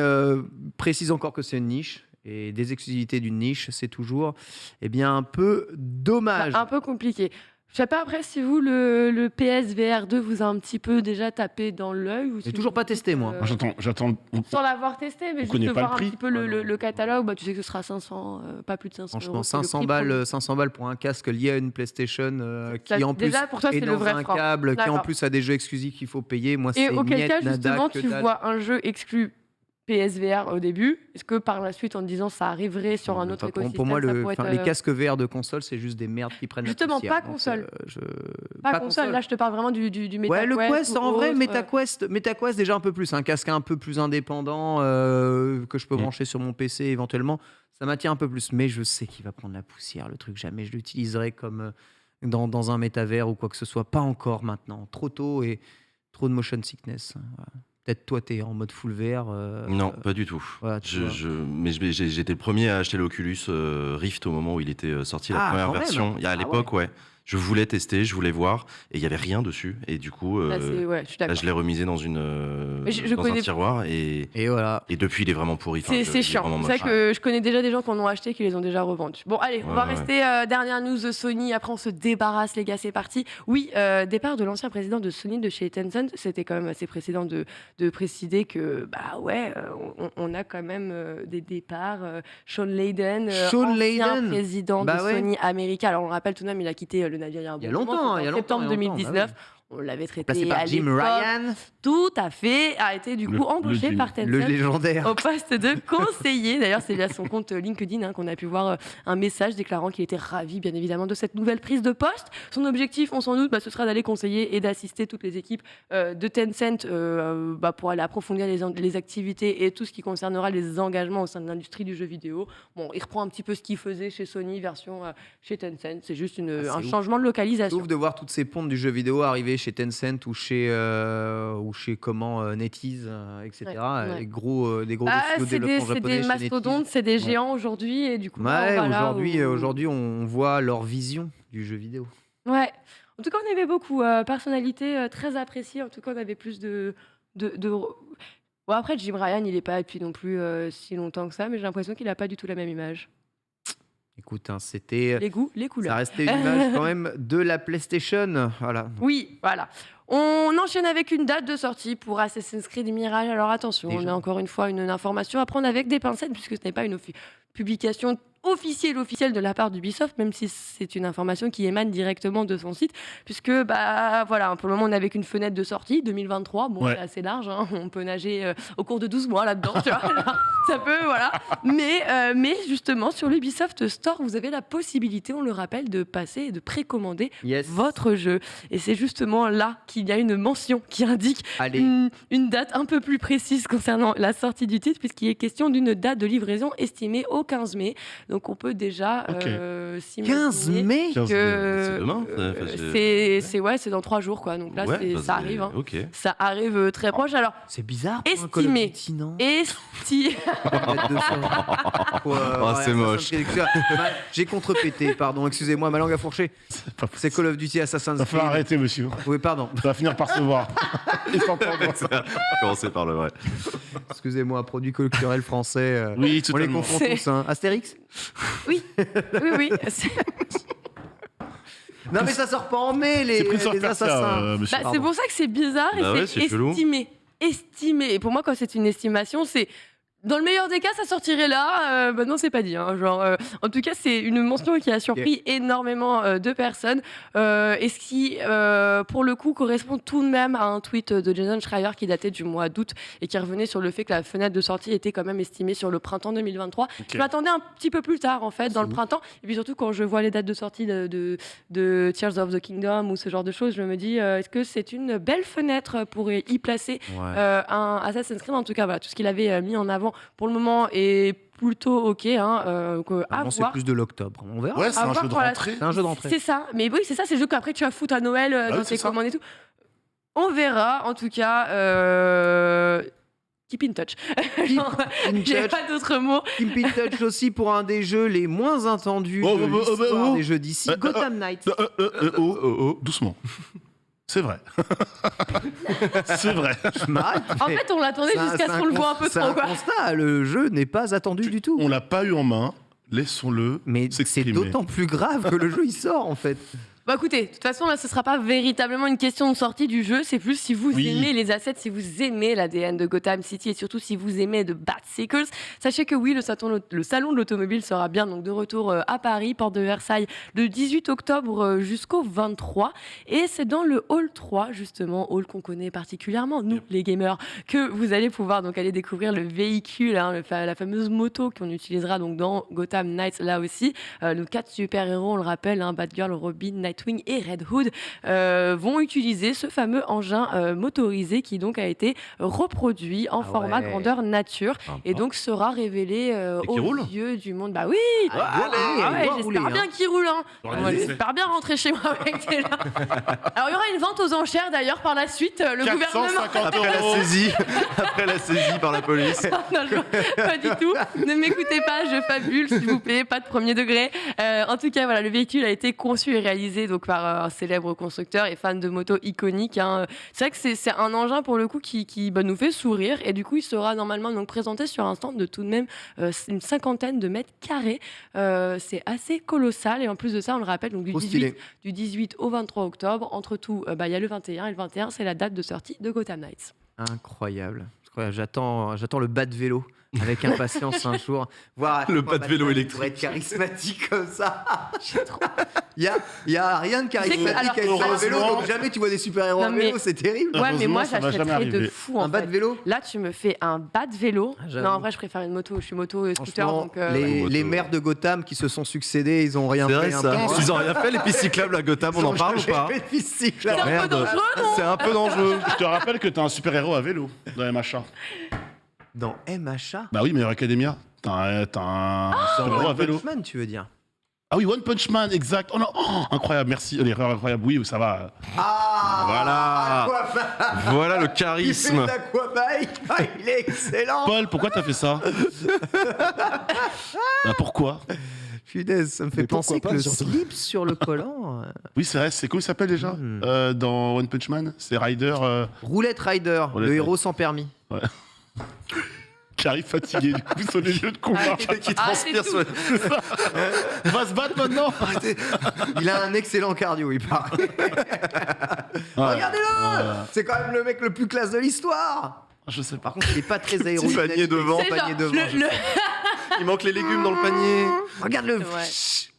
précise encore que c'est une niche. Et des exclusivités d'une niche, c'est toujours, eh bien, un peu dommage. un peu compliqué. Je sais pas après si vous, le PSVR 2 vous a un petit peu déjà tapé dans l'œil. J'ai toujours pas testé, moi. Moi, j'attends. Sans l'avoir testé, mais juste connaît de pas voir le un prix. petit peu le catalogue, bah, tu sais que ce sera 500, pas plus de 500 Franchement, euros. c'est le 500 prix balles, promo. 500 balles pour un casque lié à une PlayStation Ça, qui en plus déjà, pour toi, est c'est le dans vrai un frein. câble, qui en D'accord. plus a des jeux exclusifs qu'il faut payer. Moi, Et c'est auquel niet, cas, nada, justement, que tu dalle. vois un jeu exclu PSVR au début. Est-ce que par la suite, en te disant ça arriverait sur un autre Enfin, écosystème, pour moi, ça pourrait être, les casques VR de console, c'est juste des merdes qui prennent Justement, la poussière. pas Donc, console. je- pas console. Là, je te parle vraiment du MetaQuest. Ouais, le Quest, ou en vrai, autre. MetaQuest déjà un peu plus, un casque un peu plus indépendant que je peux brancher sur mon PC éventuellement, ça m'attire un peu plus. Mais je sais qu'il va prendre la poussière, le truc. Jamais je l'utiliserai comme dans un métavers ou quoi que ce soit. Pas encore maintenant. Trop tôt et trop de motion sickness. Voilà. Peut-être toi, t'es en mode full VR. Non, pas du tout. Voilà, tu vois. Mais j'étais le premier à acheter l'Oculus Rift au moment où il était sorti, la Ah, première quand même. version. Il y a à Ah l'époque, ouais. Je voulais tester, je voulais voir, et il y avait rien dessus. Et du coup, Là, ouais, je suis là, d'accord. je l'ai remisé dans Mais je dans connais- un tiroir, et voilà. depuis, il est vraiment pourri. Enfin, il C'est est chiant. vraiment C'est vrai moche. que je connais déjà des gens qui en ont acheté qui les ont déjà revendus. Bon, allez, on va Ouais, rester dernière news de Sony. Après, on se débarrasse, les gars, c'est parti. Oui, départ de l'ancien président de Sony de chez Tencent. C'était quand même assez précédent de préciser que, bah ouais, on a quand même des départs. Sean Layden, Sean ancien Layden. président Bah de ouais. Sony Américain. Alors, on le rappelle tout de même, il a quitté le navire il y a un Il y a bon moment, longtemps, c'était il y a en longtemps, septembre il y a longtemps, 2019. bah On l'avait traité Placé à par Jim l'époque. Ryan, Tout à fait. A été du Le- coup le embauché Jim. par Tencent le légendaire. au poste de conseiller. D'ailleurs, c'est via son compte LinkedIn qu'on a pu voir un message déclarant qu'il était ravi, bien évidemment, de cette nouvelle prise de poste. Son objectif, on s'en doute, ce sera d'aller conseiller et d'assister toutes les équipes de Tencent pour aller approfondir les activités et tout ce qui concernera les engagements au sein de l'industrie du jeu vidéo. Bon, il reprend un petit peu ce qu'il faisait chez Sony, version chez Tencent. C'est juste c'est un ouf. changement de localisation. Sauf de voir toutes ces pontes du jeu vidéo arriver chez Tencent ou chez NetEase, etc. Ouais. Des gros Ah, studios de c'est développement des japonais chez mastodontes, NetEase. c'est des Ouais. géants aujourd'hui et du coup, Ouais, on va là aujourd'hui, on voit leur vision du jeu vidéo. Ouais. En tout cas, on aimait beaucoup. Personnalité très appréciée. En tout cas, on avait plus de... Bon, après, Jim Ryan, il n'est pas depuis non plus si longtemps que ça, mais j'ai l'impression qu'il n'a pas du tout la même image. Écoute, c'était, Les goûts, les couleurs. ça restait une image quand même de la PlayStation. Voilà. Oui, voilà. On enchaîne avec une date de sortie pour Assassin's Creed Mirage. Alors attention, on Déjà. a encore une fois une information à prendre avec des pincettes, puisque ce n'est pas une publication officielle de la part d'Ubisoft, même si c'est une information qui émane directement de son site, puisque voilà, pour le moment on n'avait qu'une fenêtre de sortie 2023. Bon, Ouais. c'est assez large, hein, on peut nager au cours de 12 mois là-dedans, tu vois. Ça peut, voilà. Mais justement, sur l'Ubisoft Store, vous avez la possibilité, on le rappelle, de passer et de précommander Yes. votre jeu. Et c'est justement là qu'il y a une mention qui indique Allez. une date un peu plus précise concernant la sortie du titre, puisqu'il est question d'une date de livraison estimée au 15 mai. Donc on peut déjà Ok. s'imaginer 15 mai 15 que C'est demain, c'est dans 3 jours quoi. Donc là Ouais, ça arrive. Hein. Ok. Ça arrive très proche. Alors C'est bizarre pour un Call of estimé. Duty, non Bête de ça. Ouais, c'est moche. J'ai contrepété, pardon, excusez-moi, ma langue a fourché. C'est Call of Duty Assassin's Ça faut Creed. arrêter, monsieur. Oui, pardon. Ça va finir par se voir. Et sans comprendre. Commencer par le vrai. Excusez-moi, produit culturel français. Oui, On les totalement. confond C'est- tous, hein. Astérix Oui. C'est Non, mais ça sort pas en mai, les, C'est Prince of les Persia, assassins. monsieur. Bah, c'est pour ça que c'est bizarre et Bah ouais, c'est chelou. estimé. Estimé. Et pour moi, quand c'est une estimation, c'est. Dans le meilleur des cas, ça sortirait là. Bah non, c'est pas dit. Hein. Genre, en tout cas, c'est une mention qui a surpris énormément de personnes. Et ce qui, pour le coup, correspond tout de même à un tweet de Jason Schreier qui datait du mois d'août et qui revenait sur le fait que la fenêtre de sortie était quand même estimée sur le printemps 2023. Je m'attendais un petit peu plus tard, en fait, dans le printemps. Et puis surtout, quand je vois les dates de sortie de Tears of the Kingdom ou ce genre de choses, je me dis, est-ce que c'est une belle fenêtre pour y placer un Assassin's Creed? En tout cas, voilà, tout ce qu'il avait mis en avant pour le moment est plutôt ok. Hein, à Normalement, c'est voir. plus de l'octobre. On verra. Ouais, c'est À un voir jeu de pour la- rentrée. C'est un jeu d'entrée. C'est ça. Mais oui, c'est ça, c'est le jeu qu'après tu vas foutre à Noël oui, dans c'est tes ça. commandes et tout. On verra. En tout cas, keep in touch. Genre, In j'ai touch. pas d'autres mots. Keep in touch aussi pour un des jeux les moins entendus de l'histoire des jeux d'ici, Gotham Knights. Doucement. C'est vrai. C'est vrai. Je m'arrête. En fait, on l'attendait jusqu'à ce qu'on le voit un peu C'est trop. un Quoi. constat, le jeu n'est pas attendu du tout. On l'a pas eu en main. Laissons-le. Mais c'est s'exprimer. d'autant plus grave que le jeu il sort en fait. Bah écoutez, de toute façon là ce sera pas véritablement une question de sortie du jeu, c'est plus si vous Oui. aimez les assets, si vous aimez l'ADN de Gotham City et surtout si vous aimez de Bat-Seekers. Sachez que oui, le salon de l'automobile sera bien donc de retour à Paris, porte de Versailles, le 18 octobre jusqu'au 23 et c'est dans le hall 3 justement, hall qu'on connaît particulièrement nous les gamers, que vous allez pouvoir donc aller découvrir le véhicule, hein, la fameuse moto qu'on utilisera donc dans Gotham Knights là aussi. Nos 4 super-héros, on le rappelle, hein, Batgirl, Robin, Nightwing et Red Hood vont utiliser ce fameux engin motorisé qui donc a été reproduit en format ouais. grandeur nature et donc sera révélé qui aux roule yeux du monde. Bah oui, j'espère bien qu'il roule. Hein. Allez, Moi, allez. j'espère bien rentrer chez moi avec déjà. Alors il y aura une vente aux enchères d'ailleurs par la suite. Le gouvernement. 450 Après la euros. saisie, après la saisie par la police. Non, pas du tout. Ne m'écoutez pas, je fabule, s'il vous plaît, pas de premier degré. En tout cas, voilà, le véhicule a été conçu et réalisé donc, par un célèbre constructeur et fan de moto iconique. Hein. C'est vrai que c'est un engin pour le coup qui nous fait sourire et du coup, il sera normalement donc, présenté sur un stand de tout de même une 50aine de mètres carrés. C'est assez colossal et en plus de ça, on le rappelle, donc, Trop stylé. du 18 au 23 octobre. Entre tout, il y a le 21 et le 21, c'est la date de sortie de Gotham Knights. Incroyable. J'attends le bas de vélo avec impatience un jour. Voir Le bas de vélo électrique. pour être charismatique comme ça. Il y a rien de charismatique alors, avec un vélo, heureusement- donc jamais tu vois des super-héros Non, en mais- vélo, c'est terrible. Ouais, mais moi, Heureusement, ça va jamais j'achèterais de arriver. fou. En Un bas fait. de vélo. Là, tu me fais un bas de vélo. J'avoue. Non, en vrai, je préfère une moto. Je suis moto et scooter. Franchement, Donc, les moto. maires de Gotham qui se sont succédés, ils ont rien C'est fait. vrai hein, ça. pour moi. Ils ont rien fait les pistes cyclables à Gotham, on en parle ou pas J'ai fait de physique, c'est là. un peu Merde. dangereux, non? C'est un peu dangereux. Je te rappelle que t'as un super-héros à vélo dans MHA. Dans MHA. Bah oui, mais Academia. T'as un Dans super-héros à One vélo. Punch Man, tu veux dire. Ah oui, One Punch Man, exact. Oh non, oh, incroyable, merci. L'erreur incroyable, oui, ça va. Ah Voilà. Aquaman. Voilà le Il fait charisme. de l'Aquabike. Ah, il est excellent. Paul, pourquoi t'as fait ça? Bah, pourquoi? Punaise, ça me fait Mais penser pourquoi que pas, le surtout. slip sur le collant. Oui, c'est vrai, c'est comment il s'appelle déjà dans One Punch Man? C'est Ryder Roulette Rider, Roulette le Rider. héros sans permis. qui arrive fatigué du coup sur les lieux de combat. Qui Ah, transpire c'est sur tout. On va se battre maintenant. Il a un excellent cardio, il paraît. Regardez-le C'est quand même le mec le plus classe de l'histoire. Je sais pas. Par contre, il est pas très aérodynamique. panier devant, C'est genre, panier devant. Il manque les légumes dans le panier. Regarde-le. C'est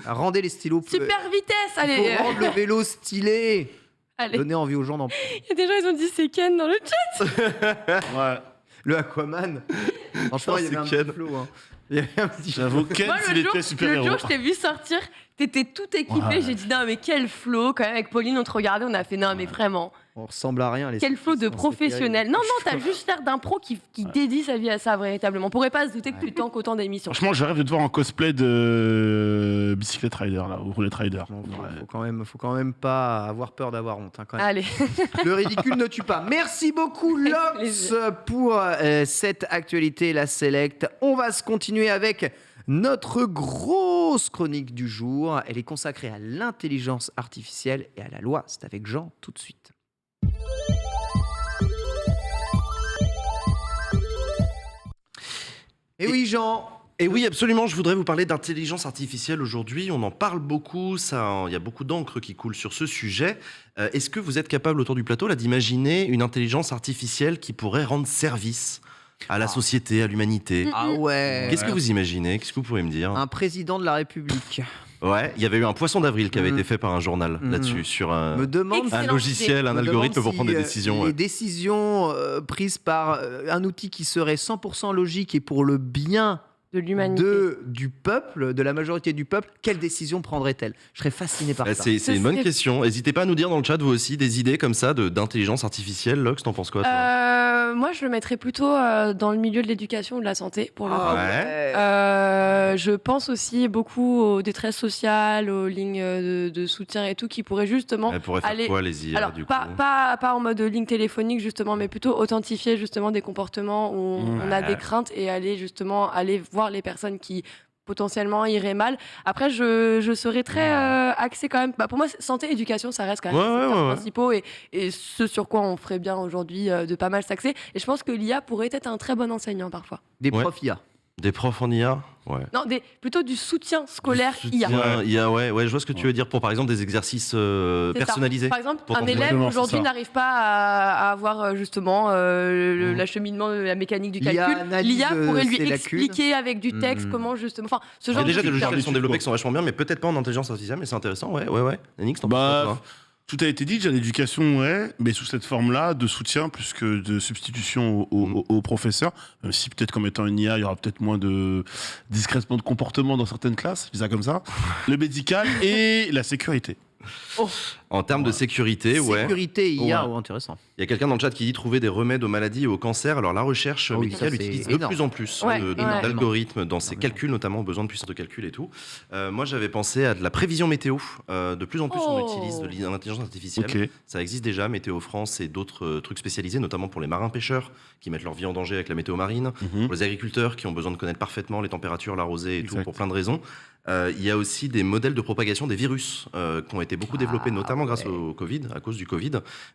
vrai. Rendez les stylos. Super vitesse, Faut allez. rendre le vélo stylé. Allez. Donnez envie aux gens d'en. Il y a des gens, ils ont dit c'est Ken dans le chat. Ouais. Le Aquaman. Franchement, il y avait un c'est petit Ken. flow. Hein. Il y avait un petit J'avoue, Ken, Moi, s'il était le super-héros. jour, je t'ai vu sortir T'étais tout équipé. Ouais. J'ai dit, non, mais quel flow. Quand même, avec Pauline, on te regardait, on a fait, non, mais vraiment. On ressemble à rien. Les Quel flow de stylistes, c'est professionnel. Non, terrible. non, t'as juste l'air d'un pro qui dédie sa vie à ça, véritablement. On pourrait pas se douter que tu tankes autant d'émissions. Franchement, je rêve de te voir en cosplay de bicyclette rider, là, ou roulette rider. Non, Ouais. faut quand même pas avoir peur d'avoir honte. Hein, quand même. Allez. Le ridicule ne tue pas. Merci beaucoup, Avec Lox, plaisir. pour cette actualité, la Select. On va se continuer avec notre grosse chronique du jour. Elle est consacrée à l'intelligence artificielle et à la loi. C'est avec Jean tout de suite. Et oui, Jean. Et oui, absolument, je voudrais vous parler d'intelligence artificielle aujourd'hui. On en parle beaucoup, il y a beaucoup d'encre qui coule sur ce sujet. Est-ce que vous êtes capable autour du plateau là, d'imaginer une intelligence artificielle qui pourrait rendre service à la société, à l'humanité? Ah ouais. Qu'est-ce que vous imaginez? Qu'est-ce que vous pourriez me dire? Un président de la République Ouais, il y avait eu un poisson d'avril qui avait Mhm. été fait par un journal Mhm. là-dessus, sur me demande Excellent. un logiciel, un me algorithme demande pour prendre si, des décisions. Les décisions prises par un outil qui serait 100% logique et pour le bien De l'humanité. du peuple, de la majorité du peuple, quelle décision prendrait-elle? Je serais fasciné par ça. C'est une bonne question. N'hésitez pas à nous dire dans le chat, vous aussi, des idées comme ça d'intelligence artificielle. Lox, t'en penses quoi, toi? Moi, je le mettrais plutôt dans le milieu de l'éducation ou de la santé, pour le coup. ouais. Je pense aussi beaucoup aux détresses sociales, aux lignes de soutien et tout, qui pourraient justement Elle pourrait faire aller... quoi, les IA, Alors, du coup? pas en mode ligne téléphonique, justement, mais plutôt authentifier justement des comportements où on a Ouais. des craintes et aller voir les personnes qui potentiellement iraient mal. Après, je serais très axée quand même. Pour moi, santé, éducation, ça reste quand même Ouais, les secteurs ouais. principaux et ce sur quoi on ferait bien aujourd'hui de pas mal s'axer. Et je pense que l'IA pourrait être un très bon enseignant parfois. Des Ouais. profs IA. Des profs en IA? Ouais. Non, plutôt du soutien scolaire Du IA. soutien IA, ouais, je vois ce que tu veux dire pour, par exemple, des exercices C'est ça. personnalisés. Par exemple, Pour un ton élève Exactement, c'est aujourd'hui ça. n'arrive pas à avoir justement l'acheminement, la mécanique du L'IA calcul. analyse, L'IA pourrait lui ses lacunes. expliquer avec du texte comment justement. Enfin, ce Il y genre a déjà de des trucs. logiciels qui sont Faire des développés tutos. qui sont vachement bien, mais peut-être pas en intelligence artificielle, mais c'est intéressant, ouais. Yannick, t'en penses Bah, quoi, toi? tout a été dit, déjà l'éducation, ouais, mais sous cette forme-là, de soutien plus que de substitution aux professeurs. Même si peut-être qu'en mettant une IA, il y aura peut-être moins de discrètement de comportement dans certaines classes, je dis ça comme ça. Le médical et la sécurité. En termes de sécurité, ouais. Sécurité IA, Ouais. oh, intéressant. Il y a quelqu'un dans le chat qui dit trouver des remèdes aux maladies et au cancer. Alors la recherche Ah oui, médicale ça, c'est utilise de énorme. plus en plus Ouais, d'algorithmes dans ses Énormément. calculs, notamment besoin de puissance de calcul et tout. Moi j'avais pensé à de la prévision météo. De plus en plus on Oh. utilise de l'intelligence artificielle. Ok. Ça existe déjà, Météo France et d'autres trucs spécialisés, notamment pour les marins-pêcheurs qui mettent leur vie en danger avec la météo marine, Mhm. pour les agriculteurs qui ont besoin de connaître parfaitement les températures, la rosée et tout, Exact. pour plein de raisons. Il y a aussi des modèles de propagation des virus qui ont été beaucoup développés, notamment grâce au Covid, à cause du Covid.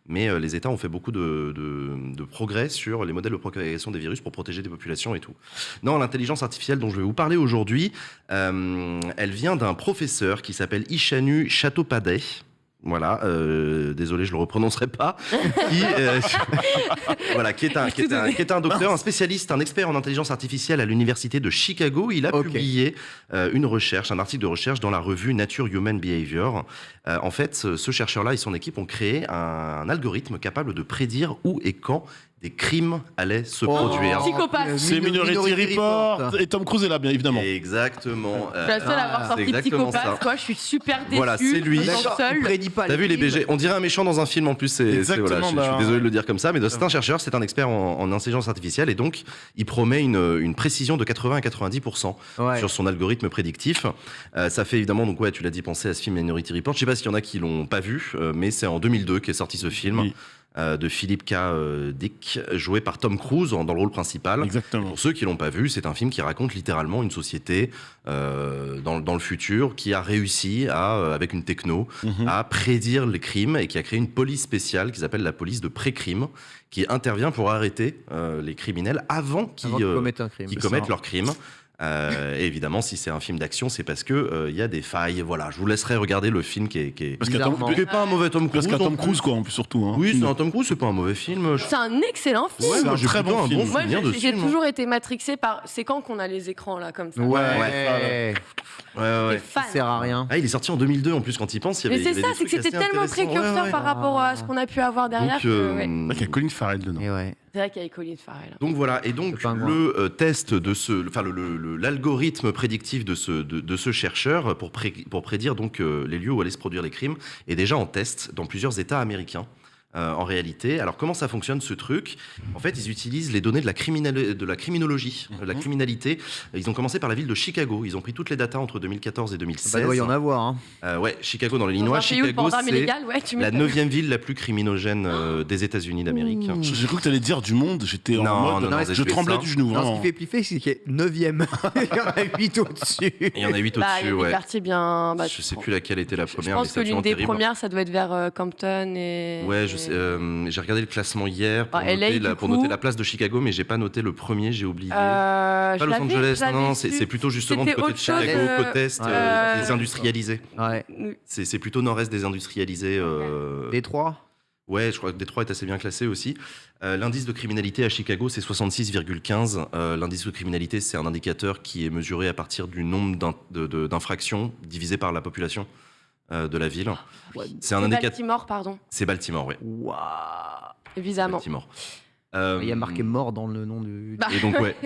Mais les États ont fait beaucoup de progrès sur les modèles de propagation des virus pour protéger des populations et tout. Non, l'intelligence artificielle dont je vais vous parler aujourd'hui, elle vient d'un professeur qui s'appelle Ishanu Chattopadhyay. Voilà, désolé, je le reprononcerai pas. qui est un docteur, un spécialiste, un expert en intelligence artificielle à l'université de Chicago. Il a Ok. publié une recherche, un article de recherche dans la revue Nature Human Behavior. En fait, ce chercheur-là et son équipe ont créé un algorithme capable de prédire où et quand des crimes allaient se produire. Psychopathe. C'est Minority Report. Et Tom Cruise est là, bien évidemment. Exactement. Je suis la seule à avoir c'est sorti exactement psychopathe, ça. quoi. Je suis super déçue. Voilà, c'est lui. Étant D'accord, seule. il prédit pas T'as vu les crimes. BG? On dirait un méchant dans un film en plus. Exactement, Voilà, je bah, suis désolé de le dire comme ça, mais c'est un chercheur, c'est un expert en intelligence artificielle et donc il promet une précision de 80 à 90% Ouais. sur son algorithme prédictif. Ça fait évidemment, donc ouais, tu l'as dit, penser à ce film Minority Report. Je sais pas s'il y en a qui l'ont pas vu, mais c'est en 2002 qu'est sorti ce film. Oui. De Philip K. Dick, joué par Tom Cruise dans le rôle principal. Exactement. Pour ceux qui l'ont pas vu, c'est un film qui raconte littéralement une société dans le futur qui a réussi avec une techno Mhm. à prédire les crimes et qui a créé une police spéciale qui s'appelle la police de pré-crime qui intervient pour arrêter les criminels avant qu'ils Avant de commettre un crime. qui C'est commettent ça. leurs crimes. Et évidemment, si c'est un film d'action, c'est parce que il y a des failles. Voilà, je vous laisserai regarder le film qui est Parce qu'il y a Tom- Bizarrement. qui est pas un mauvais Tom Cruise. Parce qu'il y a non Tom plus. Cruise, quoi, en plus, surtout. Hein. Oui, c'est un Tom Cruise, c'est pas un mauvais film. C'est un excellent film. Ouais, moi, j'ai très plutôt bon un film. bon Moi, souvenir de ce j'ai film. toujours été matrixée par. C'est quand qu'on a les écrans là comme ça. Ouais. Ouais, T'es ouais. fan. Ça sert à rien. Ah, il est sorti en 2002 en plus quand il pense. Il y Mais avait, c'est il y avait ça, des c'est que trucs c'était assez tellement intéressants. précurseur Ouais, ouais. par rapport à ce qu'on a pu avoir derrière. Donc, que, ouais. Il y a Colin Farrell dedans. Et ouais. C'est vrai qu'il y a Colin Farrell. Donc voilà, et donc Le pingouin. le test de l'algorithme prédictif de ce chercheur pour prédire donc les lieux où allaient se produire les crimes est déjà en test dans plusieurs États américains. En réalité, alors comment ça fonctionne ce truc? En fait, ils utilisent les données de la criminologie, de la criminalité. Ils ont commencé par la ville de Chicago. Ils ont pris toutes les datas entre 2014 et 2016. Bah, il doit y en avoir. Hein. Ouais, Chicago dans Dans l'Illinois. un pays où le Chicago, programme est c'est légal, ouais, tu la m'étonnes. 9e ville la plus criminogène des États-Unis d'Amérique. J'ai cru que t'allais dire du monde, j'étais en Non, mode. non, je c'est tremblais ça. du genou. Non, ce vraiment. qui fait flipper, c'est qu'il y a 9ème. Il y en a 8 au-dessus. Et il y en a 8 Bah, il y au-dessus, a des ouais. quartiers bien. Bah, Je sais plus laquelle était la Je première, mais pense c'est que l'une absolument des terrible. premières, ça doit être vers Compton et. Ouais, je sais, j'ai regardé le classement hier pour, Ah, LA, noter, du pour coup. noter la place de Chicago, mais j'ai pas noté le premier, j'ai oublié. Pas Pas Los Angeles, non, c'est plutôt justement du C'était côté de autre chose, Chicago, côte est, ouais. des industrialisés. Ouais. C'est plutôt nord-est des industrialisés. Détroit. Ouais, je crois que Détroit est assez bien classé aussi. L'indice de criminalité à Chicago, c'est 66,15. L'indice de criminalité, c'est un indicateur qui est mesuré à partir du nombre d'infractions divisé par la population de la ville. C'est un indicateur. Baltimore, pardon, C'est Baltimore, ouais. Waouh. évidemment. Baltimore. Il y a marqué mort dans le nom du. Bah, Et donc, ouais.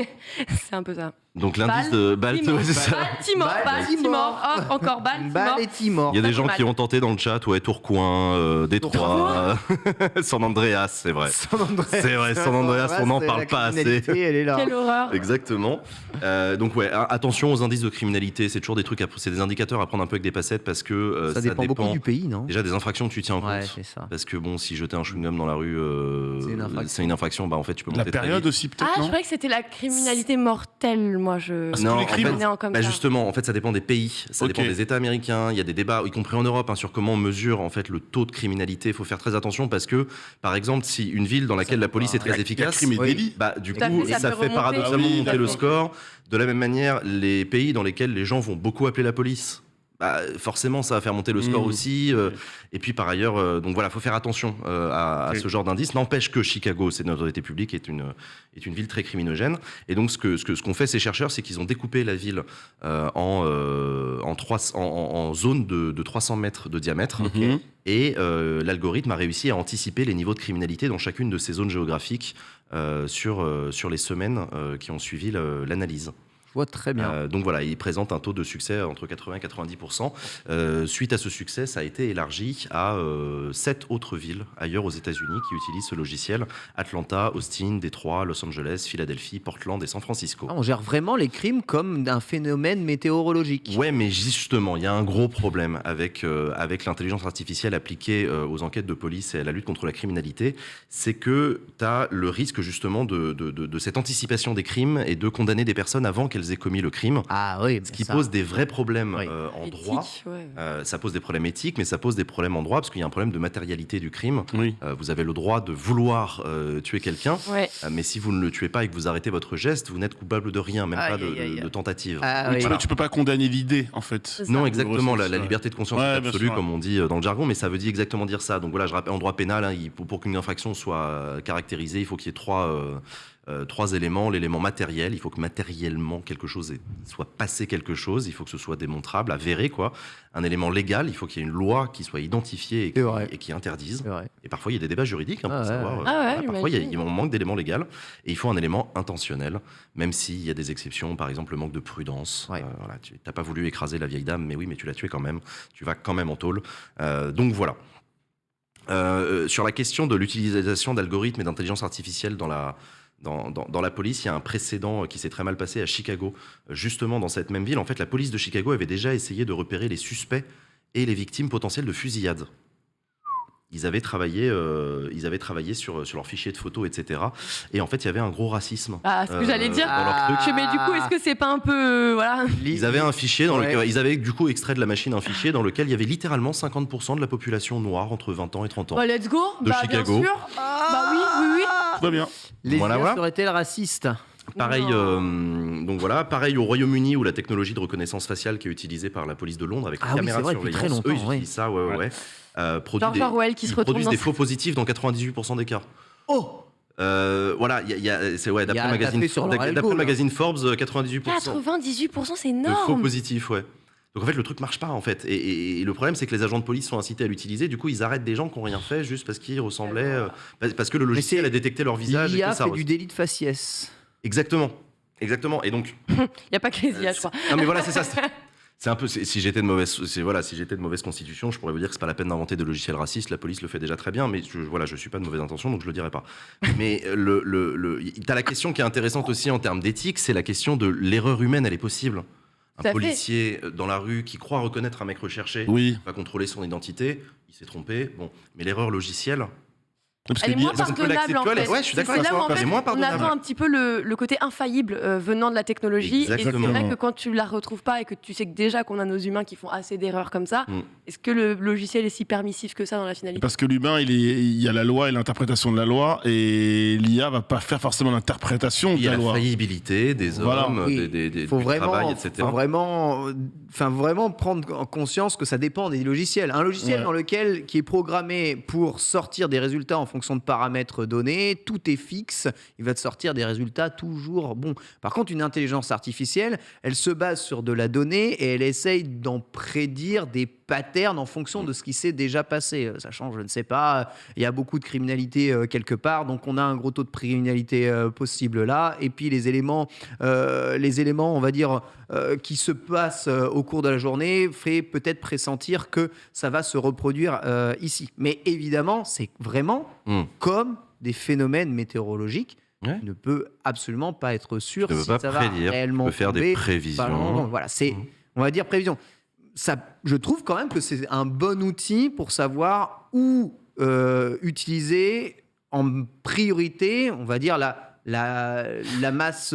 c'est un peu ça. Donc l'indice de Baltimore. ouais, c'est ça. Baltimore, Baltimore. Hop, encore Baltimore. Baltimore. Il y a des Ça, gens c'est qui mal. ont tenté dans le chat, ouais, Tourcoing, Détroit, San Andreas, c'est vrai. San Andreas. C'est vrai, San Andreas, on n'en C'est parle la pas assez. criminalité, elle est là. Quelle horreur. Exactement. Donc ouais, attention aux indices de criminalité, c'est toujours des trucs, c'est des indicateurs à prendre un peu avec des passettes parce que Ça dépend beaucoup du pays, non? déjà des infractions que tu tiens en Ouais, compte. c'est ça. Parce que bon, si jeter un chewing-gum dans la rue, C'est une infraction. bah en fait tu peux La monter très période vite. aussi, peut-être, Ah, je non croyais que c'était la criminalité mortelle, moi je. Ah, c'est Non, tous les en crimes. fait, Néant comme bah ça. justement, en fait, ça dépend des pays, ça Ok. dépend des États américains. Il y a des débats, y compris en Europe, hein, sur comment on mesure en fait le taux de criminalité. Il faut faire très attention parce que, par exemple, si une ville dans laquelle la police est très Il y a efficace, crime et Oui. délit. bah du Tout à coup, fait, ça ça peut fait remonter. paradoxalement Ah oui, monter le d'accord. score. De la même manière, les pays dans lesquels les gens vont beaucoup appeler la police. Bah, forcément, ça va faire monter le score Mmh. aussi. Et puis par ailleurs, donc voilà, faut faire attention à Ok. ce genre d'indices. N'empêche que Chicago, c'est une autorité publique, est une ville très criminogène. Et donc ce qu'ont fait ces chercheurs, c'est qu'ils ont découpé la ville en zones de 300 mètres de diamètre. Mhm. Et l'algorithme a réussi à anticiper les niveaux de criminalité dans chacune de ces zones géographiques sur les semaines qui ont suivi l'analyse. Je vois très bien. Donc voilà, il présente un taux de succès entre 80 et 90%. Suite à ce succès, ça a été élargi à 7 autres villes ailleurs aux États-Unis qui utilisent ce logiciel: Atlanta, Austin, Détroit, Los Angeles, Philadelphie, Portland et San Francisco. On gère vraiment les crimes comme un phénomène météorologique. Ouais, mais justement, il y a un gros problème avec l'intelligence artificielle appliquée aux enquêtes de police et à la lutte contre la criminalité. C'est que tu as le risque justement de cette anticipation des crimes et de condamner des personnes avant qu'elles aient commis le crime. Ah oui, mais Ce qui ça- pose des vrais problèmes Oui. en Éthique, droit. ouais. Ça pose des problèmes éthiques, mais ça pose des problèmes en droit parce qu'il y a un problème de matérialité du crime. Oui. Vous avez le droit de vouloir tuer quelqu'un, Ouais. mais si vous ne le tuez pas et que vous arrêtez votre geste, vous n'êtes coupable de rien, même pas Aïe, aïe, aïe. de tentative. Ah Oui, oui. tu peux pas condamner l'idée, en fait. C'est ça. Non, exactement. La Ouais. liberté de conscience Ouais, est bien absolue, sûr. comme on dit dans le jargon, mais ça veut dire exactement dire ça. Donc voilà, je rappelle, en droit pénal, hein, pour qu'une infraction soit caractérisée, il faut qu'il y ait trois éléments. L'élément matériel, il faut que matériellement quelque chose soit passé quelque chose, il faut que ce soit démontrable, avéré, quoi. Un élément légal, il faut qu'il y ait une loi qui soit identifiée C'est vrai. et qui interdise. C'est vrai. Et parfois, il y a des débats juridiques hein, pour Ah ouais, savoir. ouais. Ah ouais, voilà, parfois, j'imagine. on manque d'éléments légaux. Et il faut un élément intentionnel, même s'il y a des exceptions, par exemple le manque de prudence. Ouais. Voilà, tu n'as pas voulu écraser la vieille dame, mais oui, mais tu l'as tuée quand même. Tu vas quand même en tôle. Donc voilà. Sur la question de l'utilisation d'algorithmes et d'intelligence artificielle dans la police, il y a un précédent qui s'est très mal passé à Chicago, justement dans cette même ville. En fait, la police de Chicago avait déjà essayé de repérer les suspects et les victimes potentielles de fusillades. Ils avaient travaillé sur leur fichier de photos, etc. Et en fait, il y avait un gros racisme. Ah, ce que j'allais dire. Dans leur truc. Je mais du coup, est-ce que c'est pas un peu. Voilà. Ils avaient un fichier dans Ouais. lequel ils avaient du coup extrait de la machine un fichier dans lequel il y avait littéralement 50% de la population noire entre 20 ans et 30 ans. Bah, let's go. De Bah, Chicago. Bien sûr. Bah oui, oui, oui. Tout va bien. Les Voilà, IA voilà. seraient-elles racistes? Pareil, Non. donc voilà, pareil au Royaume-Uni où la technologie de reconnaissance faciale qui est utilisée par la police de Londres avec les Ah oui, caméras c'est vrai, de depuis surveillance, très eux longtemps, ils utilisent ça, ouais. Produit George Orwell qui se ils retrouve produisent dans des ce- faux positifs dans 98% des cas. Oh! Voilà, c'est ouais, d'après Il y a le magazine, taffé sur leur algo, d'après le là. magazine Forbes, 98% 98%, c'est de faux énorme. positifs, ouais. Donc en fait, le truc marche pas en fait. Et le problème, c'est que les agents de police sont incités à l'utiliser. Du coup, ils arrêtent des gens qui n'ont rien fait juste parce qu'ils ressemblaient, parce que le logiciel a détecté leur visage. L'IA et que ça fait du délit de faciès. Exactement. Et donc. Il n'y a pas que les IA, je crois. Non mais voilà, c'est ça. C'est un peu si j'étais de mauvaise constitution, je pourrais vous dire que c'est pas la peine d'inventer de logiciels racistes. La police le fait déjà très bien, mais je suis pas de mauvaise intention, donc je le dirai pas. Mais t'as la question qui est intéressante aussi en termes d'éthique, c'est la question de l'erreur humaine. Elle est possible. Un policier dans la rue qui croit reconnaître un mec recherché va contrôler son identité, il s'est trompé. Bon, mais l'erreur logicielle. Elle est moins pardonnable en fait. Ouais, je suis d'accord avec c'est là où toi. en fait, on attend un petit peu le côté infaillible venant de la technologie. Exactement. Et c'est vrai que quand tu la retrouves pas et que tu sais que déjà qu'on a nos humains qui font assez d'erreurs comme ça, est-ce que le logiciel est si permissif que ça dans la finalité? Parce que l'humain, il y a la loi et l'interprétation de la loi, et l'IA va pas faire forcément l'interprétation de la loi. Il y a la faillibilité des hommes, du travail, etc. Faut vraiment prendre conscience que ça dépend des logiciels. Un logiciel qui est programmé pour sortir des résultats en fonction de paramètres donnés, tout est fixe, il va te sortir des résultats toujours bons. Par contre, une intelligence artificielle, elle se base sur de la donnée et elle essaye d'en prédire des patterns en fonction de ce qui s'est déjà passé. Sachant, je ne sais pas, il y a beaucoup de criminalité quelque part, donc on a un gros taux de criminalité possible là, et puis les éléments, on va dire, qui se passent au cours de la journée fait peut-être pressentir que ça va se reproduire ici. Mais évidemment, c'est vraiment comme des phénomènes météorologiques. Ouais. Ne peut absolument pas être sûr si ça va réellement faire des prévisions. Voilà, c'est, on va dire, prévision. Ça, je trouve quand même que c'est un bon outil pour savoir où utiliser en priorité, on va dire, la masse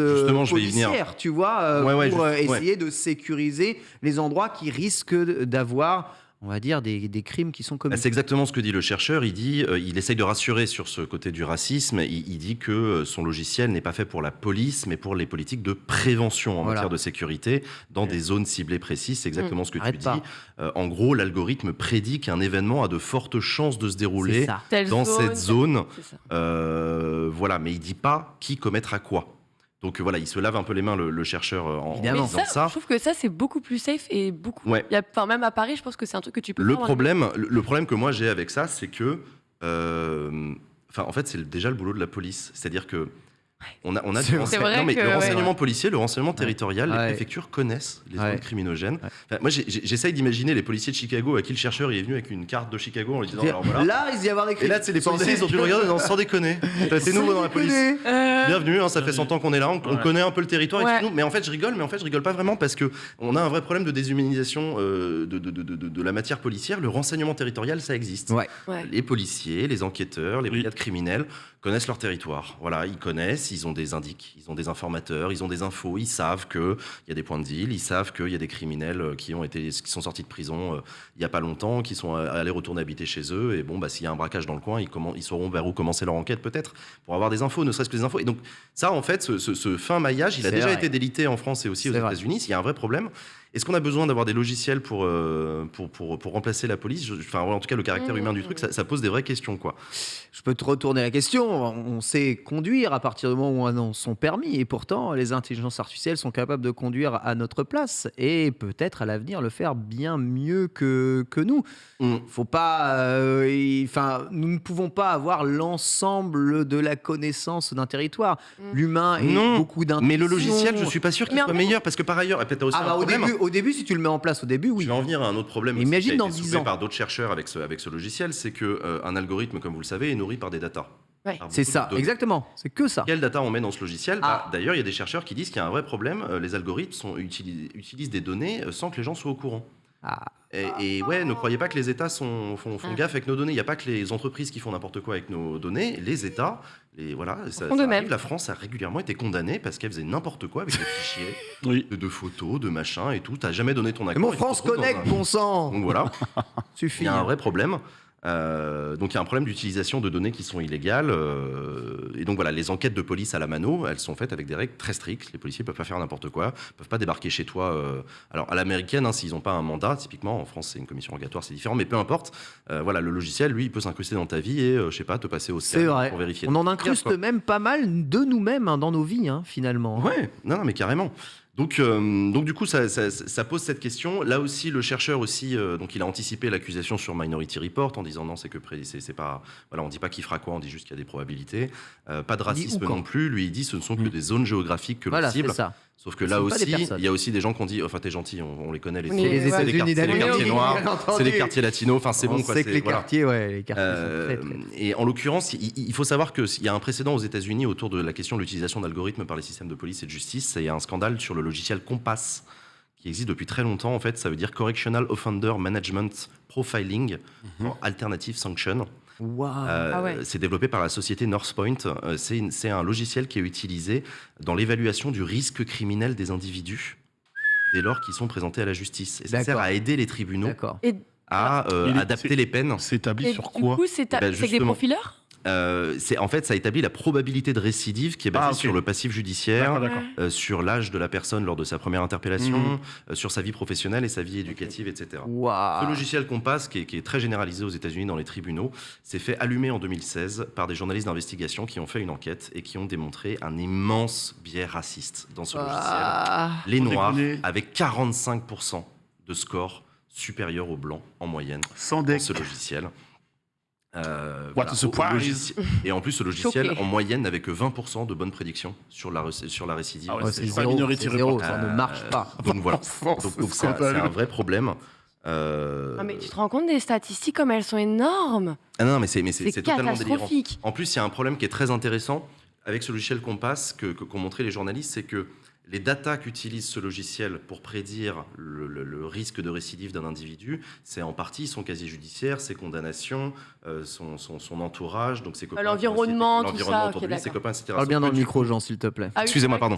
policière, tu vois, pour essayer de sécuriser les endroits qui risquent d'avoir, on va dire, des crimes qui sont commis. C'est exactement ce que dit le chercheur. Il essaye de rassurer sur ce côté du racisme. Il dit que son logiciel n'est pas fait pour la police, mais pour les politiques de prévention en matière de sécurité dans des zones ciblées précises. C'est exactement ce que tu dis. En gros, l'algorithme prédit qu'un événement a de fortes chances de se dérouler dans cette zone. Voilà, mais il dit pas qui commettra quoi. Donc voilà, il se lave un peu les mains, le chercheur, en disant ça. Je trouve que ça, c'est beaucoup plus safe et beaucoup. Ouais. Même à Paris, je pense que c'est un truc que tu peux faire. Le problème que moi j'ai avec ça, c'est que. En fait, c'est déjà le boulot de la police. C'est-à-dire que. On a le renseignement policier, le renseignement territorial, les préfectures connaissent les zones criminogènes. Moi, j'essaye d'imaginer les policiers de Chicago à qui le chercheur est venu avec une carte de Chicago en lui disant alors voilà. Là, il y avoir des crimes. Et là, c'est les policiers, ils ont dû le regarder sans déconner. T'es nouveau dans la police. Bienvenue, ça fait 100 ans qu'on est là, on connaît un peu le territoire. Mais en fait, je rigole pas vraiment parce que on a un vrai problème de déshumanisation de la matière policière. Le renseignement territorial, ça existe. Les policiers, les enquêteurs, les brigades criminelles connaissent leur territoire. Voilà, ils connaissent, ils ont des indices, ils ont des informateurs, ils ont des infos, ils savent qu'il y a des points de deal, ils savent qu'il y a des criminels qui sont sortis de prison il y a pas longtemps, qui sont allés retourner habiter chez eux, et s'il y a un braquage dans le coin, ils sauront vers où commencer leur enquête peut-être, pour avoir des infos, ne serait-ce que des infos. Et donc ça, en fait, ce fin maillage, il a déjà été délité en France et aussi aux États-Unis, il y a un vrai problème. Est-ce qu'on a besoin d'avoir des logiciels pour remplacer la police ? En tout cas, le caractère humain du truc, ça pose des vraies questions, quoi. Je peux te retourner la question. On sait conduire à partir du moment où on a son permis. Et pourtant, les intelligences artificielles sont capables de conduire à notre place. Et peut-être à l'avenir le faire bien mieux que nous. Faut pas, nous ne pouvons pas avoir l'ensemble de la connaissance d'un territoire. L'humain est beaucoup d'intuition. Mais le logiciel, je suis pas sûr qu'il soit meilleur. Parce que par ailleurs, peut-être aussi un problème. Au début, si tu le mets en place au début, oui. Je vais en venir à un autre problème aussi, imagine qui a dans été 10 soulevé ans par d'autres chercheurs avec ce logiciel, c'est qu'un algorithme, comme vous le savez, est nourri par des datas. C'est ça, exactement. C'est que ça. Quelle data on met dans ce logiciel ? D'ailleurs, il y a des chercheurs qui disent qu'il y a un vrai problème. Les algorithmes utilisent des données sans que les gens soient au courant. Ne croyez pas que les États font gaffe avec nos données. Il n'y a pas que les entreprises qui font n'importe quoi avec nos données. Les États, ça arrive. La France a régulièrement été condamnée parce qu'elle faisait n'importe quoi avec des fichiers de photos, de machins et tout. T'as jamais donné ton accord. Mon France Connect, bon sang. Donc voilà. Suffit. Il y a un vrai problème. Donc il y a un problème d'utilisation de données qui sont illégales. Et donc voilà, les enquêtes de police à la mano, elles sont faites avec des règles très strictes. Les policiers peuvent pas faire n'importe quoi, peuvent pas débarquer chez toi. Alors à l'américaine, s'ils n'ont pas un mandat, typiquement en France c'est une commission rogatoire, c'est différent, mais peu importe. Voilà, le logiciel, lui, il peut s'incruster dans ta vie et je sais pas, te passer au scan pour vérifier. On en incruste même pas mal de nous-mêmes dans nos vies, finalement. Ouais, non, mais carrément. Donc du coup, ça pose cette question. Là aussi, le chercheur aussi, donc il a anticipé l'accusation sur Minority Report en disant non, c'est pas, voilà, on dit pas qui fera quoi, on dit juste qu'il y a des probabilités. Pas de racisme non plus. Lui, il dit ce ne sont que des zones géographiques que l'on cible. Ça. Sauf que là aussi, il y a aussi des gens qui ont dit, enfin t'es gentil, on les connaît, les États-Unis c'est les d'Amérique, quartiers noirs, c'est les quartiers latinos, enfin c'est on bon quoi. sait que les voilà. quartiers, les quartiers sont très, très... Et en l'occurrence, il faut savoir qu'il y a un précédent aux États-Unis autour de la question de l'utilisation d'algorithmes par les systèmes de police et de justice. Il y a un scandale sur le logiciel Compass qui existe depuis très longtemps. En fait, ça veut dire Correctional Offender Management Profiling, Alternative Sanction. Wow. C'est développé par la société Northpoint. C'est un logiciel qui est utilisé dans l'évaluation du risque criminel des individus dès lors qu'ils sont présentés à la justice. Et ça sert à aider les tribunaux à adapter les peines. C'est établi sur quoi? Du coup, c'est des profileurs? En fait, ça établit la probabilité de récidive qui est basée sur le passif judiciaire, sur l'âge de la personne lors de sa première interpellation, sur sa vie professionnelle et sa vie éducative, etc. Wow. Ce logiciel Compass, qui est très généralisé aux États-Unis dans les tribunaux, s'est fait allumer en 2016 par des journalistes d'investigation qui ont fait une enquête et qui ont démontré un immense biais raciste dans ce logiciel. Les Noirs avaient 45% de score supérieur aux Blancs en moyenne dans ce logiciel. What a surprise. Et en plus, ce logiciel, en moyenne, n'avait que 20% de bonnes prédictions sur la récidive. C'est zéro, ça ne marche pas. Donc voilà, donc c'est un vrai problème. Mais tu te rends compte des statistiques comme elles sont énormes? Ah non, mais c'est totalement délirant. Catastrophique. En plus, il y a un problème qui est très intéressant avec ce logiciel Compass qu'ont montré les journalistes, c'est que les datas qu'utilise ce logiciel pour prédire le risque de récidive d'un individu, c'est en partie son casier judiciaire, ses condamnations, son entourage, donc ses copains, l'environnement, tout ça, autour de lui, ses copains, etc. Parle bien dans le micro, Jean, s'il te plaît. Excusez-moi, pardon.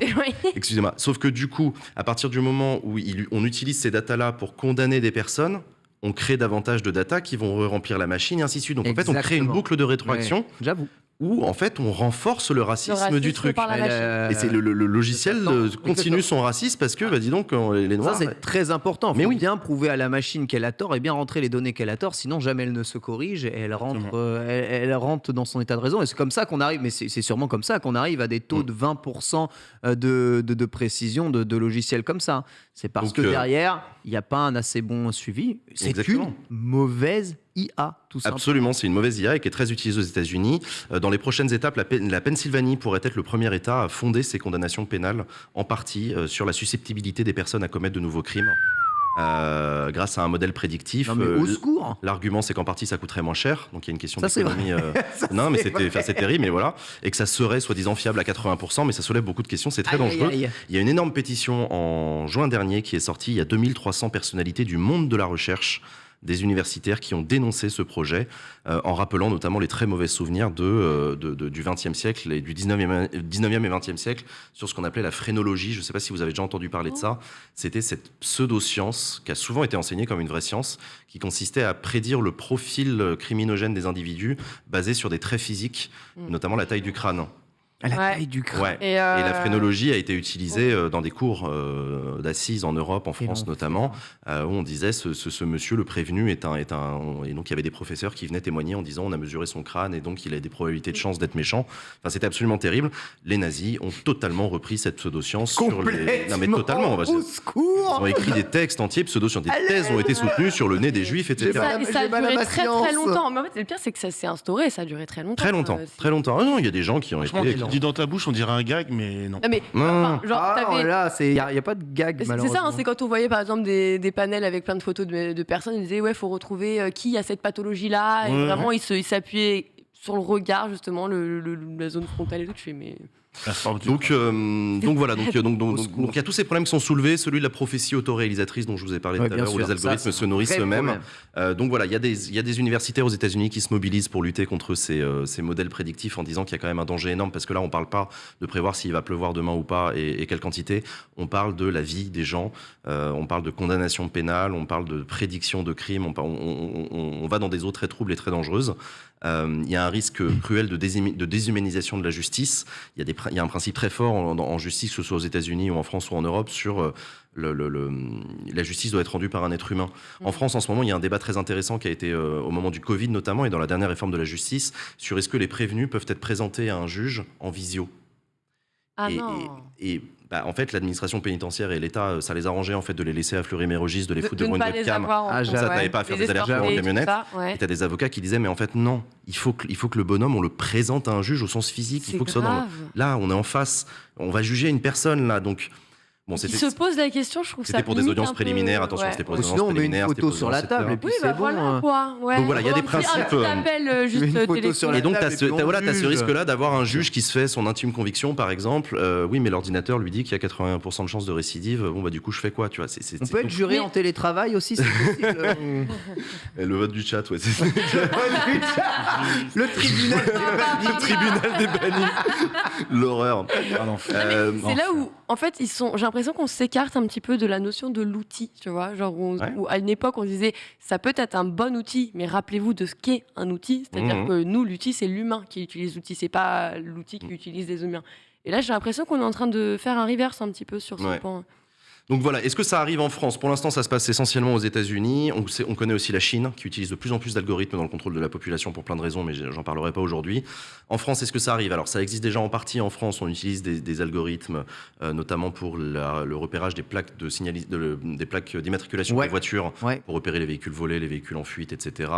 Excusez-moi. Sauf que du coup, à partir du moment où on utilise ces datas-là pour condamner des personnes, on crée davantage de data qui vont remplir la machine et ainsi de suite. Donc en fait, on crée une boucle de rétroaction. J'avoue. Où en fait on renforce le racisme du truc. Et c'est le logiciel continue son racisme parce que, dis donc, les Noirs... Ça, c'est très important. Il faut bien prouver à la machine qu'elle a tort et bien rentrer les données qu'elle a tort, sinon jamais elle ne se corrige et elle rentre dans son état de raison. Et c'est comme ça qu'on arrive, mais c'est sûrement comme ça qu'on arrive à des taux de 20% de précision de logiciels comme ça. C'est parce que derrière, il n'y a pas un assez bon suivi. C'est une mauvaise IA, tout simplement. Absolument, c'est une mauvaise IA et qui est très utilisée aux États-Unis. Dans les prochaines étapes, la Pennsylvanie pourrait être le premier État à fonder ses condamnations pénales en partie sur la susceptibilité des personnes à commettre de nouveaux crimes. Grâce à un modèle prédictif. Non mais au secours. L'argument, c'est qu'en partie, ça coûterait moins cher. Donc il y a une question d'économie. Non, mais c'est terrible, mais voilà. Et que ça serait soi-disant fiable à 80%, mais ça soulève beaucoup de questions. C'est très dangereux. Il y a une énorme pétition en juin dernier qui est sortie. Il y a 2300 personnalités du monde de la recherche, des universitaires qui ont dénoncé ce projet en rappelant notamment les très mauvais souvenirs du XXe siècle et du 19e et XXe siècle sur ce qu'on appelait la phrénologie. Je ne sais pas si vous avez déjà entendu parler de ça. C'était cette pseudo-science qui a souvent été enseignée comme une vraie science, qui consistait à prédire le profil criminogène des individus basé sur des traits physiques, notamment la taille du crâne. À la taille du crâne. Ouais. Et la phrénologie a été utilisée dans des cours d'assises en Europe, en France notamment, où on disait ce monsieur, le prévenu, est un... Et donc il y avait des professeurs qui venaient témoigner en disant on a mesuré son crâne et donc il a des probabilités de chance d'être méchant. Enfin, c'était absolument terrible. Les nazis ont totalement repris cette pseudo-science sur les... Non mais totalement. Au secours. Ils ont écrit des textes entiers pseudo-sciences. Des thèses ont été soutenues sur le nez des juifs, etc. Et ça a duré très très longtemps. Mais en fait, le pire, c'est que ça s'est instauré, ça a duré très longtemps. Très longtemps, très longtemps. Ah non, il y a des gens qui ont été... Dit dans ta bouche, on dirait un gag, mais non. Non, mais là, il n'y a pas de gag, malheureusement. C'est ça, c'est quand on voyait par exemple des panels avec plein de photos de personnes, ils disaient ouais, faut retrouver qui a cette pathologie-là. Et vraiment, ils s'appuyaient sur le regard, justement, la zone frontale et tout. Je fais, mais... Donc voilà, donc il y a tous ces problèmes qui sont soulevés, celui de la prophétie autoréalisatrice dont je vous ai parlé tout à l'heure, où les algorithmes se nourrissent eux-mêmes. Donc voilà, il y a des universitaires aux États-Unis qui se mobilisent pour lutter contre ces modèles prédictifs en disant qu'il y a quand même un danger énorme, parce que là on parle pas de prévoir s'il va pleuvoir demain ou pas et quelle quantité, on parle de la vie des gens, on parle de condamnation pénale, on parle de prédiction de crimes, on va dans des eaux très troubles et très dangereuses. Il y a un risque cruel de déshumanisation de la justice. Il y a un principe très fort en justice, que ce soit aux États-Unis ou en France ou en Europe, sur la justice doit être rendue par un être humain. En France, en ce moment, il y a un débat très intéressant qui a été au moment du Covid notamment et dans la dernière réforme de la justice sur est-ce que les prévenus peuvent être présentés à un juge en visio. Ah et, non. En fait, l'administration pénitentiaire et l'État, ça les arrangeait en fait de les laisser à Fleury-Mérogis, de les foutre de devant ne une pas les webcam. avoir. Ah, Comme ça, t'avais pas à faire des allers-retours en camionnette. Et t'as des avocats qui disaient, mais en fait, non, il faut que le bonhomme, on le présente à un juge au sens physique. Il faut que ce soit dans là, on est en face, on va juger une personne là, donc. Bon, qui se pose la question, je trouve ça. C'était pour des audiences préliminaires, attention, c'était pour des audiences Sinon, préliminaires. on met une photo sur la table et puis Oui, c'est bon. voilà quoi. Ouais. Donc voilà, il y a des principes. Un petit appel juste Une photo téléphonique. sur la Et donc, table t'as et puis on ce juge. risque-là d'avoir un juge qui se fait son intime conviction, par exemple. Oui, mais l'ordinateur lui dit qu'il y a 80% de chances de récidive. Bon, bah, du coup, je fais quoi, tu vois On peut être juré en télétravail aussi, c'est possible. Et le vote du chat, ouais. Le tribunal. Le tribunal des bannis. L'horreur. Ah, l'enfer. C'est là où, en fait, j'ai l'impression qu'on s'écarte un petit peu de la notion de l'outil, tu vois. Genre, où à une époque, on disait, ça peut être un bon outil, mais rappelez-vous de ce qu'est un outil. C'est-à-dire que nous, l'outil, c'est l'humain qui utilise l'outil, c'est pas l'outil qui utilise les humains. Et là, j'ai l'impression qu'on est en train de faire un reverse un petit peu sur ce point. Donc voilà, est-ce que ça arrive en France? Pour l'instant, ça se passe essentiellement aux États-Unis. On connaît aussi la Chine, qui utilise de plus en plus d'algorithmes dans le contrôle de la population pour plein de raisons, mais j'en parlerai pas aujourd'hui. En France, est-ce que ça arrive? Alors, ça existe déjà en partie en France. On utilise des algorithmes, notamment pour le repérage des plaques des plaques d'immatriculation des voitures, pour repérer les véhicules volés, les véhicules en fuite, etc.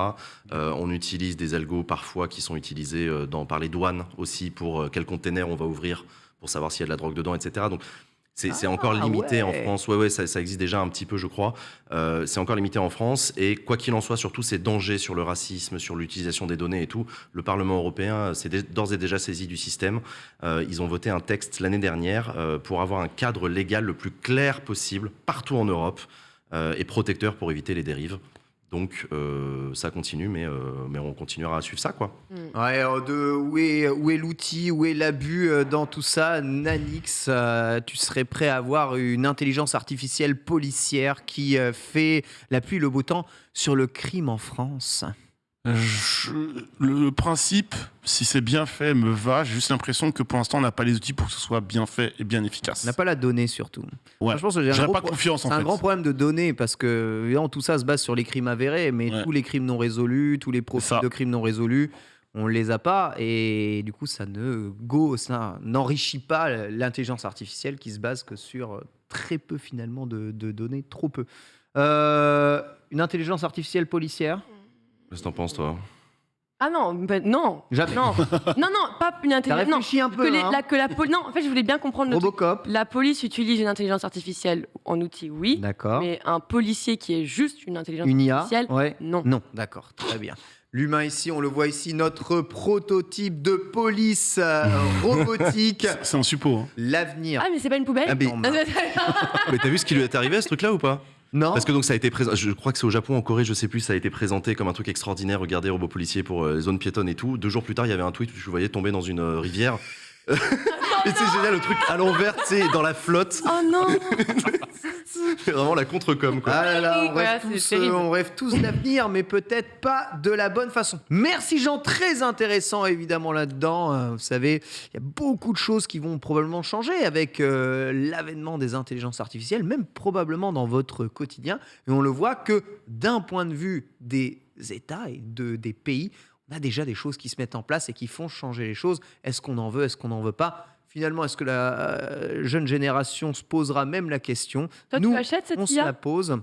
On utilise des algos parfois qui sont utilisés par les douanes aussi pour quel container on va ouvrir pour savoir s'il y a de la drogue dedans, etc. Donc, c'est encore limité en France. Ouais, ça existe déjà un petit peu, je crois. C'est encore limité en France. Et quoi qu'il en soit, surtout ces dangers sur le racisme, sur l'utilisation des données et tout, le Parlement européen s'est d'ores et déjà saisi du système. Ils ont voté un texte l'année dernière pour avoir un cadre légal le plus clair possible partout en Europe et protecteur pour éviter les dérives. Donc ça continue, mais on continuera à suivre ça, quoi. Ouais, où est l'outil, où est l'abus dans tout ça? Nanix, tu serais prêt à avoir une intelligence artificielle policière qui fait la pluie et le beau temps sur le crime en France? Le principe, si c'est bien fait, me va. J'ai juste l'impression que pour l'instant, on n'a pas les outils pour que ce soit bien fait et bien efficace. On n'a pas la donnée surtout. Ouais. Je pense que j'aurais pas confiance en fait. C'est un grand problème de données parce que évidemment, tout ça se base sur les crimes avérés, mais tous les crimes non résolus, tous les profils de crimes non résolus, on les a pas et du coup, ça n'enrichit pas l'intelligence artificielle qui se base que sur très peu finalement de données, trop peu. Une intelligence artificielle policière. Qu'est-ce que t'en penses, toi? Ah non, non. Jamais. Non, pas une intelligence. T'as réfléchi un peu, non, en fait, je voulais bien comprendre le Robocop. truc. La police utilise une intelligence artificielle en outil, oui. D'accord. Mais un policier qui est juste une intelligence artificielle, non. Non, d'accord, très bien. L'humain ici, on le voit ici, notre prototype de police robotique. C'est un suppôt. Hein. L'avenir. Ah, mais c'est pas une poubelle? Mais t'as vu ce qui lui est arrivé à ce truc-là ou pas? Non. Parce que donc ça a été présenté, je crois que c'est au Japon, en Corée, je sais plus, ça a été présenté comme un truc extraordinaire. Regardez, robot policier pour les zones piétonnes et tout. 2 jours plus tard, il y avait un tweet où je le voyais tomber dans une rivière. Et c'est génial, le truc à l'envers, tu sais, dans la flotte. Oh non. C'est vraiment la contre-com, quoi. Ah là là, Ouais, on rêve tous l'avenir, mais peut-être pas de la bonne façon. Merci Jean, très intéressant évidemment là-dedans. Vous savez, il y a beaucoup de choses qui vont probablement changer avec l'avènement des intelligences artificielles, même probablement dans votre quotidien. Et on le voit que d'un point de vue des États et des pays, on a déjà des choses qui se mettent en place et qui font changer les choses. Est-ce qu'on en veut, est-ce qu'on n'en veut pas? Finalement, est-ce que la jeune génération se posera même la question? Toi, Nous, tu achètes cette on se IA? la pose.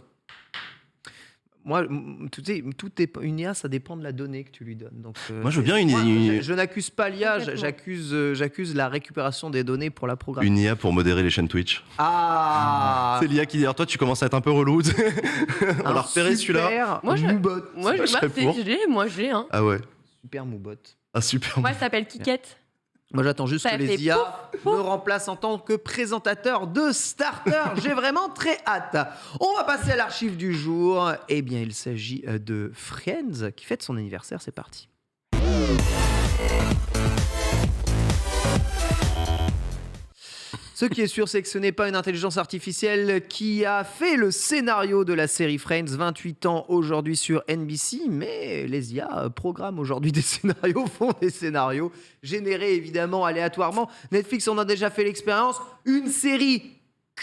Moi, une IA, ça dépend de la donnée que tu lui donnes. Donc, Moi, je veux bien une IA. Je n'accuse pas l'IA, j'accuse la récupération des données pour la programmer. Une IA pour modérer les chaînes Twitch. Ah, C'est l'IA qui dit, alors toi, tu commences à être un peu relou. On l'a repéré celui-là. Moi, Moubot. moi, j'ai. Hein. Ah ouais. Super Moubot. Ah super. Moi, elle s'appelle Kikette. Moi, j'attends juste Ça que fait les IA pouf, pouf. me remplacent en tant que présentateur de Starter. J'ai vraiment très hâte. On va passer à l'archive du jour. Eh bien, il s'agit de Friends qui fête son anniversaire. C'est parti. Ce qui est sûr, c'est que ce n'est pas une intelligence artificielle qui a fait le scénario de la série Friends, 28 ans aujourd'hui sur NBC, mais les IA programment aujourd'hui des scénarios, font des scénarios, générés évidemment aléatoirement. Netflix en a déjà fait l'expérience, une série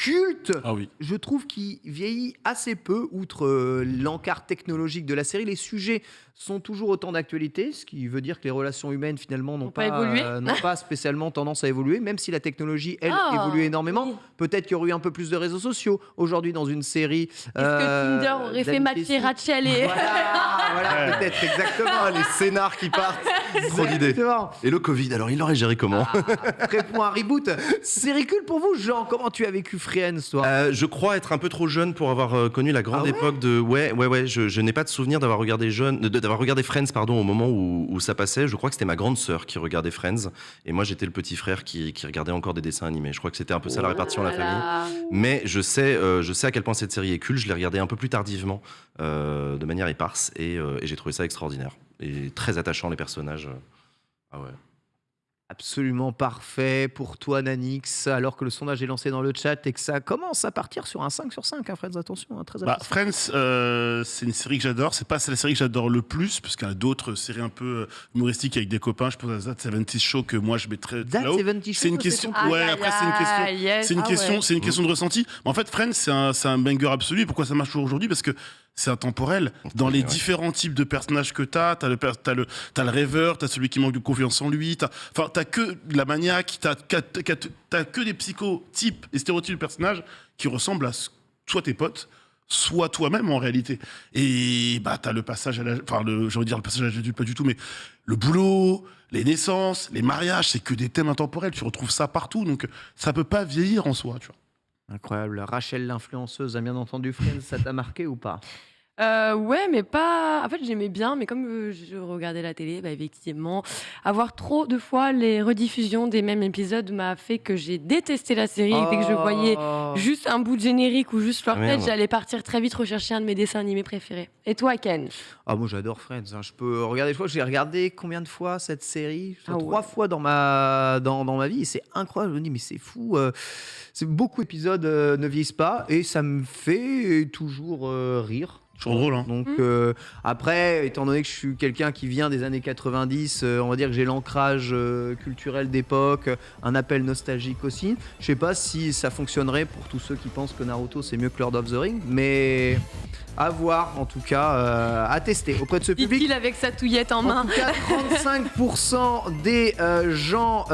culte. Ah oui. Je trouve qu'il vieillit assez peu, outre l'encart technologique de la série. Les sujets sont toujours autant d'actualité, ce qui veut dire que les relations humaines, finalement, n'ont pas évolué. n'ont pas spécialement tendance à évoluer, même si la technologie, elle, Ah, évolue énormément. oui. Peut-être qu'il y aurait eu un peu plus de réseaux sociaux aujourd'hui dans une série. Est-ce que Tinder aurait fait d'amitié. Mathieu Rachel et... Voilà, Ouais. peut-être, exactement. Ah, les scénars qui partent. Trop d'idées. Exactement. Et le Covid, alors il l'aurait géré comment? Réponds à un reboot. Série culte pour vous, Jean. Comment tu as vécu Friends, toi? Je crois être un peu trop jeune pour avoir connu la grande Ah ouais époque de. Ouais. Je n'ai pas de souvenir d'avoir regardé d'avoir regardé Friends, pardon, au moment où ça passait. Je crois que c'était ma grande sœur qui regardait Friends, et moi j'étais le petit frère qui regardait encore des dessins animés. Je crois que c'était un peu ça la répartition de la famille. Mais je sais à quel point cette série est culte. Je l'ai regardée un peu plus tardivement, de manière éparse, et j'ai trouvé ça extraordinaire et très attachant, les personnages. Ah ouais. Absolument parfait pour toi, Nanix, alors que le sondage est lancé dans le chat et que ça commence à partir sur un 5 sur 5, hein, Friends, attention, hein, très Bah, apprécié. Friends, c'est une série que j'adore. C'est pas la série que j'adore le plus, parce qu'il y a d'autres séries un peu humoristiques avec des copains. Je pense à That 70 Show que moi je mettrais That là-haut. 70 C'est une Show, question. c'est Ouais, après c'est une question. C'est une question, ouais. c'est une question de ressenti. Mais en fait, Friends, c'est un banger absolu. Pourquoi ça marche toujours aujourd'hui? Parce que c'est intemporel. Dans les Ouais. différents types de personnages que t'as le rêveur, t'as celui qui manque de confiance en lui, t'as que la maniaque, t'as que des psychotypes et stéréotypes de personnages qui ressemblent à soit tes potes, soit toi-même en réalité. Et bah t'as le passage à l'âge, j'ai envie de dire le passage à l'âge adulte, pas du tout, mais le boulot, les naissances, les mariages, c'est que des thèmes intemporels. Tu retrouves ça partout, donc ça peut pas vieillir en soi, tu vois. Incroyable. Rachel, l'influenceuse, a bien entendu Friends, ça t'a marqué ou pas? Ouais, mais pas. En fait, j'aimais bien, mais comme je regardais la télé, bah, effectivement, avoir trop de fois les rediffusions des mêmes épisodes m'a fait que j'ai détesté la série. Et dès que je voyais juste un bout de générique ou juste leur Ah, tête, merde. j'allais partir très vite rechercher un de mes dessins animés préférés. Et toi, Ken? Ah, moi j'adore Friends, hein. Je peux regarder. Je crois que j'ai regardé combien de fois cette série? Ah ouais. 3 fois dans ma vie, et c'est incroyable. Je me dis, mais c'est fou. C'est beaucoup d'épisodes ne vieillissent pas, et ça me fait toujours rire. Toujours drôle, hein. Donc après, étant donné que je suis quelqu'un qui vient des années 90, on va dire que j'ai l'ancrage culturel d'époque, un appel nostalgique aussi. Je sais pas si ça fonctionnerait pour tous ceux qui pensent que Naruto c'est mieux que Lord of the Rings, mais à voir, en tout cas, à tester auprès de ce public. Dit-il avec sa touillette en En main. tout cas, 35% des gens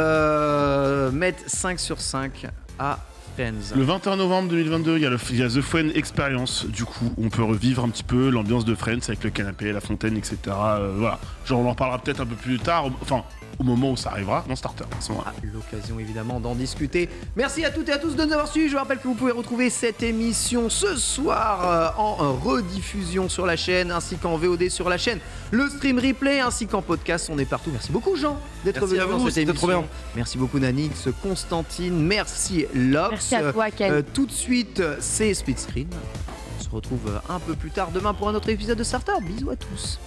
mettent 5 sur 5 à Friends. Le 21 novembre 2022, il y a The Friends Experience. Du coup, on peut revivre un petit peu l'ambiance de Friends avec le canapé, la fontaine, etc. Voilà. Genre, on en parlera peut-être un peu plus tard, enfin, au moment où ça arrivera, dans Starter. À ce moment-là. L'occasion évidemment d'en discuter. Merci à toutes et à tous de nous avoir suivis. Je vous rappelle que vous pouvez retrouver cette émission ce soir en rediffusion sur la chaîne, ainsi qu'en VOD sur la chaîne, le stream replay, ainsi qu'en podcast. On est partout. Merci beaucoup Jean d'être Merci venu à dans vous, cette c'était émission. trop bien. Merci beaucoup Nanix, Constantine, merci Lox. Merci à toi, Ken. Tout de suite, c'est Split Screen. On se retrouve un peu plus tard demain pour un autre épisode de Starter. Bisous à tous.